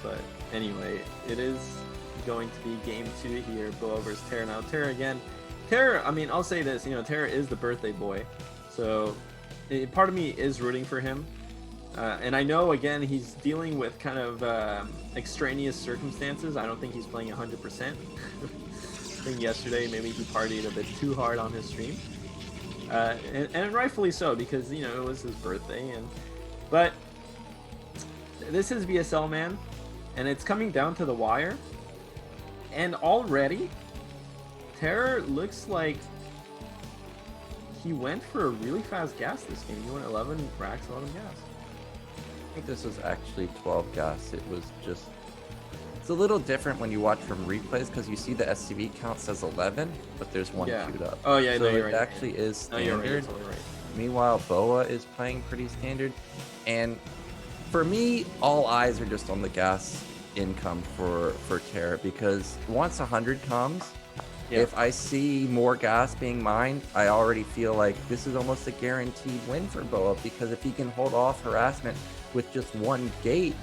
But anyway, it is going to be game 2 here, Boa versus Terra. Now, Terra again. Terra, I mean, I'll say this, you know, Terra is the birthday boy. So part of me is rooting for him. And I know, again, he's dealing with kind of extraneous circumstances. I don't think he's playing 100%. I think yesterday maybe he partied a bit too hard on his stream. And rightfully so, because, you know, it was his birthday. But this is BSL, man. And it's coming down to the wire. And already, Terror looks like he went for a really fast gas this game. He went 11 racks, 11 gas. I think this was actually 12 gas. It was just, it's a little different when you watch from replays because you see the SCV count says 11, but there's one queued up. Oh yeah, so no, you're it right. actually is standard. No, you're totally right. Meanwhile, Boa is playing pretty standard. And for me, all eyes are just on the gas income for Terra, because once 100 comes, if I see more gas being mined, I already feel like this is almost a guaranteed win for Boa, because if he can hold off harassment with just one gate,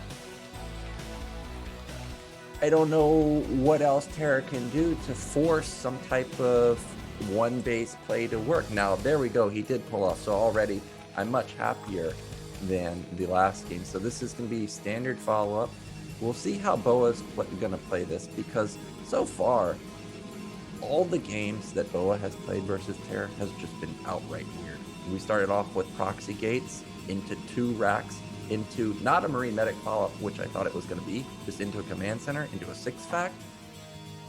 I don't know what else Terra can do to force some type of one base play to work. Now, there we go. He did pull off. So already I'm much happier than the last game. So this is going to be standard follow-up. We'll see how Boa's going to play this, because so far, all the games that Boa has played versus Terra has just been outright weird. We started off with proxy gates into 2 racks, into not a Marine Medic follow-up, which I thought it was going to be, just into a command center, into a 6-fact.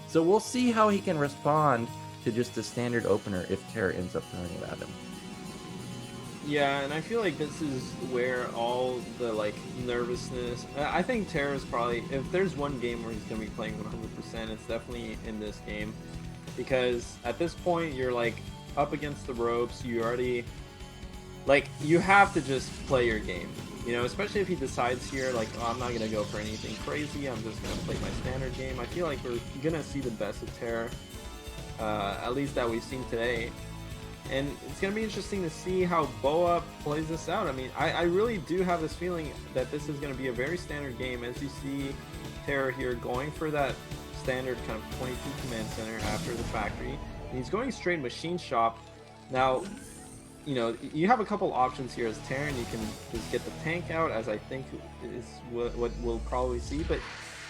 So we'll see how he can respond to just a standard opener if Terra ends up throwing it at him. Yeah, and I feel like this is where all the like nervousness. I think Terra's probably, if there's one game where he's gonna be playing 100%, it's definitely in this game, because at this point you're like up against the ropes. You already, like, you have to just play your game. You know, especially if he decides here, like, oh, I'm not going to go for anything crazy. I'm just going to play my standard game. I feel like we're going to see the best of Terra, at least that we've seen today. And it's going to be interesting to see how Boa plays this out. I mean, I really do have this feeling that this is going to be a very standard game, as you see Terra here going for that standard kind of 22 command center after the factory. And he's going straight machine shop. Now, you know, you have a couple options here as Terran. You can just get the tank out, as I think is what we'll probably see, but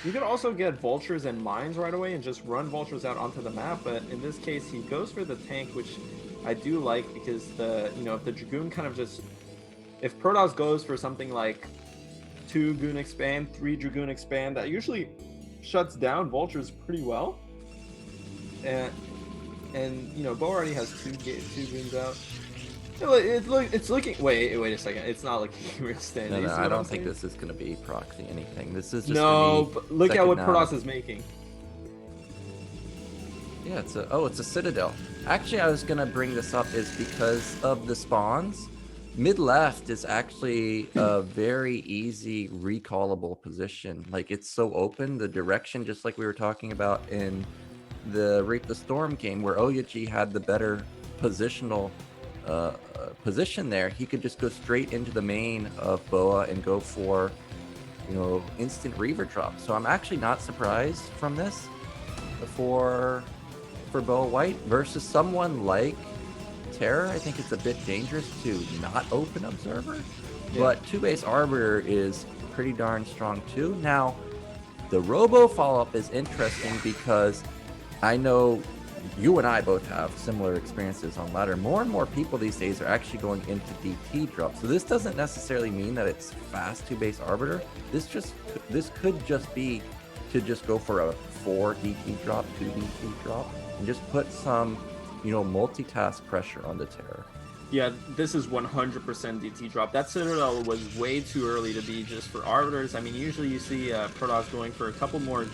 you could also get vultures and mines right away and just run vultures out onto the map. But in this case, he goes for the tank, which I do like, because the, you know, if the Dragoon kind of just, if Protoss goes for something like 2 Goon expand, 3 Dragoon expand, that usually shuts down vultures pretty well. And you know, Bo already has 2 goons out. It's looking. Wait a second. It's not looking real standard. No, I don't think this is going to be proxy anything. This is just no. But look at what now. Protoss is making. Yeah, it's a Citadel. Actually, I was going to bring this up is because of the spawns. Mid left is actually a very easy recallable position. Like, it's so open. The direction, just like we were talking about in the Reap the Storm game, where Oyaji had the better positional position there, he could just go straight into the main of Boa and go for, you know, instant Reaver drop. So I'm actually not surprised from this for Boa White versus someone like Terra. I think it's a bit dangerous to not open Observer, but 2-base Arbiter is pretty darn strong too. Now, the Robo follow-up is interesting because I know you and I both have similar experiences on ladder. More and more people these days are actually going into DT drop. So this doesn't necessarily mean that it's fast 2-base Arbiter. This could just be to just go for a 4 DT drop, 2 DT drop, and just put some, you know, multitask pressure on the Terror. Yeah, this is 100% DT drop. That Citadel was way too early to be just for Arbiters. I mean, usually you see Protoss going for a couple more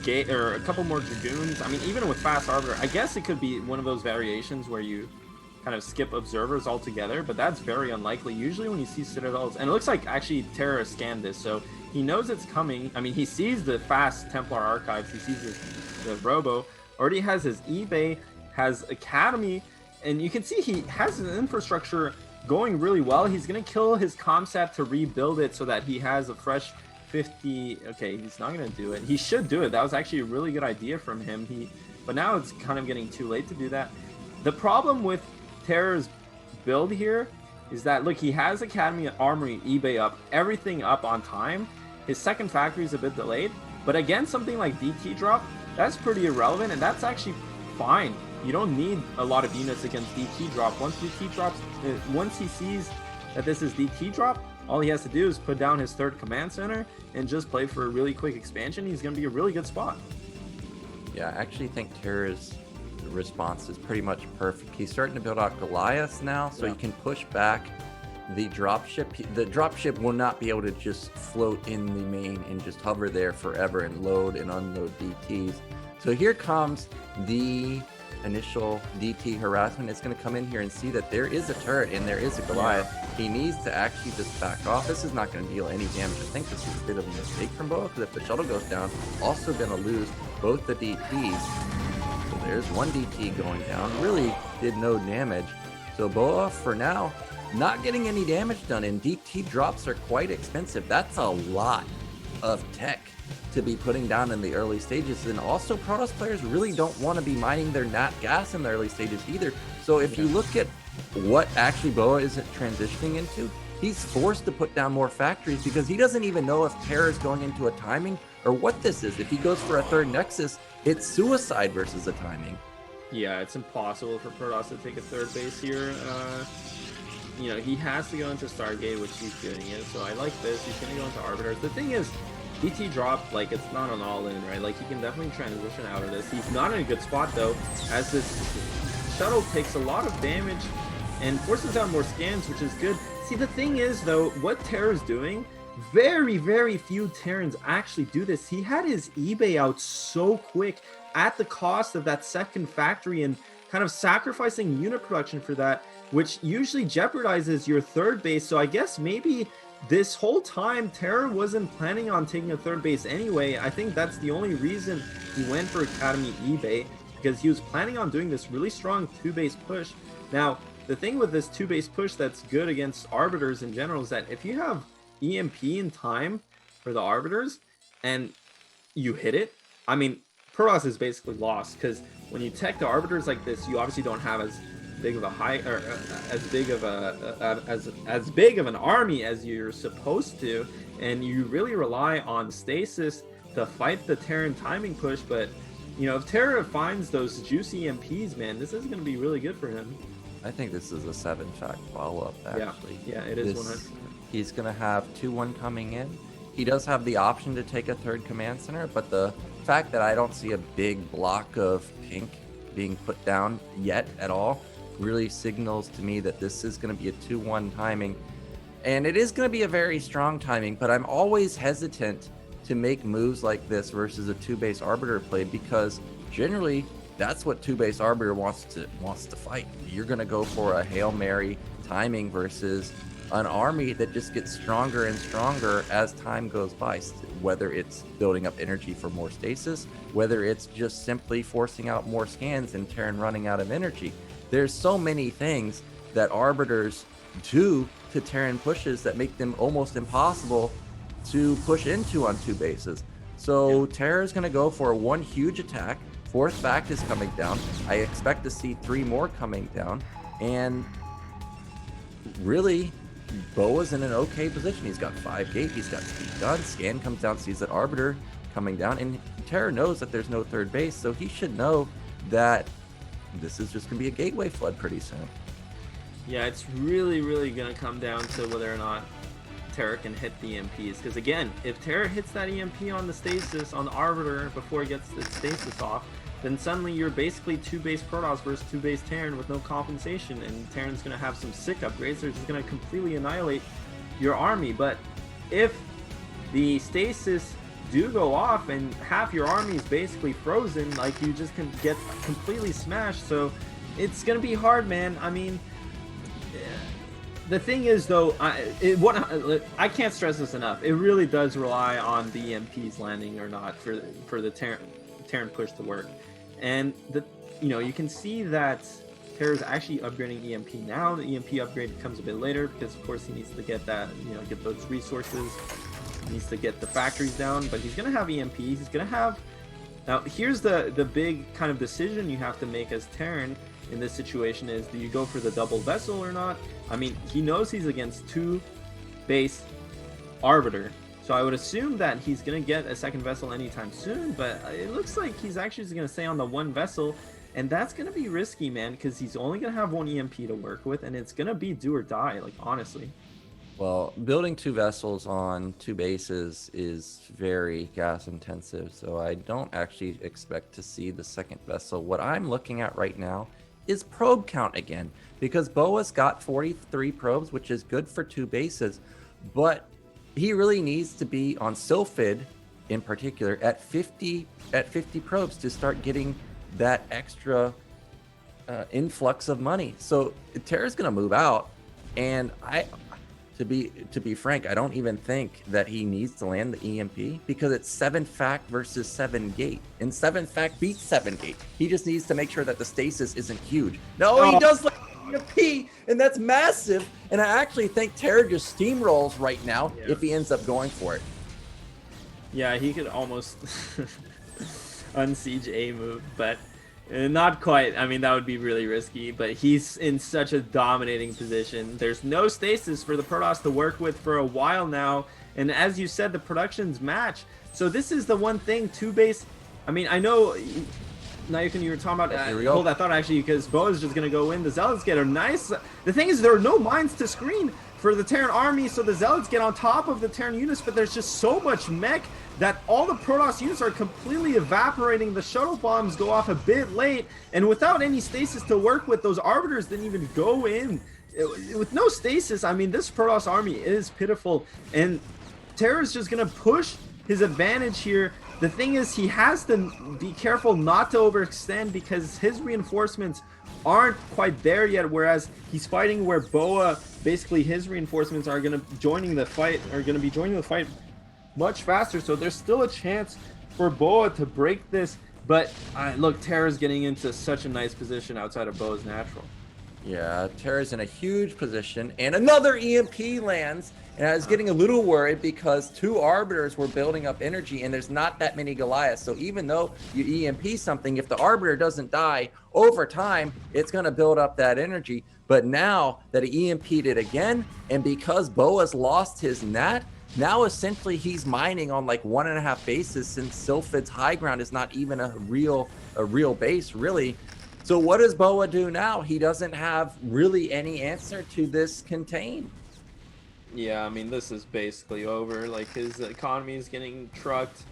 Dragoons. I mean, even with fast Arbiter, I guess it could be one of those variations where you kind of skip Observers altogether, but that's very unlikely. Usually when you see Citadels, and it looks like actually Terra scanned this, so he knows it's coming. I mean, he sees the fast Templar archives, he sees the Robo, already has his eBay, has Academy, and you can see he has his infrastructure going really well. He's going to kill his Comsat to rebuild it so that he has a fresh 50. Okay, he's not going to do it. He should do it. That was actually a really good idea from him. But now it's kind of getting too late to do that. The problem with Terra's build here is that, look, he has Academy, Armory, eBay up, everything up on time. His second factory is a bit delayed, but again, something like DT drop, that's pretty irrelevant, and that's actually fine. You don't need a lot of units against DT drop. Once DT drops, once he sees that this is DT drop, all he has to do is put down his 3rd command center and just play for a really quick expansion. He's going to be a really good spot. Yeah, I actually think Terra's response is pretty much perfect. He's starting to build out Goliaths now, so he can push back the dropship. The dropship will not be able to just float in the main and just hover there forever and load and unload DTs. So here comes the initial DT harassment. It's going to come in here and see that there is a turret and there is a Goliath. He needs to actually just back off. This is not going to deal any damage. I think this is a bit of a mistake from Boa, because if the shuttle goes down, also going to lose both the DTs. So there's one DT going down. Really did no damage. So Boa, for now, not getting any damage done, and DT drops are quite expensive. That's a lot of tech to be putting down in the early stages. And also, Protoss players really don't want to be mining their nat gas in the early stages either. So if you look at what actually Boa isn't transitioning into, he's forced to put down more factories because he doesn't even know if Terra is going into a timing or what this is. If he goes for a 3rd Nexus, it's suicide versus a timing. Yeah, it's impossible for Protoss to take a 3rd base here. You know, he has to go into Stargate, which he's doing it. So I like this. He's going to go into Arbiters. The thing is, DT drop, like, it's not an all-in, right? Like, he can definitely transition out of this. He's not in a good spot, though, as this shuttle takes a lot of damage and forces out more scans, which is good. See, the thing is, though, what Terra's doing, very, very few Terrans actually do this. He had his eBay out so quick at the cost of that 2nd factory and kind of sacrificing unit production for that, which usually jeopardizes your 3rd base. So I guess maybe this whole time, Terra wasn't planning on taking a third base anyway. I think that's the only reason he went for Academy eBay, because he was planning on doing this really strong 2-base push. Now, the thing with this 2-base push that's good against Arbiters in general is that if you have EMP in time for the Arbiters and you hit it, I mean, Protoss is basically lost, because when you tech the Arbiters like this, you obviously don't have as big of a as big of an army as you're supposed to, and you really rely on stasis to fight the Terran timing push. But you know, if Terra finds those juicy EMPs, man, this is going to be really good for him. I think this is a 7-fact follow-up, actually. Yeah, it is. This, he's going to have 2-1 coming in. He does have the option to take a third command center, but the fact that I don't see a big block of pink being put down yet at all really signals to me that this is going to be a 2-1 timing. And it is going to be a very strong timing, but I'm always hesitant to make moves like this versus a 2-base Arbiter play, because generally that's what 2-base Arbiter wants to fight. You're going to go for a Hail Mary timing versus an army that just gets stronger and stronger as time goes by, whether it's building up energy for more stasis, whether it's just simply forcing out more scans and Terran running out of energy. There's so many things that Arbiters do to Terran pushes that make them almost impossible to push into on 2 bases. So Terra is going to go for one huge attack. 4th fact is coming down. I expect to see 3 more coming down, and really Boa's in an okay position. He's got 5 gate, he's got speed gun, scan comes down, sees that Arbiter coming down, and Terra knows that there's no 3rd base, so he should know that this is just gonna be a gateway flood pretty soon. Yeah, it's really gonna come down to whether or not Terra can hit the EMPs, because again, if Terra hits that EMP on the stasis on the Arbiter before it gets the stasis off, then suddenly you're basically 2-base Protoss versus 2-base Terran with no compensation, and Terran's going to have some sick upgrades. They're just going to completely annihilate your army. But if the stasis do go off and half your army is basically frozen, like, you just can get completely smashed. So it's going to be hard, man. I mean, the thing is, though, I can't stress this enough. It really does rely on the EMPs landing or not for the Terran push to work. And you can see that Terra's actually upgrading EMP now. The EMP upgrade comes a bit later because, of course, he needs to get that, get those resources. He needs to get the factories down, but he's going to have EMP. He's going to have... Now, here's the big kind of decision you have to make as Terran in this situation is, do you go for the double vessel or not? I mean, he knows he's against 2-base Arbiter, so I would assume that he's going to get a 2nd vessel anytime soon, but it looks like he's actually going to stay on the 1 vessel, and that's going to be risky, man, because he's only going to have 1 EMP to work with, and it's going to be do or die, like, honestly. Well, building 2 vessels on 2 bases is very gas intensive, so I don't actually expect to see the 2nd vessel. What I'm looking at right now is probe count again, because Boa's got 43 probes, which is good for 2 bases, but he really needs to be on Sylphid in particular at 50 probes to start getting that extra influx of money. So Terra's going to move out, and to be frank, I don't even think that he needs to land the EMP, because it's 7 fact versus 7 gate, and 7 fact beats 7 gate. He just needs to make sure that the stasis isn't huge. No, he does land EMP, and that's massive. And I actually think Terra just steamrolls right now if he ends up going for it. Yeah, he could almost unsiege A move, but not quite. I mean, that would be really risky, but he's in such a dominating position. There's no stasis for the Protoss to work with for a while now, and as you said, the productions match. So this is the one thing, 2-base. I mean, I know Nayukin, you were talking about hold that thought actually, because Boa is just gonna go in. The Zealots get a nice... The thing is, there are no mines to screen for the Terran army, so the Zealots get on top of the Terran units, but there's just so much mech that all the Protoss units are completely evaporating. The shuttle bombs go off a bit late, and without any stasis to work with, those Arbiters didn't even go in. With no stasis, I mean, this Protoss army is pitiful, and Terra's just gonna push his advantage here the thing is, he has to be careful not to overextend because his reinforcements aren't quite there yet, whereas he's fighting where Boa, basically his reinforcements are going to be joining the fight much faster. So there's still a chance for Boa to break this. But look, Terra's getting into such a nice position outside of Boa's natural. Yeah, Terra's in a huge position, and another EMP lands. And I was getting a little worried because 2 Arbiters were building up energy, and there's not that many Goliaths. So even though you EMP something, if the Arbiter doesn't die over time, it's going to build up that energy. But now that he EMP'd it again, and because Boa's lost his Nat, now essentially he's mining on like 1.5 bases, since Sylphid's high ground is not even a real base, really. So what does Boa do now? He doesn't have really any answer to this contain. Yeah, I mean, this is basically over. Like, his economy is getting trucked.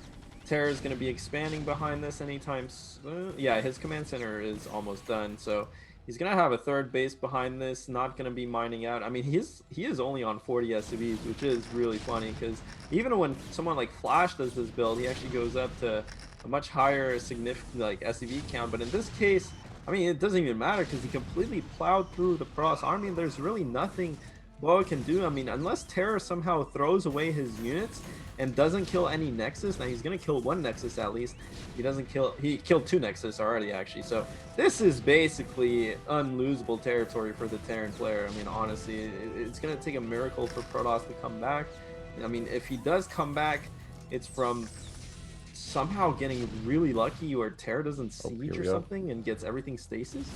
Terra's going to be expanding behind this anytime soon. Yeah, his command center is almost done, so he's going to have a 3rd base behind this, not going to be mining out. I mean, he is only on 40 SCVs, which is really funny, because even when someone like Flash does this build, he actually goes up to a much higher significant like SCV count. But in this case, I mean, it doesn't even matter because he completely plowed through the Protoss army. There's really nothing Boa can do. I mean, unless Terra somehow throws away his units and doesn't kill any Nexus. Now he's gonna kill 1 Nexus at least. He killed 2 Nexus already, actually. So this is basically unlosable territory for the Terran player. I mean, honestly, it's gonna take a miracle for Protoss to come back. I mean, if he does come back, it's from somehow getting really lucky, or Terra doesn't siege or something and gets everything stasis.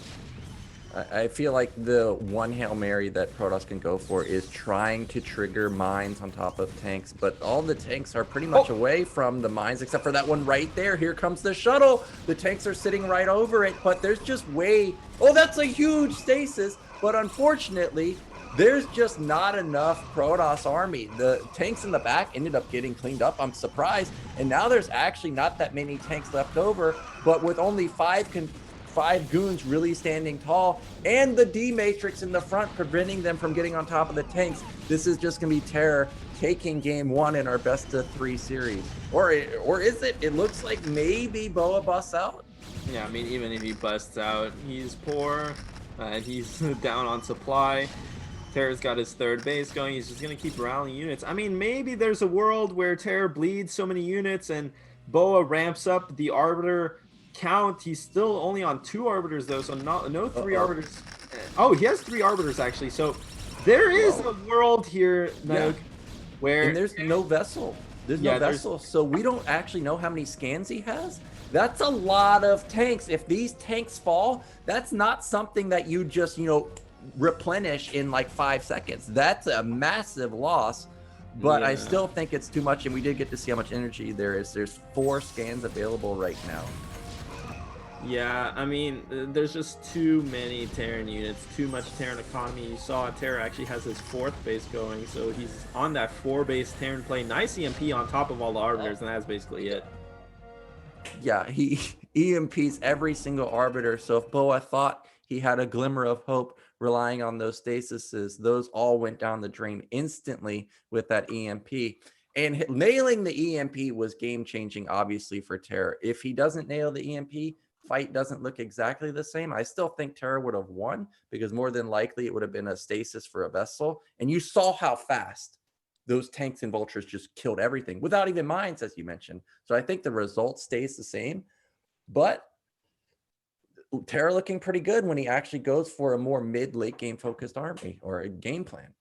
I feel like the one Hail Mary that Protoss can go for is trying to trigger mines on top of tanks, but all the tanks are pretty much away from the mines, except for that one right there. Here comes the shuttle. The tanks are sitting right over it, but there's just oh, that's a huge stasis, but unfortunately, there's just not enough Protoss army. The tanks in the back ended up getting cleaned up. I'm surprised. And now there's actually not that many tanks left over, but with only 5 goons really standing tall, and the D matrix in the front preventing them from getting on top of the tanks, this is just gonna be Terror taking game 1 in our best of 3 series. Or is it? It looks like maybe Boa busts out. Yeah, I mean, even if he busts out, he's poor, he's down on supply. Terra's got his 3rd base going. He's just gonna keep rallying units. I mean, maybe there's a world where Terra bleeds so many units and Boa ramps up the Arbiter count. He's still only on 2 Arbiters though, so no 3 Arbiters. Oh, he has 3 Arbiters actually. So there is a world here, Nug, where and there's no vessel. There's no vessel, so we don't actually know how many scans he has. That's a lot of tanks. If these tanks fall, that's not something that you just replenish in like 5 seconds. That's a massive loss. But I still think it's too much, and we did get to see how much energy there is. There's 4 scans available right now. Yeah, I mean, there's just too many Terran units, too much Terran economy. You saw Terra actually has his 4th base going, so he's on that 4-base Terran play. Nice EMP on top of all the Arbiters, and that's basically it. Yeah, he EMPs every single Arbiter, so if Boa thought he had a glimmer of hope relying on those stasises, those all went down the drain instantly with that EMP. And nailing the EMP was game-changing, obviously, for Terra. If he doesn't nail the EMP, fight doesn't look exactly the same. I still think Terra would have won, because more than likely it would have been a stasis for a vessel. And you saw how fast those tanks and vultures just killed everything without even mines, as you mentioned. So I think the result stays the same, but Terra looking pretty good when he actually goes for a more mid-late game focused army or a game plan.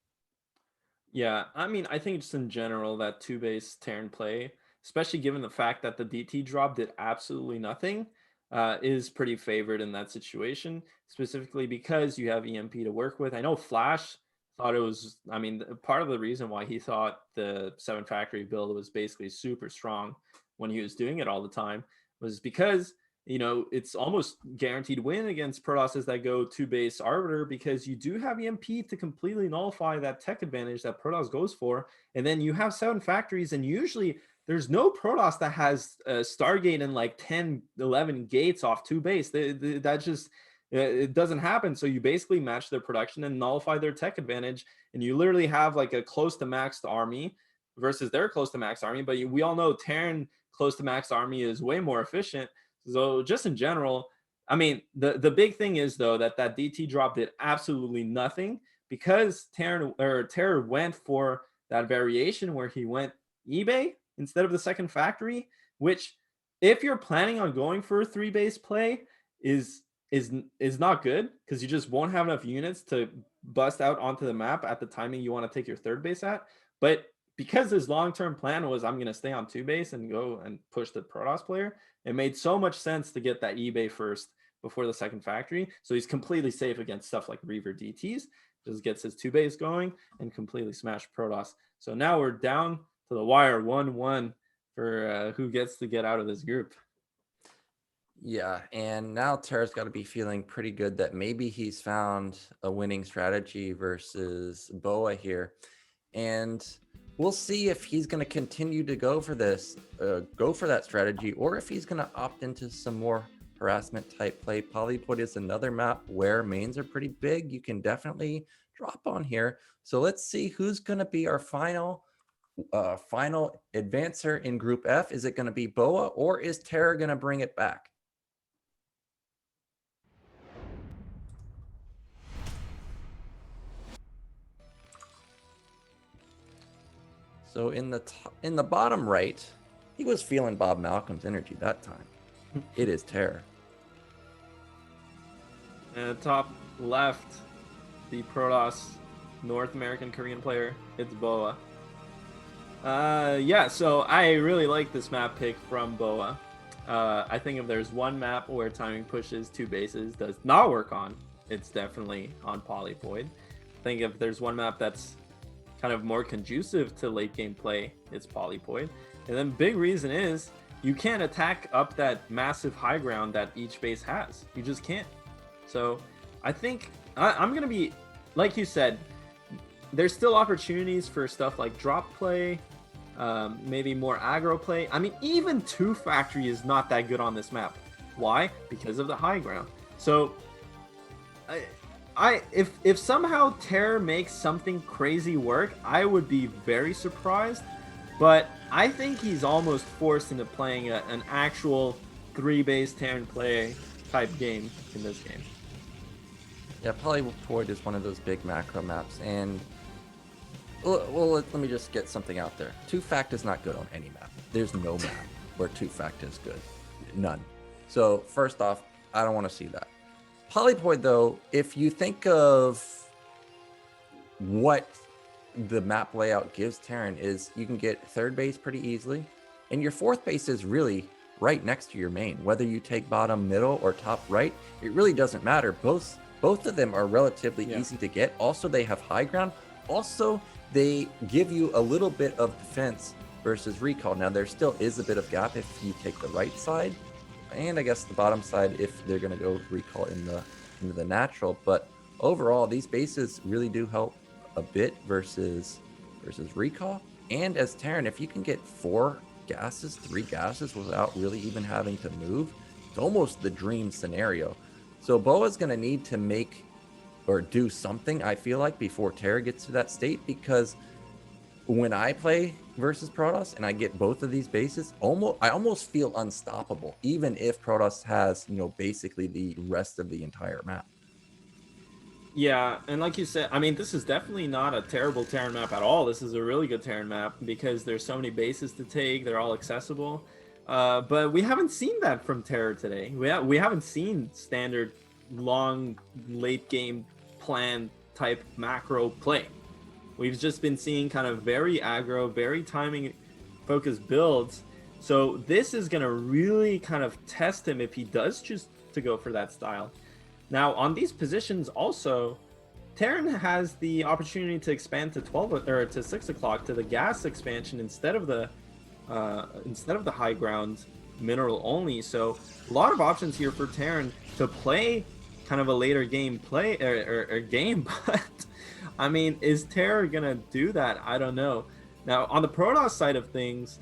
Yeah, I mean, I think just in general that 2-base Terran play, especially given the fact that the DT drop did absolutely nothing, is pretty favored in that situation, specifically because you have EMP to work with. I know Flash thought it was, I mean, part of the reason why he thought the 7 factory build was basically super strong when he was doing it all the time was because, it's almost guaranteed win against Protosses that go 2-base Arbiter, because you do have EMP to completely nullify that tech advantage that Protoss goes for. And then you have 7 factories, and usually there's no Protoss that has a Stargate and like 10, 11 gates off 2-base. That just, it doesn't happen. So you basically match their production and nullify their tech advantage. And you literally have like a close to maxed army versus their close to max army. But we all know Terran close to max army is way more efficient. So just in general, I mean, the big thing is though that DT drop did absolutely nothing because Terran went for that variation where he went eBay instead of the second factory, which if you're planning on going for a 3-base play is not good because you just won't have enough units to bust out onto the map at the timing you want to take your 3rd base at. But because his long-term plan was I'm going to stay on 2 base and go and push the Protoss player, it made so much sense to get that eBay first before the second factory. So he's completely safe against stuff like Reaver DTs, just gets his 2 base going and completely smash Protoss. So now we're down to the wire 1-1 for who gets to get out of this group. Yeah, and now Terra's got to be feeling pretty good that maybe he's found a winning strategy versus Boa here. And we'll see if he's going to continue to go for that strategy, or if he's going to opt into some more harassment type play. Polypoid is another map where mains are pretty big. You can definitely drop on here. So let's see who's going to be our final advancer in Group F. Is it going to be Boa, or is Terra going to bring it back? So in the bottom right, he was feeling Bob Malcolm's energy that time. It is Terra. And top left, the Protoss North American Korean player, it's Boa. Yeah, so I really like this map pick from Boa. I think if there's one map where timing pushes 2 bases does not work on, it's definitely on Polypoid. I think if there's one map that's kind of more conducive to late game play, it's Polypoid. And then big reason is you can't attack up that massive high ground that each base has. You just can't. So I think I'm going to be, like you said, there's still opportunities for stuff like drop play, maybe more aggro play. I mean, even 2 factory is not that good on this map. Why? Because of the high ground. So if somehow Terror makes something crazy work, I would be very surprised. But I think he's almost forced into playing an actual 3-base Terran play type game in this game. Yeah, Polypoid is one of those big macro maps, and well, let me just get something out there. 2-fact is not good on any map. There's no map where 2-fact is good. None. So first off, I don't want to see that. Polypoid, though, if you think of what the map layout gives Terran, is you can get 3rd base pretty easily, and your 4th base is really right next to your main. Whether you take bottom, middle, or top right, it really doesn't matter. Both of them are relatively easy to get. Also, they have high ground. Also, they give you a little bit of defense versus recall. Now, there still is a bit of gap if you take the right side, and I guess the bottom side if they're going to go recall into the natural. But overall, these bases really do help a bit versus recall. And as Terran, if you can get 3 gases without really even having to move, it's almost the dream scenario. So Boa's going to need to make or do something, I feel like, before Terra gets to that state, because when I play versus Protoss and I get both of these bases, I almost feel unstoppable, even if Protoss has, basically the rest of the entire map. Yeah, and like you said, I mean, this is definitely not a terrible Terran map at all. This is a really good Terran map because there's so many bases to take. They're all accessible. But we haven't seen that from Terra today. We haven't seen standard long late game plan type macro play. We've just been seeing kind of very aggro, very timing focused builds. So this is going to really kind of test him if he does choose to go for that style. Now on these positions also, Terran has the opportunity to expand to 12 or to 6 o'clock to the gas expansion instead of the high ground mineral only. So a lot of options here for Terran to play kind of a later game play or game. But I mean, is Terra gonna do that? I don't know. Now on the Protoss side of things,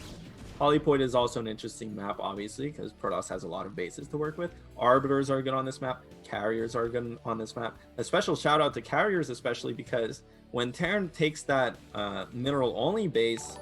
Polypoid is also an interesting map, obviously, because Protoss has a lot of bases to work with. Arbiters are good on this map. Carriers are good on this map. A special shout out to Carriers, especially because when Terran takes that mineral only base,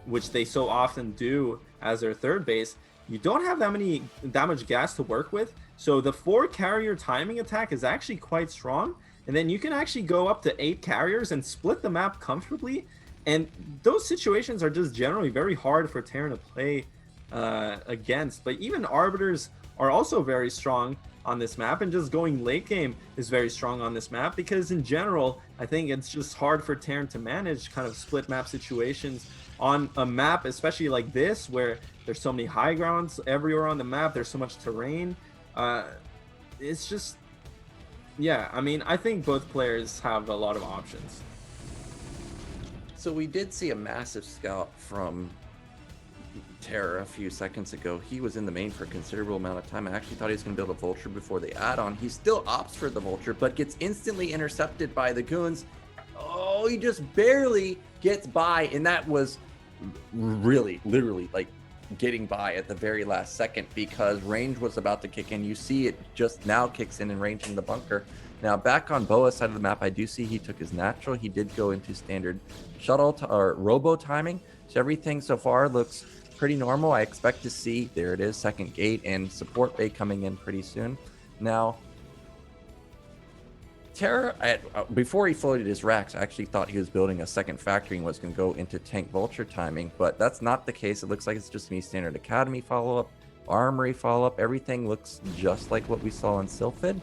which they so often do as their third base, you don't have that much gas to work with. So the 4 carrier timing attack is actually quite strong. And then you can actually go up to 8 carriers and split the map comfortably. And those situations are just generally very hard for Terran to play against. But even Arbiters are also very strong on this map, and just going late game is very strong on this map, because in general, I think it's just hard for Terran to manage kind of split map situations on a map, especially like this, where there's so many high grounds everywhere on the map, there's so much terrain. It's just, yeah, I mean, I think both players have a lot of options. So we did see a massive scout from Terra a few seconds ago. He was in the main for a considerable amount of time. I actually thought he was going to build a vulture before the add-on. He still opts for the vulture, but gets instantly intercepted by the goons. Oh, he just barely gets by, and that was really, literally, like, getting by at the very last second, because range was about to kick in. You see it just now kicks in and range in the bunker. Now back on Boa's side of the map, I do see he took his natural. He did go into standard shuttle or robo timing. So everything so far looks pretty normal. I expect to see, there it is, second gate and support bay coming in pretty soon. Now, Terra, before he floated his racks, I actually thought he was building a second factory and was going to go into tank vulture timing, but that's not the case. It looks like it's just me standard academy follow-up, armory follow-up. Everything looks just like what we saw in Sylphid.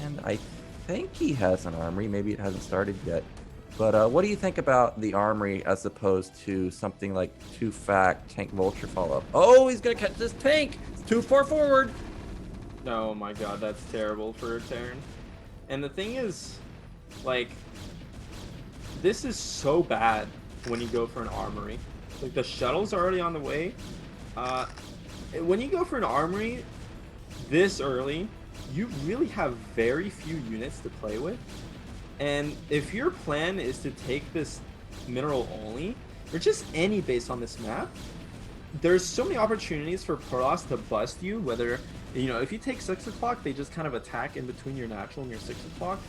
And I think he has an armory. Maybe it hasn't started yet. But what do you think about the armory as opposed to something like 2-fac tank vulture follow-up? Oh, he's going to catch this tank. It's too far forward. Oh my god, that's terrible for Terran. And the thing is, like, this is so bad when you go for an armory. Like, the shuttle's already on the way. When you go for an armory this early, you really have very few units to play with. And if your plan is to take this mineral only, or just any base on this map, there's so many opportunities for Protoss to bust you, whether, you know, if you take 6 o'clock, they just kind of attack in between your natural and your 6 o'clock.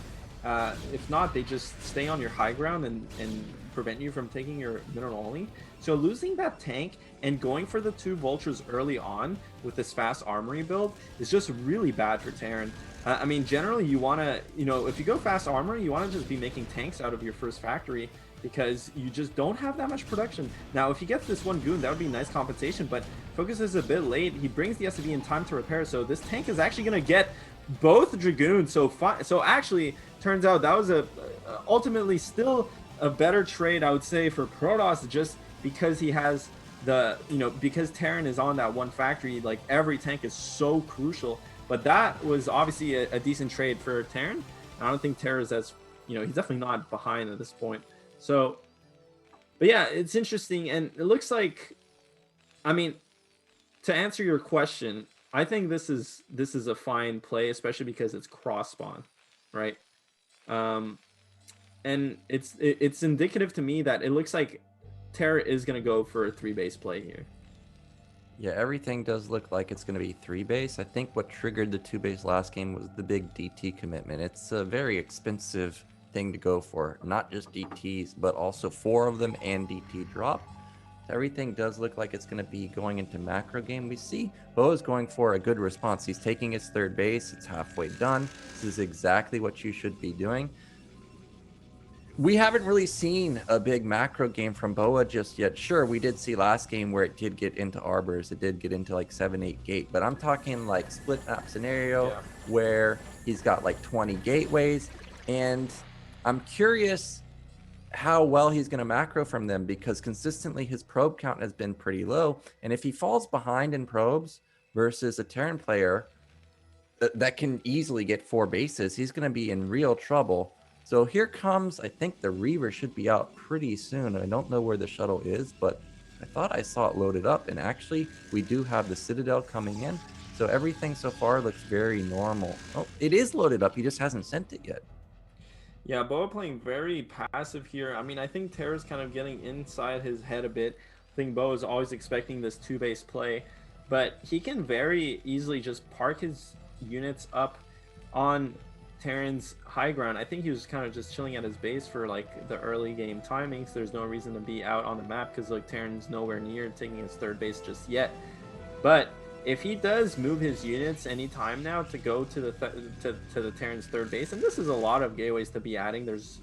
If not, they just stay on your high ground and prevent you from taking your mineral only. So losing that tank and going for the 2 vultures early on with this fast armory build is just really bad for Terran. I mean, generally you want to, you know, if you go fast armory, you want to just be making tanks out of your first factory, because you just don't have that much production. Now, if he gets this 1 goon, that would be nice compensation, but Focus is a bit late. He brings the SCV in time to repair, so this tank is actually going to get both Dragoons. So actually, turns out that was ultimately still a better trade, I would say, for Protoss, just because he has the, you know, because Terran is on that 1 factory, like, every tank is so crucial. But that was obviously a decent trade for Terran. I don't think Terra's as, you know, he's definitely not behind at this point. So, but yeah, it's interesting, and it looks like, I mean, to answer your question, I think this is a fine play, especially because it's cross spawn, right? And it's indicative to me that it looks like Terra is going to go for a 3-base play here. Yeah, everything does look like it's going to be 3-base. I think what triggered the 2-base last game was the big DT commitment. It's a very expensive thing to go for, not just DTs, but also 4 of them and DT drop. Everything does look like it's going to be going into macro game. We see Bo is going for a good response. He's taking his 3rd base. It's halfway done. This is exactly what you should be doing. We haven't really seen a big macro game from Boa just yet. Sure, we did see last game where it did get into arbors. It did get into like 7-8 gate, but I'm talking like split map scenario where he's got like 20 gateways, and I'm curious how well he's going to macro from them, because consistently his probe count has been pretty low. And if he falls behind in probes versus a Terran player that can easily get 4 bases, he's going to be in real trouble. So here comes, I think the Reaver should be out pretty soon. I don't know where the shuttle is, but I thought I saw it loaded up. And actually, we do have the Citadel coming in. So everything so far looks very normal. Oh, it is loaded up. He just hasn't sent it yet. Yeah, Boa playing very passive here. I mean, I think Terra's kind of getting inside his head a bit. I think Boa is always expecting this 2-base play, but he can very easily just park his units up on Terran's high ground. I think he was kind of just chilling at his base for like the early game timings. There's no reason to be out on the map because like Terran's nowhere near taking his third base just yet. But if he does move his units anytime now to go to the Terran's third base, and this is a lot of gateways to be adding. There's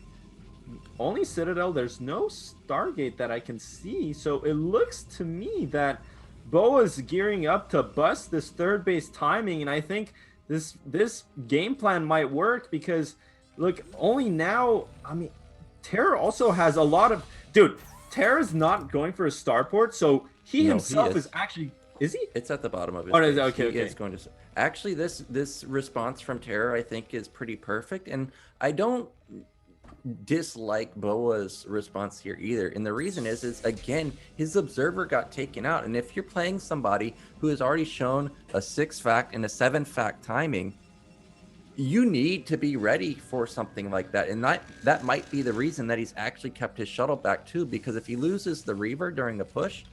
only Citadel. There's no Stargate that I can see. So it looks to me that Boa's gearing up to bust this third base timing, and I think this game plan might work because look, only now, I mean, Terra also has a lot of Terra's not going for a starport, so he himself is actually, is he? It's at the bottom of his page. Okay. It's going to actually this response from Terra I think is pretty perfect, and I don't dislike Boa's response here either. And the reason is again, his observer got taken out, and if you're playing somebody who has already shown a 6-fact and a 7-fact timing, you need to be ready for something like that. And that might be the reason that he's actually kept his shuttle back too, because if he loses the Reaver during the push,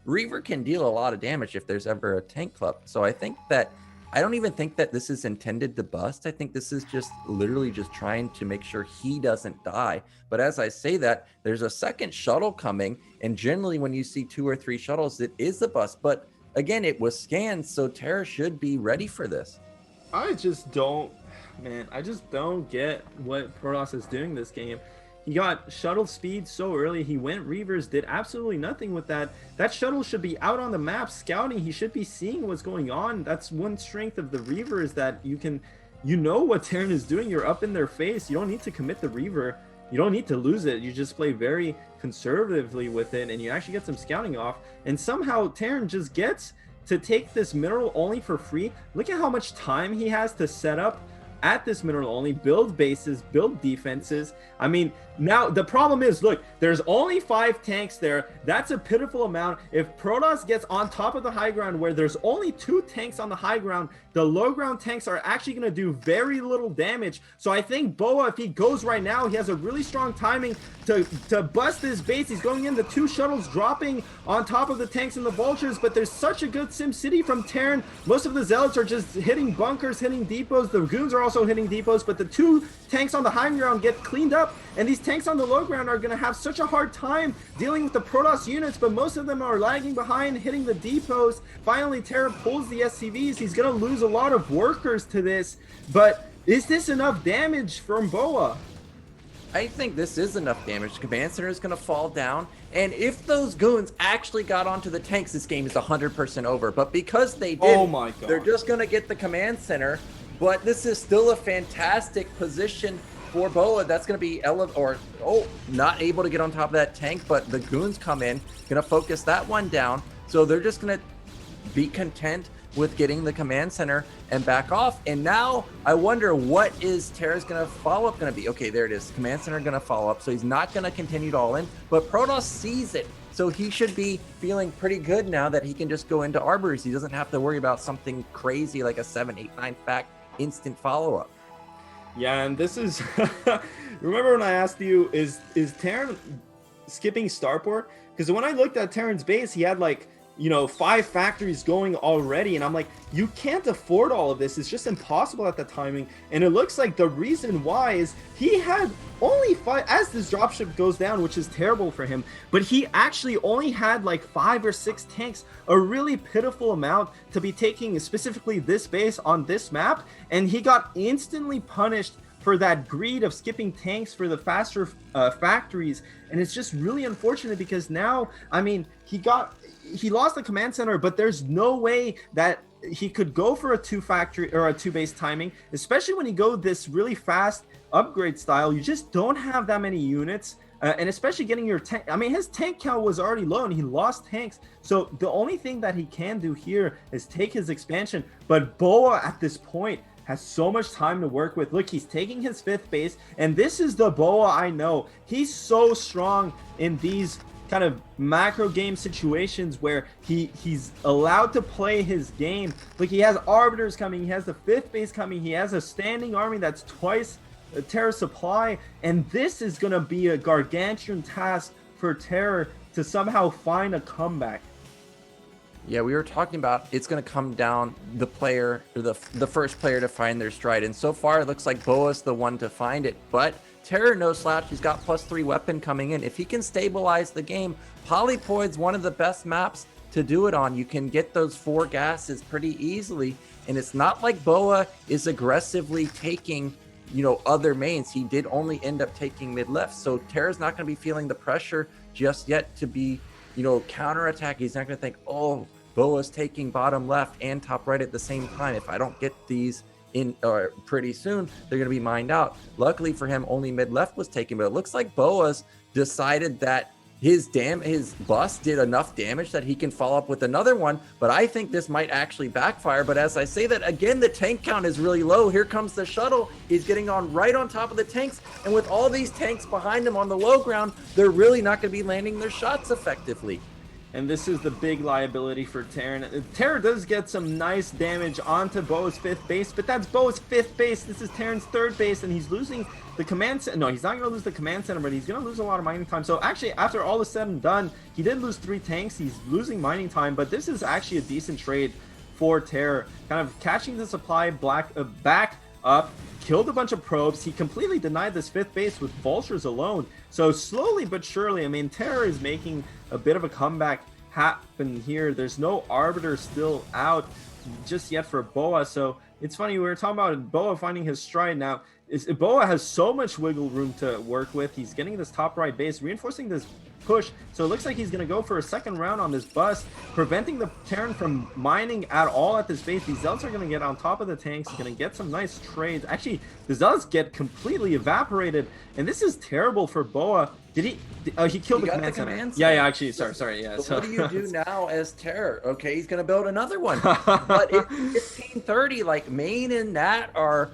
Reaver can deal a lot of damage if there's ever a tank club. So I don't even think that this is intended to bust. I think this is just literally just trying to make sure he doesn't die. But as I say that, there's a second shuttle coming, and generally when you see 2 or 3 shuttles, it is a bust. But again, it was scanned, so Terra should be ready for this. I just don't get what Protoss is doing this game. He got shuttle speed so early. He went Reavers, did absolutely nothing with that. That shuttle should be out on the map scouting. He should be seeing what's going on. That's one strength of the Reaver, is that you know what Terran is doing. You're up in their face. You don't need to commit the Reaver. You don't need to lose it. You just play very conservatively with it, and you actually get some scouting off. And somehow Terran just gets to take this mineral only for free. Look at how much time he has to set up at this mineral only, build bases, build defenses. I mean, now the problem is, look, there's only 5 tanks there. That's a pitiful amount. If Protoss gets on top of the high ground where there's only 2 tanks on the high ground, the low ground tanks are actually going to do very little damage. So I think Boa, if he goes right now, he has a really strong timing to bust this base. He's going in, the 2 shuttles dropping on top of the tanks and the vultures, but there's such a good Sim City from Terran. Most of the zealots are just hitting bunkers, hitting depots. The goons are also hitting depots, but the 2 tanks on the high ground get cleaned up, and these tanks on the low ground are going to have such a hard time dealing with the Protoss units, but most of them are lagging behind, hitting the depots. Finally, Terra pulls the SCVs. He's going to lose a lot of workers to this, but is this enough damage from Boa? I think this is enough damage. The command center is going to fall down, and if those goons actually got onto the tanks, this game is 100% over. But because they did, oh my God, they're just going to get the command center. But this is still a fantastic position for Boa. That's going to be not able to get on top of that tank, but the goons come in, going to focus that one down. So they're just going to be content with getting the command center and back off. And now I wonder, what is Terra's going to follow up going to be? Okay, there it is. Command center going to follow up. So he's not going to continue to all in, but Protoss sees it. So he should be feeling pretty good now that he can just go into Arbors. He doesn't have to worry about something crazy like a 7, 8, 9 fact instant follow-up. Yeah, and this is remember when I asked you, is Terran skipping starport? Because when I looked at Terran's base, he had like 5 factories going already, and I'm like, you can't afford all of this. It's just impossible at the timing. And it looks like the reason why is he had only 5, as this dropship goes down, which is terrible for him, but he actually only had like 5 or 6 tanks, a really pitiful amount to be taking specifically this base on this map, and he got instantly punished for that greed of skipping tanks for the faster factories. And it's just really unfortunate because now, I mean, he lost the command center, but there's no way that he could go for a 2 factory or a 2 base timing, especially when you go this really fast upgrade style. You just don't have that many units, and especially getting your tank. I mean, his tank count was already low and he lost tanks, so the only thing that he can do here is take his expansion. But Boa at this point has so much time to work with. Look, he's taking his 5th base, and this is the Boa I know. He's so strong in these kind of macro game situations where he's allowed to play his game. Like, he has arbiters coming, he has the 5th base coming, he has a standing army that's twice Terra supply, and this is going to be a gargantuan task for Terra to somehow find a comeback. Yeah, we were talking about it's going to come down the player, or the first player to find their stride. And so far, it looks like Boa's the one to find it. But Terror no slouch. He's got +3 weapon coming in. If he can stabilize the game, Polypoid's one of the best maps to do it on. You can get those 4 gases pretty easily. And it's not like Boa is aggressively taking, other mains. He did only end up taking mid left. So Terror's not going to be feeling the pressure just yet to be, counterattack. He's not going to think, oh, Boa's taking bottom left and top right at the same time. If I don't get these in pretty soon, they're going to be mined out. Luckily for him, only mid left was taken, but it looks like Boa's decided that his bust did enough damage that he can follow up with another one. But I think this might actually backfire. But as I say that, again, the tank count is really low. Here comes the shuttle. He's getting on right on top of the tanks. And with all these tanks behind him on the low ground, they're really not going to be landing their shots effectively. And this is the big liability for Terran. Terran does get some nice damage onto Boa's 5th base, but that's Boa's 5th base. This is Terran's 3rd base, and he's losing the command center. No, he's not going to lose the command center, but he's going to lose a lot of mining time. So actually, after all is said and done, he did lose 3 tanks. He's losing mining time, but this is actually a decent trade for Terran. Kind of catching the supply back up, killed a bunch of probes. He completely denied this 5th base with vultures alone. So slowly but surely, I mean, Terror is making a bit of a comeback happen here. There's no arbiter still out just yet for Boa. So it's funny, we were talking about Boa finding his stride now. Boa has so much wiggle room to work with. He's getting this top right base, reinforcing this push. So it looks like he's going to go for a second round on this bust, preventing the Terran from mining at all at this base. These Zealots are going to get on top of the tanks, going to get some nice trades. Actually, the Zealots get completely evaporated, and this is terrible for Boa. He killed the command center. Yeah, actually, sorry. Yeah. So what do you do now as Terror? Okay, he's going to build another one. But if 1530, like Main and Nat are,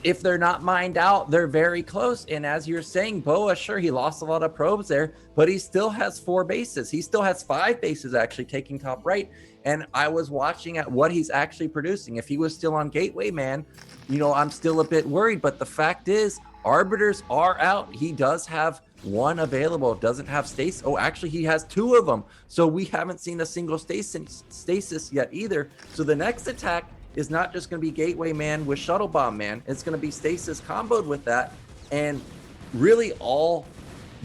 if they're not mined out, they're very close. And as you're saying, Boa, sure, he lost a lot of probes there, but he still has 4 bases. He still has 5 bases actually taking top right. And I was watching at what he's actually producing. If he was still on Gateway, man, I'm still a bit worried. But the fact is, arbiters are out. He does have 1 available, doesn't have stasis. Oh, actually, he has 2 of them. So we haven't seen a single stasis yet either. So the next attack is not just going to be Gateway Man with Shuttle Bomb Man. It's going to be stasis comboed with that. And really all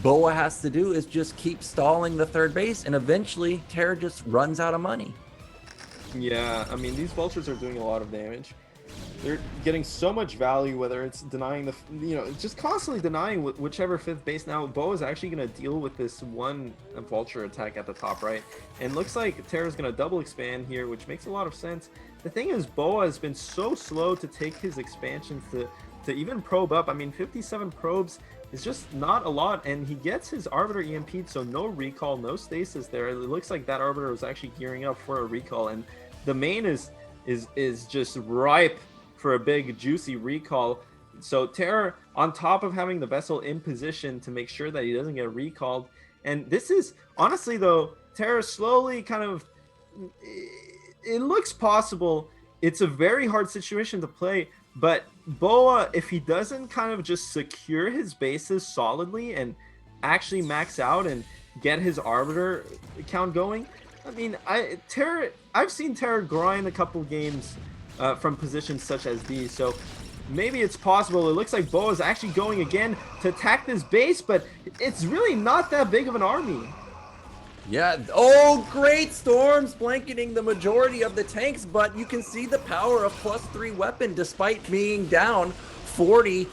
Boa has to do is just keep stalling the 3rd base, and eventually Terra just runs out of money. Yeah, I mean, these vultures are doing a lot of damage. They're getting so much value, whether it's denying just constantly denying whichever 5th base. Now, Boa is actually going to deal with this 1 vulture attack at the top right. And looks like Terra's going to double expand here, which makes a lot of sense. The thing is, Boa has been so slow to take his expansions to even probe up. I mean, 57 probes is just not a lot, and he gets his Arbiter EMP'd, so no recall, no stasis there. It looks like that Arbiter was actually gearing up for a recall, and the main is just ripe for a big, juicy recall. So Terra, on top of having the vessel in position to make sure that he doesn't get recalled, and this is, honestly though, Terra slowly kind of... It looks possible. It's a very hard situation to play, but Boa, if he doesn't kind of just secure his bases solidly and actually max out and get his Arbiter count going, I mean, I've seen Terra grind a couple games from positions such as these, so maybe it's possible. It looks like Boa is actually going again to attack this base, but it's really not that big of an army. Yeah, oh, great storms blanketing the majority of the tanks, but you can see the power of +3 weapon despite being down 40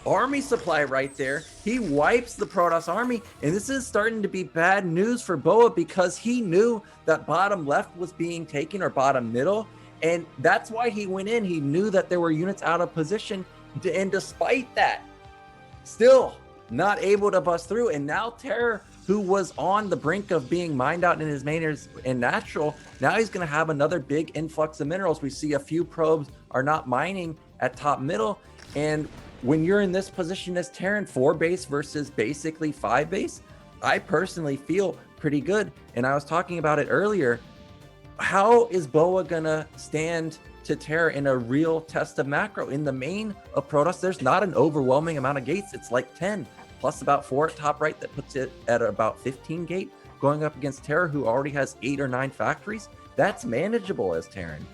army supply right there. He wipes the Protoss army, and this is starting to be bad news for Boa because he knew that bottom left was being taken, or bottom middle, and that's why he went in. He knew that there were units out of position, and despite that, still not able to bust through. And now Terror, who was on the brink of being mined out in his mainers in natural, now he's going to have another big influx of minerals. We see a few probes are not mining at top middle, and when you're in this position as Terran, 4 base versus basically 5 base, I personally feel pretty good. And I was talking about it earlier. How is Boa gonna stand to Terra in a real test of macro? In the main of Protoss, there's not an overwhelming amount of gates. It's like 10 plus about 4 at top right. That puts it at about 15 gate, going up against Terra, who already has 8 or 9 factories. that's manageable as Terran.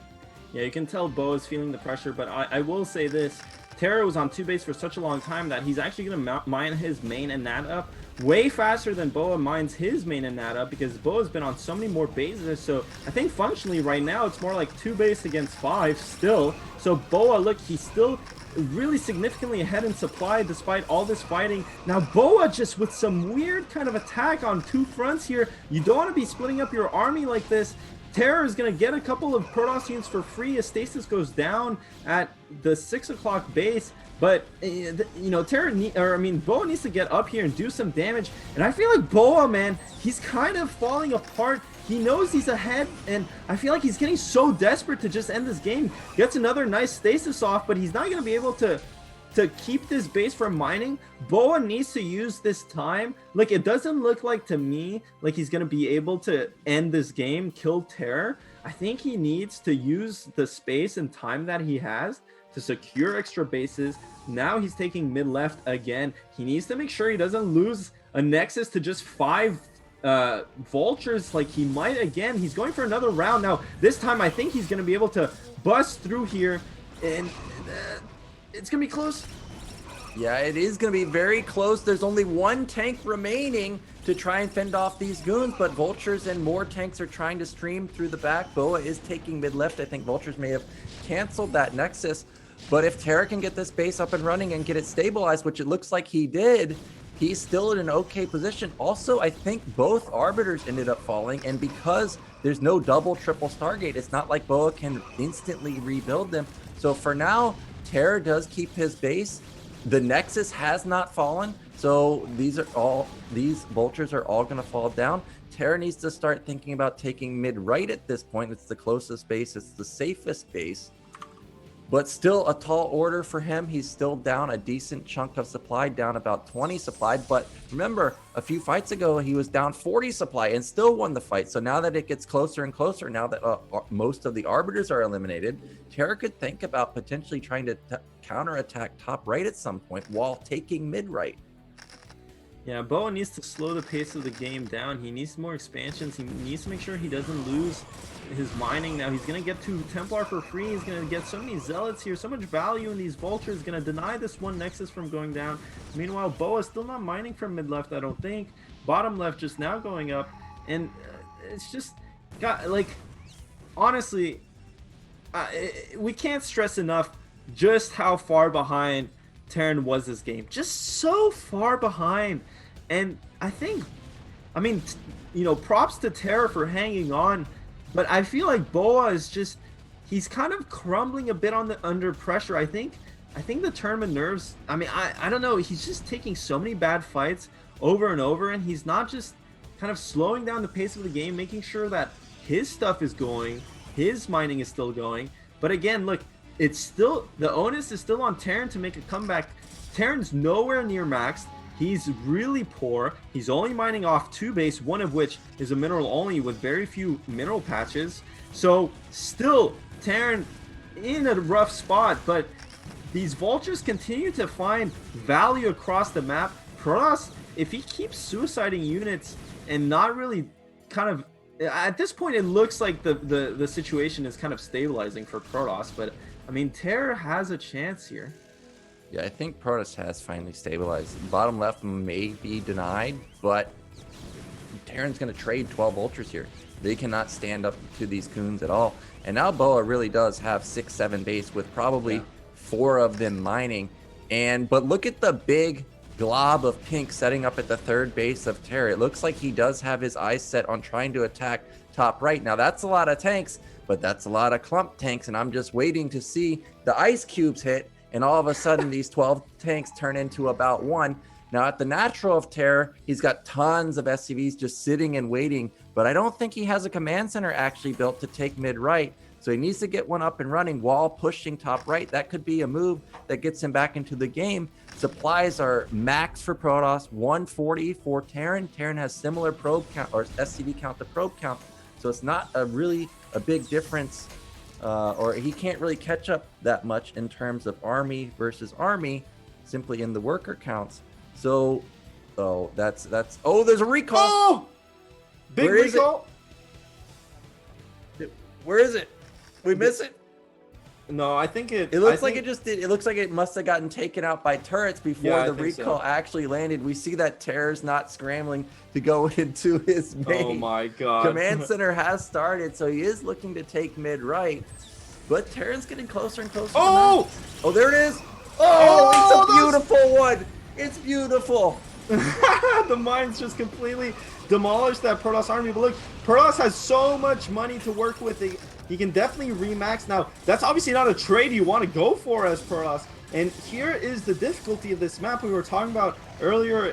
Yeah, you can tell Bo is feeling the pressure, but I will say this. Terra was on 2 base for such a long time that he's actually going to mine his main and nat up way faster than Boa mines his main and nat up, because Boa's been on so many more bases. So I think functionally right now it's more like 2 base against 5 still. So Boa, look, he's still really significantly ahead in supply despite all this fighting. Now Boa just with some weird kind of attack on 2 fronts here. You don't want to be splitting up your army like this. Terra is going to get a couple of Protoss units for free as stasis goes down at the 6 o'clock base. But, you know, Boa needs to get up here and do some damage. And I feel like Boa, man, he's kind of falling apart. He knows he's ahead, and I feel like he's getting so desperate to just end this game. Gets another nice stasis off, but he's not going to be able to keep this base from mining. Boa needs to use this time. Like, it doesn't look like to me like he's going to be able to end this game, kill Terror. I think he needs to use the space and time that he has to secure extra bases. Now he's taking mid left again. He needs to make sure he doesn't lose a Nexus to just 5 vultures like he might again. He's going for another round now. This time I think he's going to be able to bust through here, and it's going to be close. Yeah, it is going to be very close. There's only 1 tank remaining to try and fend off these goons, but Vultures and more tanks are trying to stream through the back. Boa is taking mid left. I think Vultures may have canceled that Nexus, but if Terra can get this base up and running and get it stabilized, which it looks like he did, he's still in an okay position. Also, I think both Arbiters ended up falling, and because there's no double triple Stargate, it's not like Boa can instantly rebuild them. So for now, Terra does keep his base. The Nexus has not fallen, so these Vultures are all going to fall down. Terra needs to start thinking about taking mid-right at this point. It's the closest base, it's the safest base. But still a tall order for him. He's still down a decent chunk of supply, down about 20 supply. But remember, a few fights ago, he was down 40 supply and still won the fight. So now that it gets closer and closer, now that most of the Arbiters are eliminated, Terra could think about potentially trying to counterattack top right at some point while taking mid right. Yeah, Boa needs to slow the pace of the game down. He needs more expansions. He needs to make sure he doesn't lose his mining. Now he's going to get 2 Templar for free. He's going to get so many Zealots here, so much value in these Vultures. Going to deny this 1 Nexus from going down. Meanwhile, Boa's still not mining from mid left, I don't think. Bottom left just now going up. And it's just got, like, honestly, we can't stress enough just how far behind Terran was this game. Just so far behind. And I think, I mean, you know, props to Terra for hanging on, but I feel like Boa is just, he's kind of crumbling a bit under pressure. I think the tournament nerves, I mean, I don't know, he's just taking so many bad fights over and over, and he's not just kind of slowing down the pace of the game, making sure that his stuff is going, his mining is still going. But again, look, it's still, the onus is still on Terran to make a comeback. Terran's nowhere near maxed. He's really poor. He's only mining off 2 base, one of which is a mineral only with very few mineral patches. So still, Terran in a rough spot, but these Vultures continue to find value across the map. Protoss, if he keeps suiciding units and not really kind of, at this point it looks like the situation is kind of stabilizing for Protoss, but I mean, Terra has a chance here. Yeah, I think Protoss has finally stabilized. Bottom left may be denied, but Terran's going to trade 12 Vultures here. They cannot stand up to these Coons at all. And now Boa really does have 6-7 base with probably 4 of them mining. But look at the big glob of pink setting up at the 3rd base of Terra. It looks like he does have his eyes set on trying to attack top right. Now that's a lot of tanks, but that's a lot of clump tanks, and I'm just waiting to see the ice cubes hit, and all of a sudden these 12 tanks turn into about 1. Now at the natural of Terror, he's got tons of SCVs just sitting and waiting, but I don't think he has a command center actually built to take mid right, so he needs to get one up and running while pushing top right. That could be a move that gets him back into the game. Supplies are max for Protoss, 140 for Terran. Terran has similar probe count or SCV count to probe count, so it's not a big difference, or he can't really catch up that much in terms of army versus army, simply in the worker counts. So, there's a recall. Oh, big Where is recall. Where is it? We miss it. No, I think It looks like it just did. It looks like it must have gotten taken out by turrets before Yeah, I the think so. recall actually landed. We see that Terror's not scrambling to go into his main. Oh my god. Command center has started, so he is looking to take mid right. But Terran's getting closer and closer. Oh! Oh, there it is. Oh, It's a beautiful one. It's beautiful. The mines just completely demolished that Protoss army. But look, Protoss has so much money to work with. He can definitely remax. Now, that's obviously not a trade you want to go for as Protoss. And here is the difficulty of this map. We were talking about earlier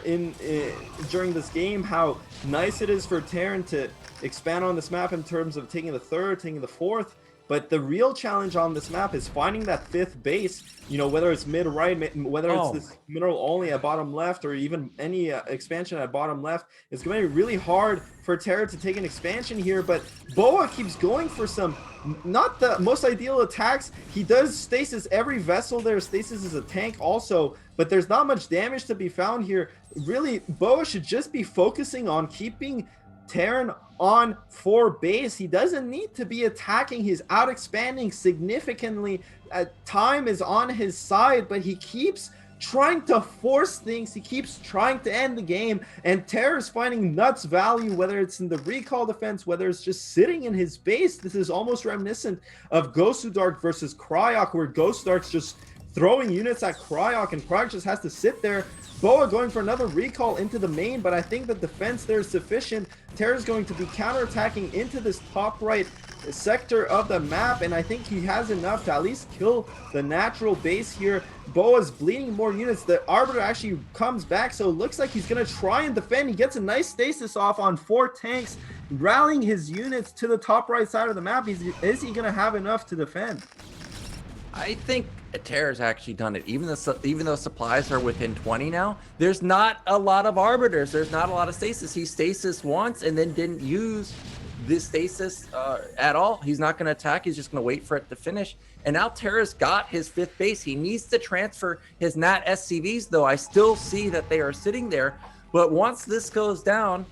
during this game how nice it is for Terran to expand on this map in terms of taking the third, taking the fourth. But the real challenge on this map is finding that fifth base, you know, whether it's mid-right, whether it's this mineral only at bottom left, or even any expansion at bottom left. It's going to be really hard for Terra to take an expansion here, but Boa keeps going for some, not the most ideal attacks. He does stasis every vessel there. Stasis is a tank also, but there's not much damage to be found here. Really, Boa should just be focusing on keeping Terran on 4 base. He doesn't need to be attacking. He's out expanding significantly. Time is on his side, but he keeps trying to force things. He keeps trying to end the game, and Terra is finding nuts value, whether it's in the recall defense, whether it's just sitting in his base. This is almost reminiscent of Ghost Dark versus Cryok, where Ghost Dark's just throwing units at Cryok, and Cryok just has to sit there. Boa going for another recall into the main, but I think the defense there is sufficient. Terra's going to be counterattacking into this top right sector of the map, and I think he has enough to at least kill the natural base here. Boa's bleeding more units. The Arbiter actually comes back, so it looks like he's going to try and defend. He gets a nice stasis off on 4 tanks, rallying his units to the top right side of the map. Is he going to have enough to defend? I think Terra's actually done it. Even though supplies are within 20 now, there's not a lot of arbiters. There's not a lot of stasis. He stasis once and then didn't use this stasis at all. He's not going to attack. He's just going to wait for it to finish. And now Terra's got his 5th base. He needs to transfer his Nat SCVs, though. I still see that they are sitting there. But once this goes down,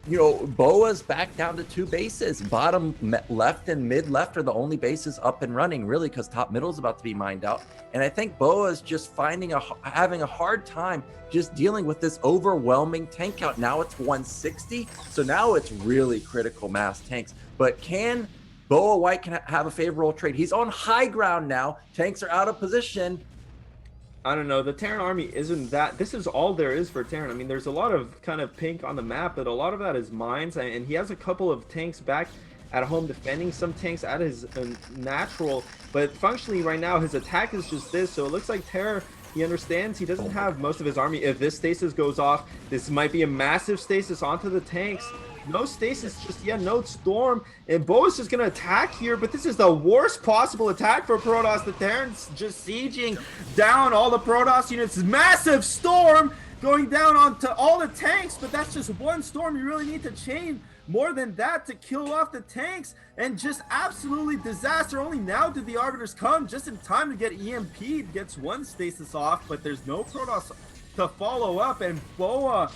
you know, Boa's back down to 2 bases. Bottom left and mid left are the only bases up and running, really, because top middle is about to be mined out. And I think Boa's just having a hard time just dealing with this overwhelming tank count. Now it's 160, so now it's really critical mass tanks. But can Boa White have a favorable trade? He's on high ground now. Tanks are out of position. I don't know. The Terran army isn't that. This is all there is for Terran. I mean, there's a lot of kind of pink on the map, but a lot of that is mines. And he has a couple of tanks back at home defending, some tanks at his natural. But functionally right now, his attack is just this. So it looks like Terra, he understands he doesn't have most of his army. If this stasis goes off, this might be a massive stasis onto the tanks. No stasis just yet, no storm, and Boa's just gonna attack here, but this is the worst possible attack for Protoss. The Terran's just sieging down all the Protoss units. Massive storm going down onto all the tanks, but that's just one storm. You really need to chain more than that to kill off the tanks, and just absolutely disaster. Only now did the Arbiters come just in time to get EMP'd. Gets one stasis off, but there's no Protoss to follow up, and Boa,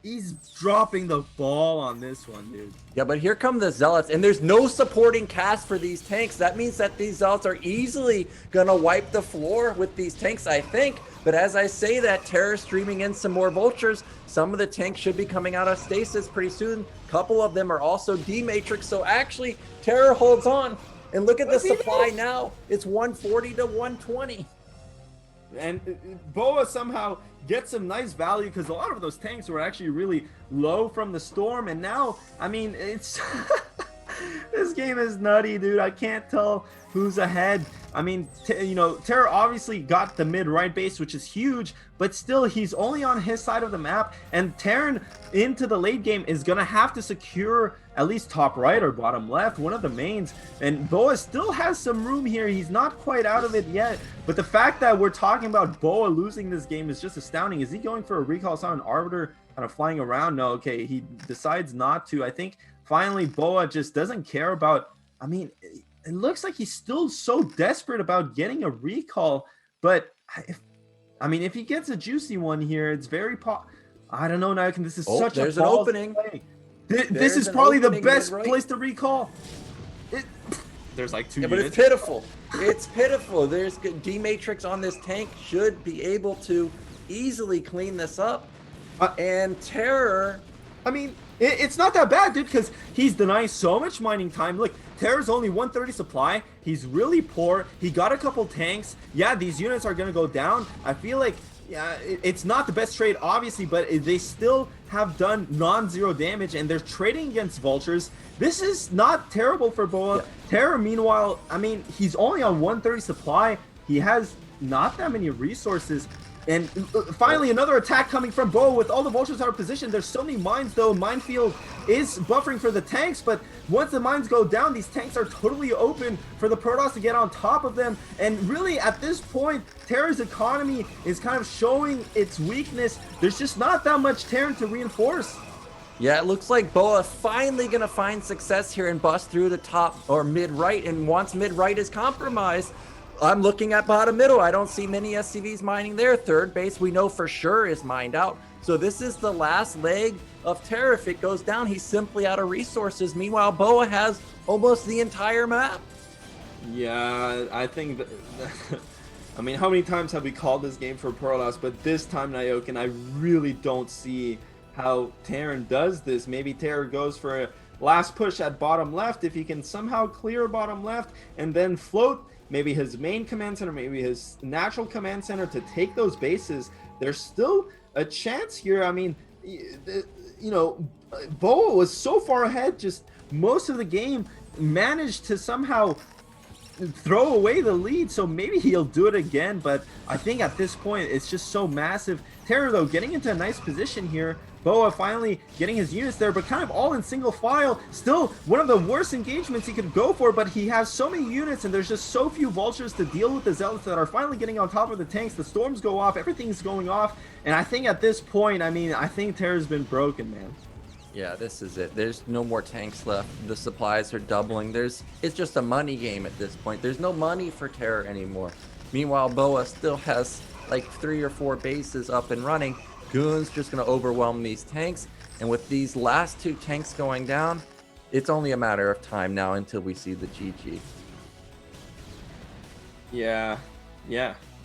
he's dropping the ball on this one, dude. Yeah, but here come the Zealots, and there's no supporting cast for these tanks. That means that these Zealots are easily gonna wipe the floor with these tanks, I think. But as I say that, Terror streaming in some more Vultures. Some of the tanks should be coming out of stasis pretty soon. A couple of them are also D-Matrix, so actually, Terror holds on. And look at the supply now. It's 140 to 120. And Boa somehow gets some nice value, because a lot of those tanks were actually really low from the storm. And now, I mean, it's this game is nutty, dude. I can't tell who's ahead. I mean, you know, Terra obviously got the mid-right base, which is huge, but still, he's only on his side of the map, and Terran into the late game is gonna have to secure at least top right or bottom left, one of the mains, and Boa still has some room here. He's not quite out of it yet, but the fact that we're talking about Boa losing this game is just astounding. Is he going for a recall? Saw an Arbiter kind of flying around. No, okay, he decides not to. I think finally Boa just doesn't care about, I mean, it looks like he's still so desperate about getting a recall, but if he gets a juicy one here, it's very I don't know, Nike. This is such a there's an opening. This is probably the best place to recall. There's like 2 Yeah, but units. it's pitiful. It's pitiful. There's D-Matrix on this tank should be able to easily clean this up. And Terror, I mean, it's not that bad, dude, because he's denying so much mining time. Look, Terra's only 130 supply. He's really poor. He got a couple tanks. Yeah, these units are going to go down. I feel like, yeah, it's not the best trade, obviously, but they still have done non-zero damage, and they're trading against vultures. This is not terrible for Boa. Yeah. Terra, meanwhile, I mean, he's only on 130 supply. He has not that many resources. And finally, another attack coming from Boa with all the vultures out of position. There's so many mines, though. Minefield is buffering for the tanks, but once the mines go down, these tanks are totally open for the Protoss to get on top of them. And really, at this point, Terra's economy is kind of showing its weakness. There's just not that much Terran to reinforce. yeah, it looks like Boa finally going to find success here and bust through the top or mid-right. And once mid-right is compromised, I'm looking at bottom middle. I don't see many SCVs mining there. Third base, we know for sure is mined out. So this is the last leg of Terra. If it goes down, he's simply out of resources. Meanwhile, Boa has almost the entire map. Yeah, I think that, I mean, how many times have we called this game for Protoss? But this time, Nyokin, I really don't see how Terran does this. Maybe Terran goes for a last push at bottom left. If he can somehow clear bottom left and then float maybe his main command center, maybe his natural command center to take those bases, there's still a chance here. I mean, you know, Boa was so far ahead just most of the game, managed to somehow throw away the lead, so maybe he'll do it again. But I think at this point it's just so massive. Terra, though, getting into a nice position here. Boa finally getting his units there, but kind of all in single file. Still one of the worst engagements he could go for, but he has so many units and there's just so few vultures to deal with the zealots that are finally getting on top of the tanks. The storms go off, everything's going off, and I think at this point, I mean, I think Terra's been broken, man. Yeah, this is it. There's no more tanks left. The supplies are doubling. It's just a money game at this point. There's no money for Terror anymore. Meanwhile, Boa still has like 3 or 4 bases up and running. Goon's just going to overwhelm these tanks. And with these last 2 tanks going down, it's only a matter of time now until we see the GG. Yeah.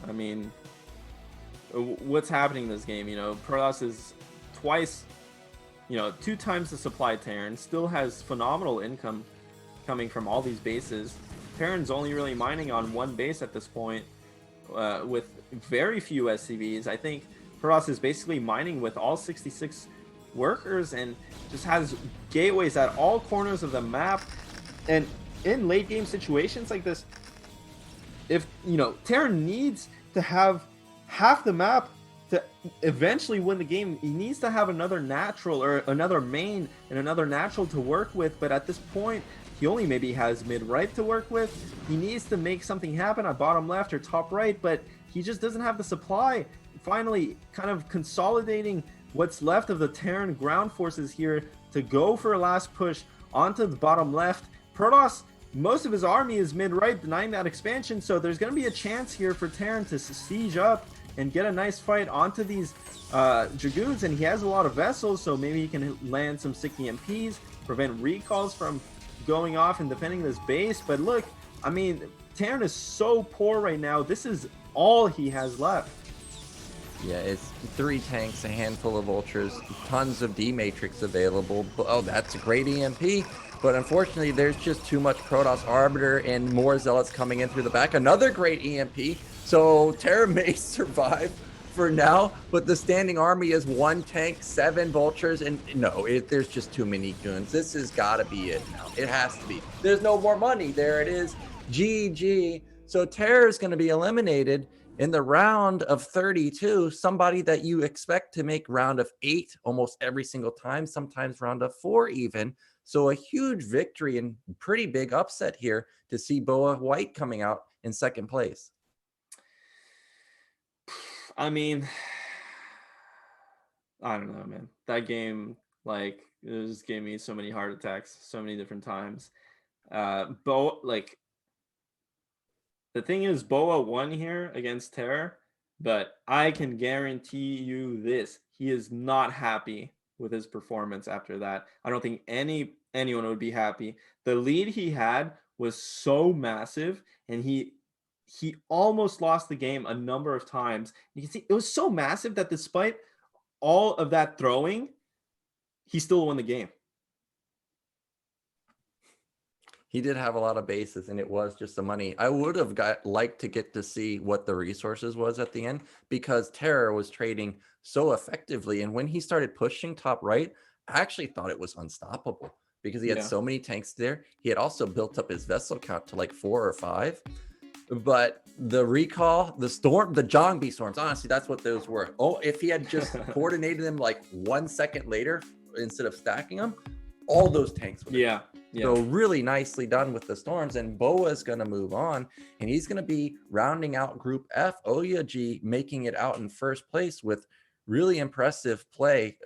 I mean, what's happening in this game? You know, Protoss is twice, 2 times the supply Terran, still has phenomenal income coming from all these bases. Terran's only really mining on 1 base at this point, with very few SCVs. I think Protoss is basically mining with all 66 workers and just has gateways at all corners of the map. And in late game situations like this, if Terran needs to have half the map to eventually win the game, he needs to have another natural or another main and another natural to work with. But at this point, he only maybe has mid-right to work with. He needs to make something happen at bottom left or top right, but he just doesn't have the supply. Finally, kind of consolidating what's left of the Terran ground forces here to go for a last push onto the bottom left. Protoss, most of his army is mid-right, denying that expansion, so there's going to be a chance here for Terran to siege up and get a nice fight onto these Dragoons, and he has a lot of vessels, so maybe he can land some sick EMPs, prevent recalls from going off and defending this base. But look, I mean, Terran is so poor right now. This is all he has left. Yeah, it's 3 tanks, a handful of vultures, tons of D-Matrix available. Oh, that's a great EMP. But unfortunately, there's just too much Protoss Arbiter and more Zealots coming in through the back. Another great EMP. So Terra may survive for now, but the standing army is 1 tank, 7 vultures, and no, there's just too many goons. This has got to be it now. It has to be. There's no more money. There it is. GG. So Terra is going to be eliminated in the round of 32, somebody that you expect to make round of 8 almost every single time, sometimes round of 4 even. So a huge victory and pretty big upset here to see Boa White coming out in 2nd place. I mean, I don't know, man. That game, like, it just gave me so many heart attacks so many different times. The thing is, Boa won here against Terra, but I can guarantee you this: he is not happy with his performance after that. I don't think any anyone would be happy. The lead he had was so massive, and he almost lost the game a number of times. You can see it was so massive that despite all of that throwing, he still won the game. He did have a lot of bases, and it was just the money. I would have liked to get to see what the resources was at the end, because Terror was trading so effectively. And when he started pushing top right, I actually thought it was unstoppable because he had so many tanks there. He had also built up his vessel count to like 4 or 5. But the recall, the storm, the Zhongbi storms, honestly, that's what those were. Oh, if he had just coordinated them like 1 second later instead of stacking them, all those tanks would have. So really nicely done with the storms, and Boa is going to move on, and he's going to be rounding out Group F. Oya G making it out in first place with really impressive play.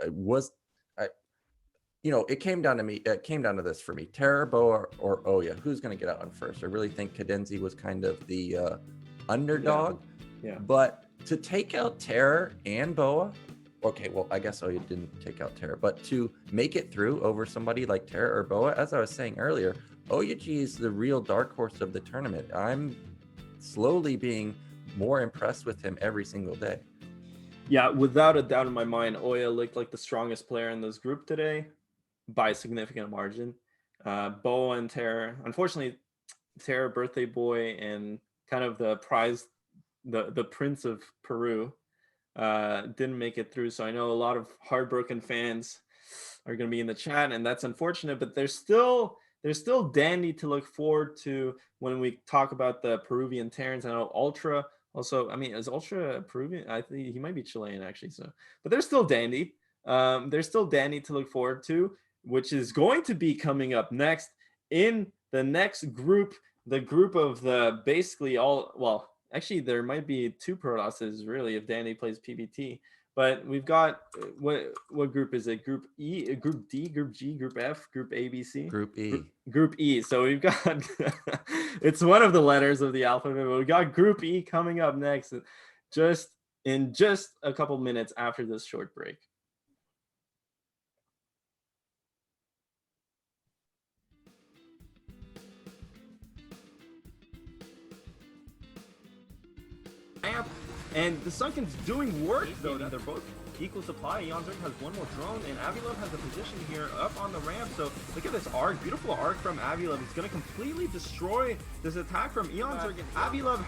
It came down to me. It came down to this for me: Terror, Boa, or Oya. Who's going to get out on first? I really think Cadenzi was kind of the underdog. But to take out Terror and Boa. Okay, well, I guess Oya didn't take out Terror, but to make it through over somebody like Terror or Boa, as I was saying earlier, Oya G is the real dark horse of the tournament. I'm slowly being more impressed with him every single day. Yeah, without a doubt in my mind, Oya looked like the strongest player in this group today by a significant margin. Boa and Terror, unfortunately, Terror, birthday boy, and kind of the prize, the Prince of Peru, didn't make it through. So I know a lot of heartbroken fans are going to be in the chat, and that's unfortunate, but there's still Dandy to look forward to when we talk about the Peruvian Terrans. I know Ultra also, I mean, is Ultra Peruvian? I think he might be Chilean actually. So, but there's still Dandy. There's still Dandy to look forward to, which is going to be coming up next in the next group, the group of the basically all, well, actually, there might be 2 Protosses, really, if Danny plays PBT. But we've got, what group is it? Group E, Group D, Group G, Group F, Group A, B, C? Group E. Group E. So we've got, it's one of the letters of the alphabet, but we got Group E coming up next, just in just a couple minutes after this short break. And the Sunken's doing work, though. They're both equal supply. Eon Zerg has 1 more drone, and Avilov has a position here up on the ramp. So look at this arc, beautiful arc from Avilov. He's going to completely destroy this attack from Eon Zerg. And Avilov